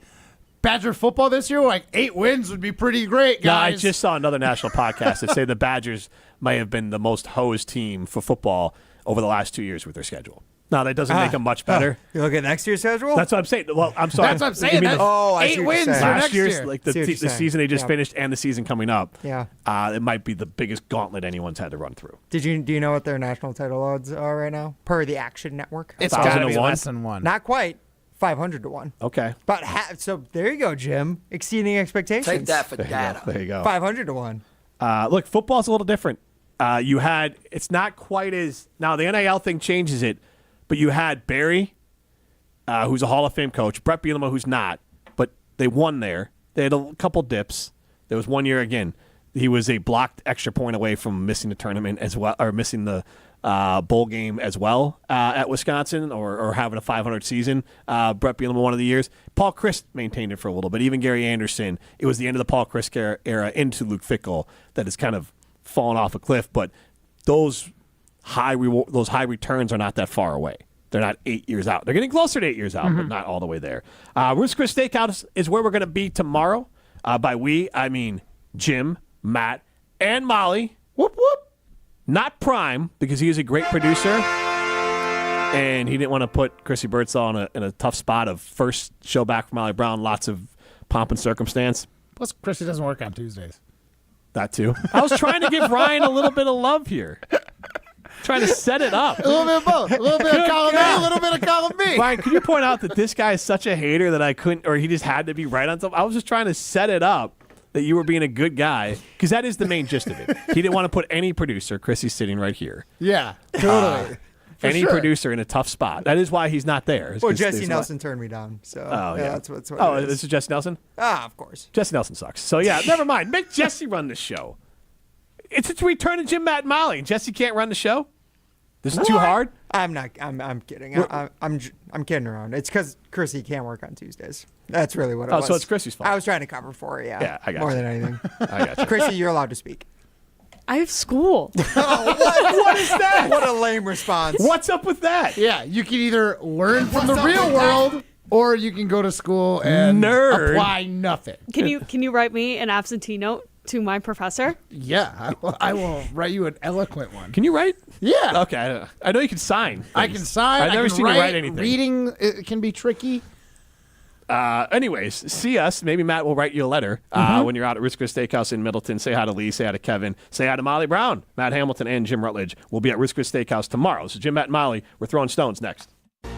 S3: Badger football this year, 8 wins would be pretty great, guys.
S5: No, I just saw another national podcast that say the Badgers may have been the most hosed team for football over the last 2 years with their schedule. Now, that doesn't make them much better.
S6: You look at next year's schedule?
S5: That's what I'm saying. Well, I'm sorry.
S3: That's what I'm saying. 8 wins for
S5: last
S3: next
S5: year's,
S3: year.
S5: the season they just finished and the season coming up.
S6: Yeah.
S5: It might be the biggest gauntlet anyone's had to run through.
S6: Do you know what their national title odds are right now? Per the Action Network?
S3: It's got to be less than 1.
S6: Not quite. 500 to 1.
S5: Okay.
S6: But so there you go, Jim. Exceeding expectations.
S11: Take that for data.
S5: There you go.
S6: 500 to 1.
S5: Look, football's a little different. It's not quite as, now the NIL thing changes it, but you had Barry, who's a Hall of Fame coach, Brett Bielema, who's not, but they won there. They had a couple dips. There was 1 year, again, he was a blocked extra point away from missing the tournament as well, or missing the bowl game as well at Wisconsin, or having a 500 season. Brett Bielema, one of the years. Paul Chryst maintained it for a little bit. Even Gary Anderson. It was the end of the Paul Chryst era into Luke Fickell that has kind of fallen off a cliff. But those high returns are not that far away. They're not 8 years out. They're getting closer to 8 years out, but not all the way there. Ruth's Chris Steakhouse is where we're going to be tomorrow. By we, I mean Jim, Matt, and Molly.
S3: Whoop, whoop.
S5: Not Prime, because he is a great producer, and he didn't want to put Chrissy Birdsall in a tough spot of first show back from Molly Brown, lots of pomp and circumstance.
S3: Plus, Chrissy doesn't work on Tuesdays.
S5: That too. I was trying to give Ryan a little bit of love here. Trying to set it up.
S3: A little bit of both. A little bit of column A, a little bit of column B.
S5: Ryan, could you point out that this guy is such a hater that I couldn't, or he just had to be right on something? I was just trying to set it up that you were being a good guy, because that is the main gist of it. He didn't want to put any producer, Chrissy's sitting right here.
S3: Yeah, totally.
S5: Any producer in a tough spot. That is why he's not there.
S6: Well, Jesse Nelson turned me down. So that's what
S5: this is Jesse Nelson?
S6: Of course.
S5: Jesse Nelson sucks. So, yeah, never mind. Make Jesse run the show. It's a return to Jim, Matt, and Molly. Jesse can't run the show? This is too hard?
S6: I'm not. I'm kidding. I'm kidding around. It's because Chrissy can't work on Tuesdays. That's really what it was.
S5: Oh, so it's Chrissy's fault.
S6: I was trying to cover for her,
S5: Yeah, I got
S6: more
S5: you.
S6: than anything.
S5: I got you.
S6: Chrissy, you're allowed to speak.
S16: I have school.
S5: What is that?
S6: What a lame response.
S5: What's up with that?
S3: Yeah, you can either learn from the real world or you can go to school and
S5: Nerd.
S3: apply nothing.
S11: Can you write me an absentee note to my professor?
S3: Yeah, I will write you an eloquent one.
S5: Can you write?
S3: Yeah.
S5: Okay, I know you can sign.
S3: I can sign.
S5: I've never seen you write anything.
S3: Reading it can be tricky.
S5: Anyways, see us. Maybe Matt will write you a letter when you're out at Ritz Chris Steakhouse in Middleton. Say hi to Lee. Say hi to Kevin. Say hi to Molly Brown, Matt Hamilton, and Jim Rutledge. We'll be at Ritz Chris Steakhouse tomorrow. So Jim, Matt, and Molly, we're throwing stones next.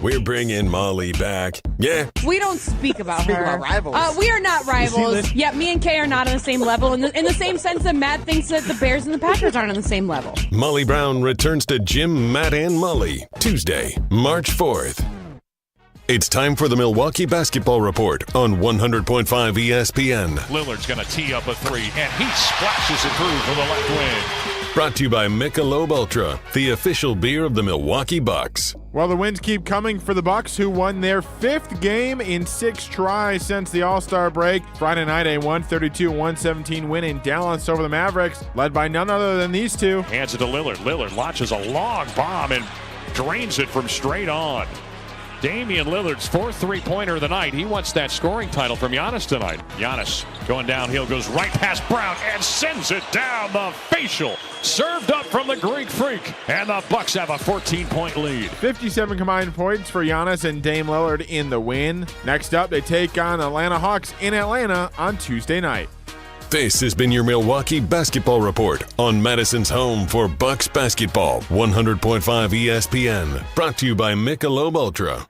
S2: We're bringing Molly back. Yeah.
S16: We don't speak about her.
S6: about rivals.
S16: We are not rivals.
S5: Liz?
S16: Yeah, me and Kay are not on the same level in the same sense that Matt thinks that the Bears and the Packers aren't on the same level.
S2: Molly Brown returns to Jim, Matt, and Molly Tuesday, March 4th. It's time for the Milwaukee Basketball Report on 100.5 ESPN.
S12: Lillard's going to tee up a three, and he splashes it through for the left wing.
S2: Brought to you by Michelob Ultra, the official beer of the Milwaukee Bucks.
S13: Well, the wins keep coming for the Bucks, who won their 5th game in 6 tries since the All-Star break. Friday night, a 132-117 win in Dallas over the Mavericks, led by none other than these two.
S12: Hands it to Lillard. Lillard launches a long bomb and drains it from straight on. Damian Lillard's 4th three-pointer of the night. He wants that scoring title from Giannis tonight. Giannis going downhill, goes right past Brown and sends it down the facial. Served up from the Greek Freak. And the Bucks have a 14-point lead.
S13: 57 combined points for Giannis and Dame Lillard in the win. Next up, they take on Atlanta Hawks in Atlanta on Tuesday night.
S2: This has been your Milwaukee Basketball Report on Madison's home for Bucks basketball, 100.5 ESPN. Brought to you by Michelob Ultra.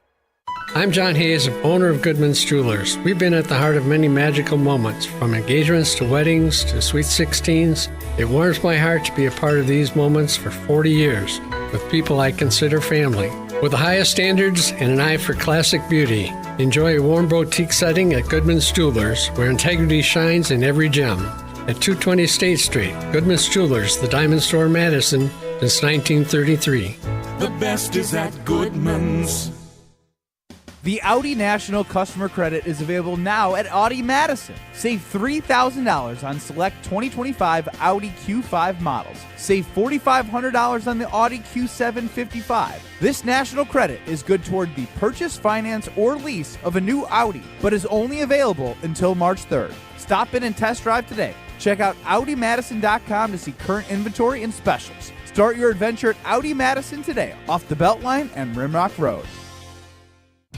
S14: I'm John Hayes, owner of Goodman's Jewelers. We've been at the heart of many magical moments, from engagements to weddings to sweet 16s. It warms my heart to be a part of these moments for 40 years with people I consider family. With the highest standards and an eye for classic beauty, enjoy a warm boutique setting at Goodman's Jewelers, where integrity shines in every gem. At 220 State Street, Goodman's Jewelers, the Diamond Store, Madison, since 1933.
S9: The best is at Goodman's.
S15: The Audi National Customer Credit is available now at Audi Madison. Save $3,000 on select 2025 Audi Q5 models. Save $4,500 on the Audi Q7 55. This national credit is good toward the purchase, finance, or lease of a new Audi, but is only available until March 3rd. Stop in and test drive today. Check out AudiMadison.com to see current inventory and specials. Start your adventure at Audi Madison today, off the Beltline and Rimrock Road.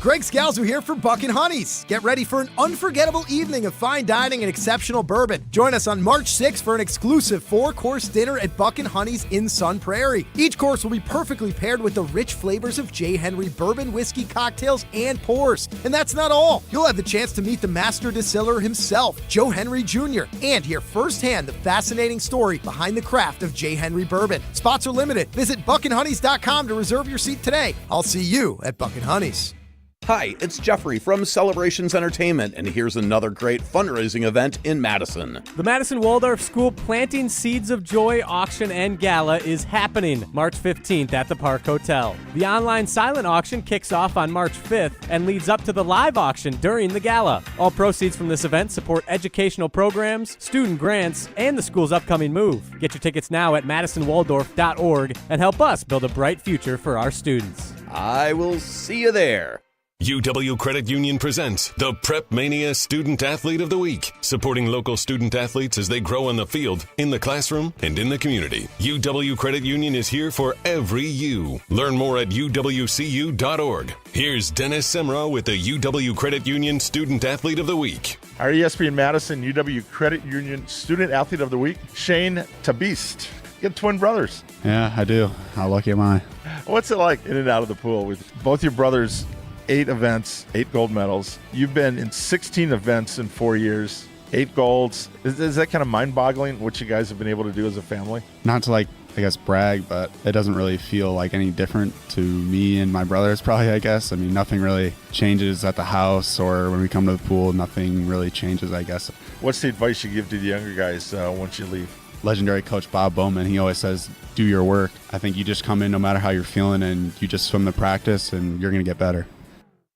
S17: Greg Scalzo here for Buck and Honey's. Get ready for an unforgettable evening of fine dining and exceptional bourbon. Join us on March 6th for an exclusive 4-course dinner at Buck and Honey's in Sun Prairie. Each course will be perfectly paired with the rich flavors of J. Henry bourbon, whiskey, cocktails, and pours. And that's not all. You'll have the chance to meet the master distiller himself, Joe Henry Jr., and hear firsthand the fascinating story behind the craft of J. Henry bourbon. Spots are limited. Visit buckandhoneys.com to reserve your seat today. I'll see you at Buck and Honey's.
S19: Hi, it's Jeffrey from Celebrations Entertainment, and here's another great fundraising event in Madison.
S23: The Madison Waldorf School Planting Seeds of Joy auction and gala is happening March 15th at the Park Hotel. The online silent auction kicks off on March 5th and leads up to the live auction during the gala. All proceeds from this event support educational programs, student grants, and the school's upcoming move. Get your tickets now at madisonwaldorf.org and help us build a bright future for our students.
S19: I will see you there.
S2: UW Credit Union presents the Prep Mania Student Athlete of the Week, supporting local student athletes as they grow on the field, in the classroom, and in the community. UW Credit Union is here for every you. Learn more at uwcu.org. Here's Dennis Semrau with the UW Credit Union Student Athlete of the Week.
S25: Our ESPN Madison UW Credit Union Student Athlete of the Week, Shane Tabist. You have twin brothers.
S26: Yeah, I do. How lucky am I?
S25: What's it like in and out of the pool with both your brothers? 8 events, 8 gold medals. You've been in 16 events in 4 years, 8 golds. Is that kind of mind-boggling what you guys have been able to do as a family?
S26: Not to I guess, brag, but it doesn't really feel like any different to me and my brothers probably, I guess. I mean, nothing really changes at the house or when we come to the pool, nothing really changes, I guess.
S25: What's the advice you give to the younger guys once you leave?
S26: legendary coach Bob Bowman, he always says, do your work. I think you just come in no matter how you're feeling and you just swim the practice and you're going to get better.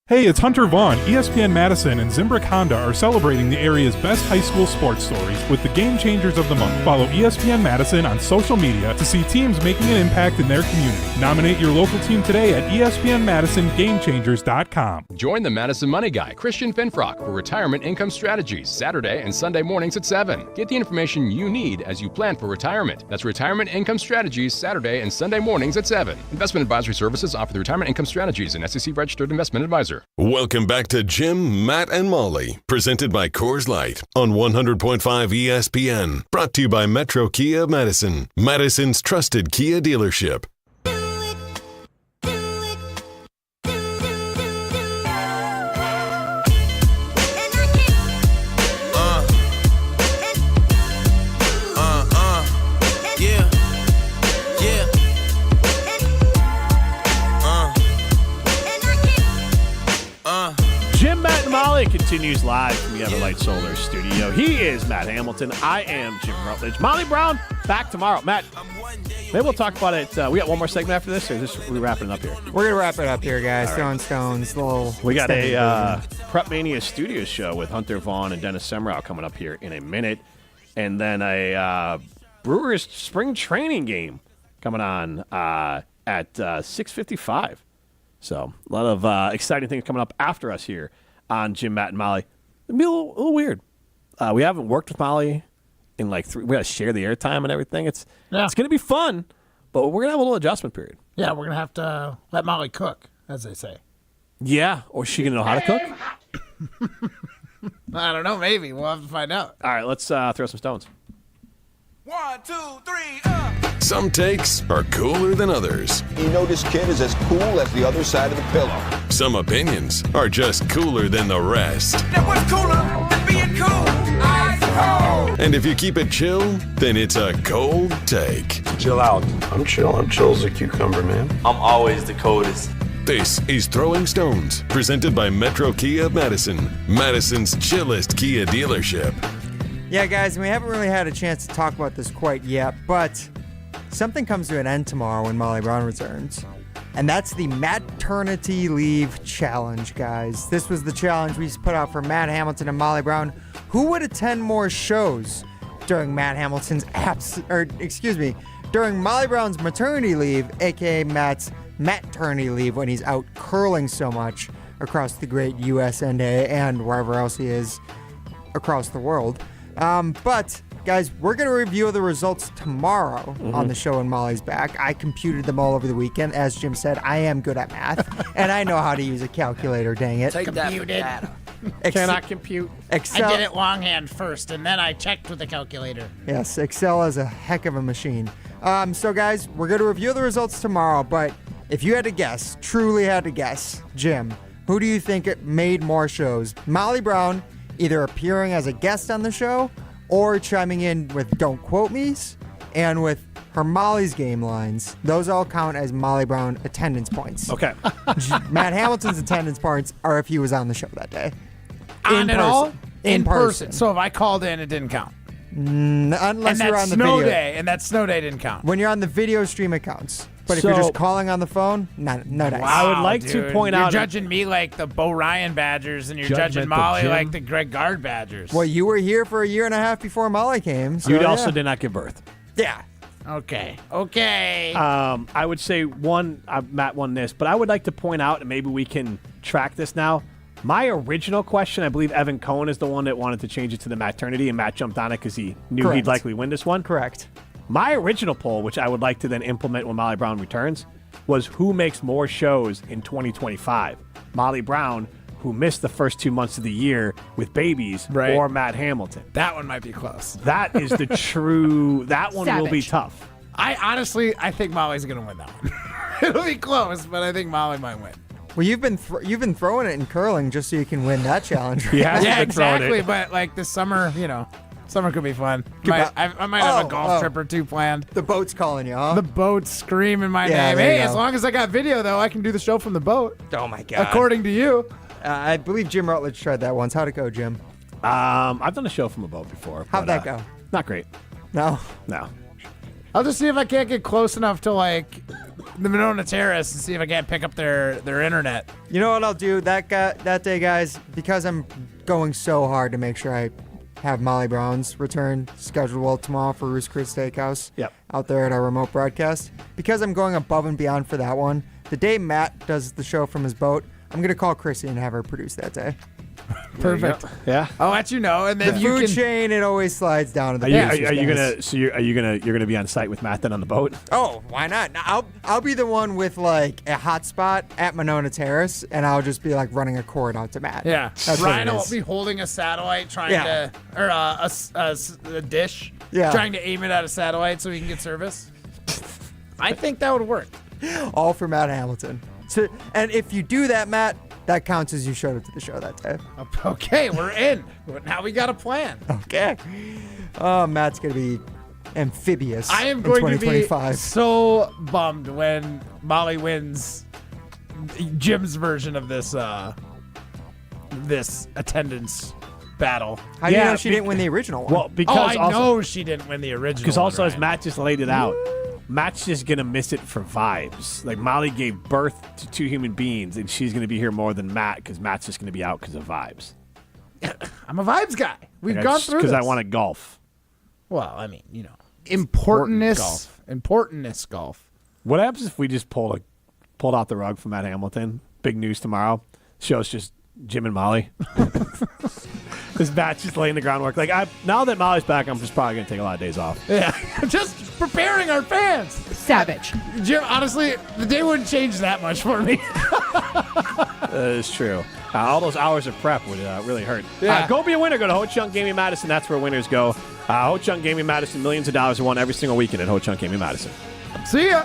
S8: Hey, it's Hunter Vaughn. ESPN Madison and Zimbrick Honda are celebrating the area's best high school sports stories with the Game Changers of the Month. Follow ESPN Madison on social media to see teams making an impact in their community. Nominate your local team today at ESPNMadisonGameChangers.com.
S10: Join the Madison Money Guy, Christian Finfrock, for retirement income strategies Saturday and Sunday mornings at 7. Get the information you need as you plan for retirement. That's Retirement Income Strategies Saturday and Sunday mornings at 7. Investment advisory services offer the Retirement Income Strategies, an SEC-registered investment advisor.
S2: Welcome back to Jim, Matt, and Molly, presented by Coors Light on 100.5 ESPN. Brought to you by Metro Kia of Madison, Madison's trusted Kia dealership.
S5: Jim, Matt, and Molly continues live from the Everlight Solar Studio. He is Matt Hamilton. I am Jim Rutledge. Molly Brown, back tomorrow. Matt, maybe we'll talk about it. We got one more segment after this, or are we wrapping it up here?
S6: We're going to wrap it up here, guys.
S5: All
S6: Throwing
S5: right.
S6: stones. Little
S5: We got a Prep Mania Studios show with Hunter Vaughn and Dennis Semrau coming up here in a minute. And then a Brewers spring training game coming on at 6:55. So a lot of exciting things coming up after us here on Jim, Matt, and Molly. It'll be a little weird. We haven't worked with Molly in like 3. We got to share the airtime and everything. It's going to be fun, but we're going to have a little adjustment period.
S3: Yeah, we're going to have to let Molly cook, as they say.
S5: Yeah, or is she going to know how to cook?
S3: I don't know. Maybe. We'll have to find out.
S5: All right, let's throw some stones.
S9: 1, 2, 3,
S2: Some takes are cooler than others.
S18: You know this kid is as cool as the other side of the pillow.
S2: Some opinions are just cooler than the rest.
S9: Now what's cooler than being cool? Ice cold.
S2: And if you keep it chill, then it's a cold take.
S20: Chill out. I'm chill. I'm chill as a cucumber, man. I'm always the coldest.
S2: This is Throwing Stones, presented by Metro Kia of Madison, Madison's chillest Kia dealership.
S6: Yeah, guys, we haven't really had a chance to talk about this quite yet, but something comes to an end tomorrow when Molly Brown returns. And that's the maternity leave challenge, guys. This was the challenge we put out for Matt Hamilton and Molly Brown. Who would attend more shows during Matt Hamilton's during Molly Brown's maternity leave, aka Matt's maternity leave, when he's out curling so much across the great USA and wherever else he is across the world. But guys, we're going to review the results tomorrow on the show when Molly's back. I computed them all over the weekend. As Jim said, I am good at math, and I know how to use a calculator, dang it.
S3: Computed.
S5: Cannot compute.
S6: Excel.
S3: I did it longhand first, and then I checked with the calculator.
S6: Yes, Excel is a heck of a machine. So guys, we're going to review the results tomorrow, but if you had to guess, truly had to guess, Jim, who do you think it made more shows? Molly Brown either appearing as a guest on the show or chiming in with Don't Quote Me's and with her Molly's game lines. Those all count as Molly Brown attendance points.
S5: Okay.
S6: Matt Hamilton's attendance points are if he was on the show that day.
S3: On it all?
S6: In person.
S3: So if I called in, it didn't count.
S6: Unless
S3: and
S6: you're
S3: that
S6: on the
S3: snow
S6: video.
S3: day, and that snow day didn't count.
S6: When you're on the video stream, it counts. But if you're
S5: So-
S6: just calling on the phone, no dice.
S5: I would like
S3: Dude,
S5: to point
S3: you're
S5: out.
S3: judging me like the Bo Ryan Badgers, and you're judging
S5: Judgmental
S3: Molly
S5: Jim.
S3: like the Greg Gard Badgers.
S6: Well, you were here for a year and a half before Molly came. So
S5: You also
S6: yeah.
S5: did not give birth.
S6: Yeah.
S3: Okay.
S5: I would say Matt won this, but I would like to point out, and maybe we can track this now. My original question, I believe Evan Cohen is the one that wanted to change it to the maternity, and Matt jumped on it because he knew
S6: Correct.
S5: he'd likely win this one.
S6: Correct.
S5: My original poll, which I would like to then implement when Molly Brown returns, was who makes more shows in 2025? Molly Brown, who missed the first 2 months of the year with babies,
S3: Right.
S5: or Matt Hamilton?
S3: That one might be close.
S5: That is the true. That one will be
S3: Savage.
S5: tough.
S3: I think Molly's gonna win that one. It'll be close, but I think Molly might win.
S6: Well, you've been throwing it in curling just so you can win that challenge. Right?
S3: Yeah, exactly. But like this summer, summer could be fun. I might have a golf trip or two planned.
S6: The boat's calling you, huh?
S3: The boat's screaming my
S6: Yeah,
S3: name.
S6: there you
S3: Hey,
S6: go.
S3: as long as I got video, though, I can do the show from the boat.
S6: Oh my God.
S3: According to you.
S6: I believe Jim Rutledge tried that once. How'd it go, Jim?
S5: I've done a show from a boat before.
S6: How'd that go?
S5: Not great.
S6: No.
S3: I'll just see if I can't get close enough to like the Monona Terrace and see if I can't pick up their internet.
S6: You know what I'll do that day, guys? Because I'm going so hard to make sure I have Molly Brown's return scheduled tomorrow for Roost Chris Steakhouse.
S5: Yep.
S6: Out there at our remote broadcast. Because I'm going above and beyond for that one, the day Matt does the show from his boat, I'm going to call Chrissy and have her produce that day.
S3: Perfect.
S5: Yeah.
S3: I'll let you know, and then
S6: The
S3: you
S6: food
S3: can.
S6: chain, it always slides down to the
S5: Are
S6: producers,
S5: you
S6: guys.
S5: gonna? So you're gonna be on site with Matt then on the boat?
S6: Oh, why not? I'll be the one with like a hot spot at Monona Terrace, and I'll just be like running a cord out to Matt.
S3: Yeah.
S6: That's what
S3: Ryan
S6: it
S3: will
S6: is.
S3: be holding a satellite, trying
S6: Yeah.
S3: to, or a dish,
S6: Yeah.
S3: trying to aim it at a satellite so he can get service. I think that would work.
S6: All for Matt Hamilton. So, and if you do that, Matt, that counts as you showed up to the show that day.
S3: Okay, we're in. Now we got a plan.
S6: Okay. Oh, Matt's gonna be amphibious.
S3: I am
S6: in
S3: going to be
S6: 2025.
S3: so bummed when Molly wins Jim's version of this this attendance battle.
S6: How do you know she didn't win the original one?
S5: Well, because
S3: I know she didn't win the original.
S5: Because also,
S3: one,
S5: as
S3: Ryan.
S5: Matt just laid it out, Matt's just gonna miss it for vibes. Like Molly gave birth to two human beings, and she's gonna be here more than Matt because Matt's just gonna be out because of vibes.
S3: I'm a vibes guy. We've gone through this.
S5: Because I want to golf.
S3: Well, I mean, you know, importantness golf.
S5: What happens if we just pulled out the rug from Matt Hamilton? Big news tomorrow. Show's just Jim and Molly. This Matt's just laying the groundwork. Like now that Molly's back, I'm just probably gonna take a lot of days off.
S3: Yeah, just preparing our fans.
S16: Savage.
S3: Jim, honestly, the day wouldn't change that much for me.
S5: That is true. All those hours of prep would really hurt.
S3: Yeah.
S5: Go be a winner. Go to Ho Chunk Gaming Madison. That's where winners go. Ho Chunk Gaming Madison. Millions of dollars are won every single weekend at Ho Chunk Gaming Madison.
S3: See ya.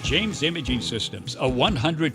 S1: James Imaging Systems, a 100%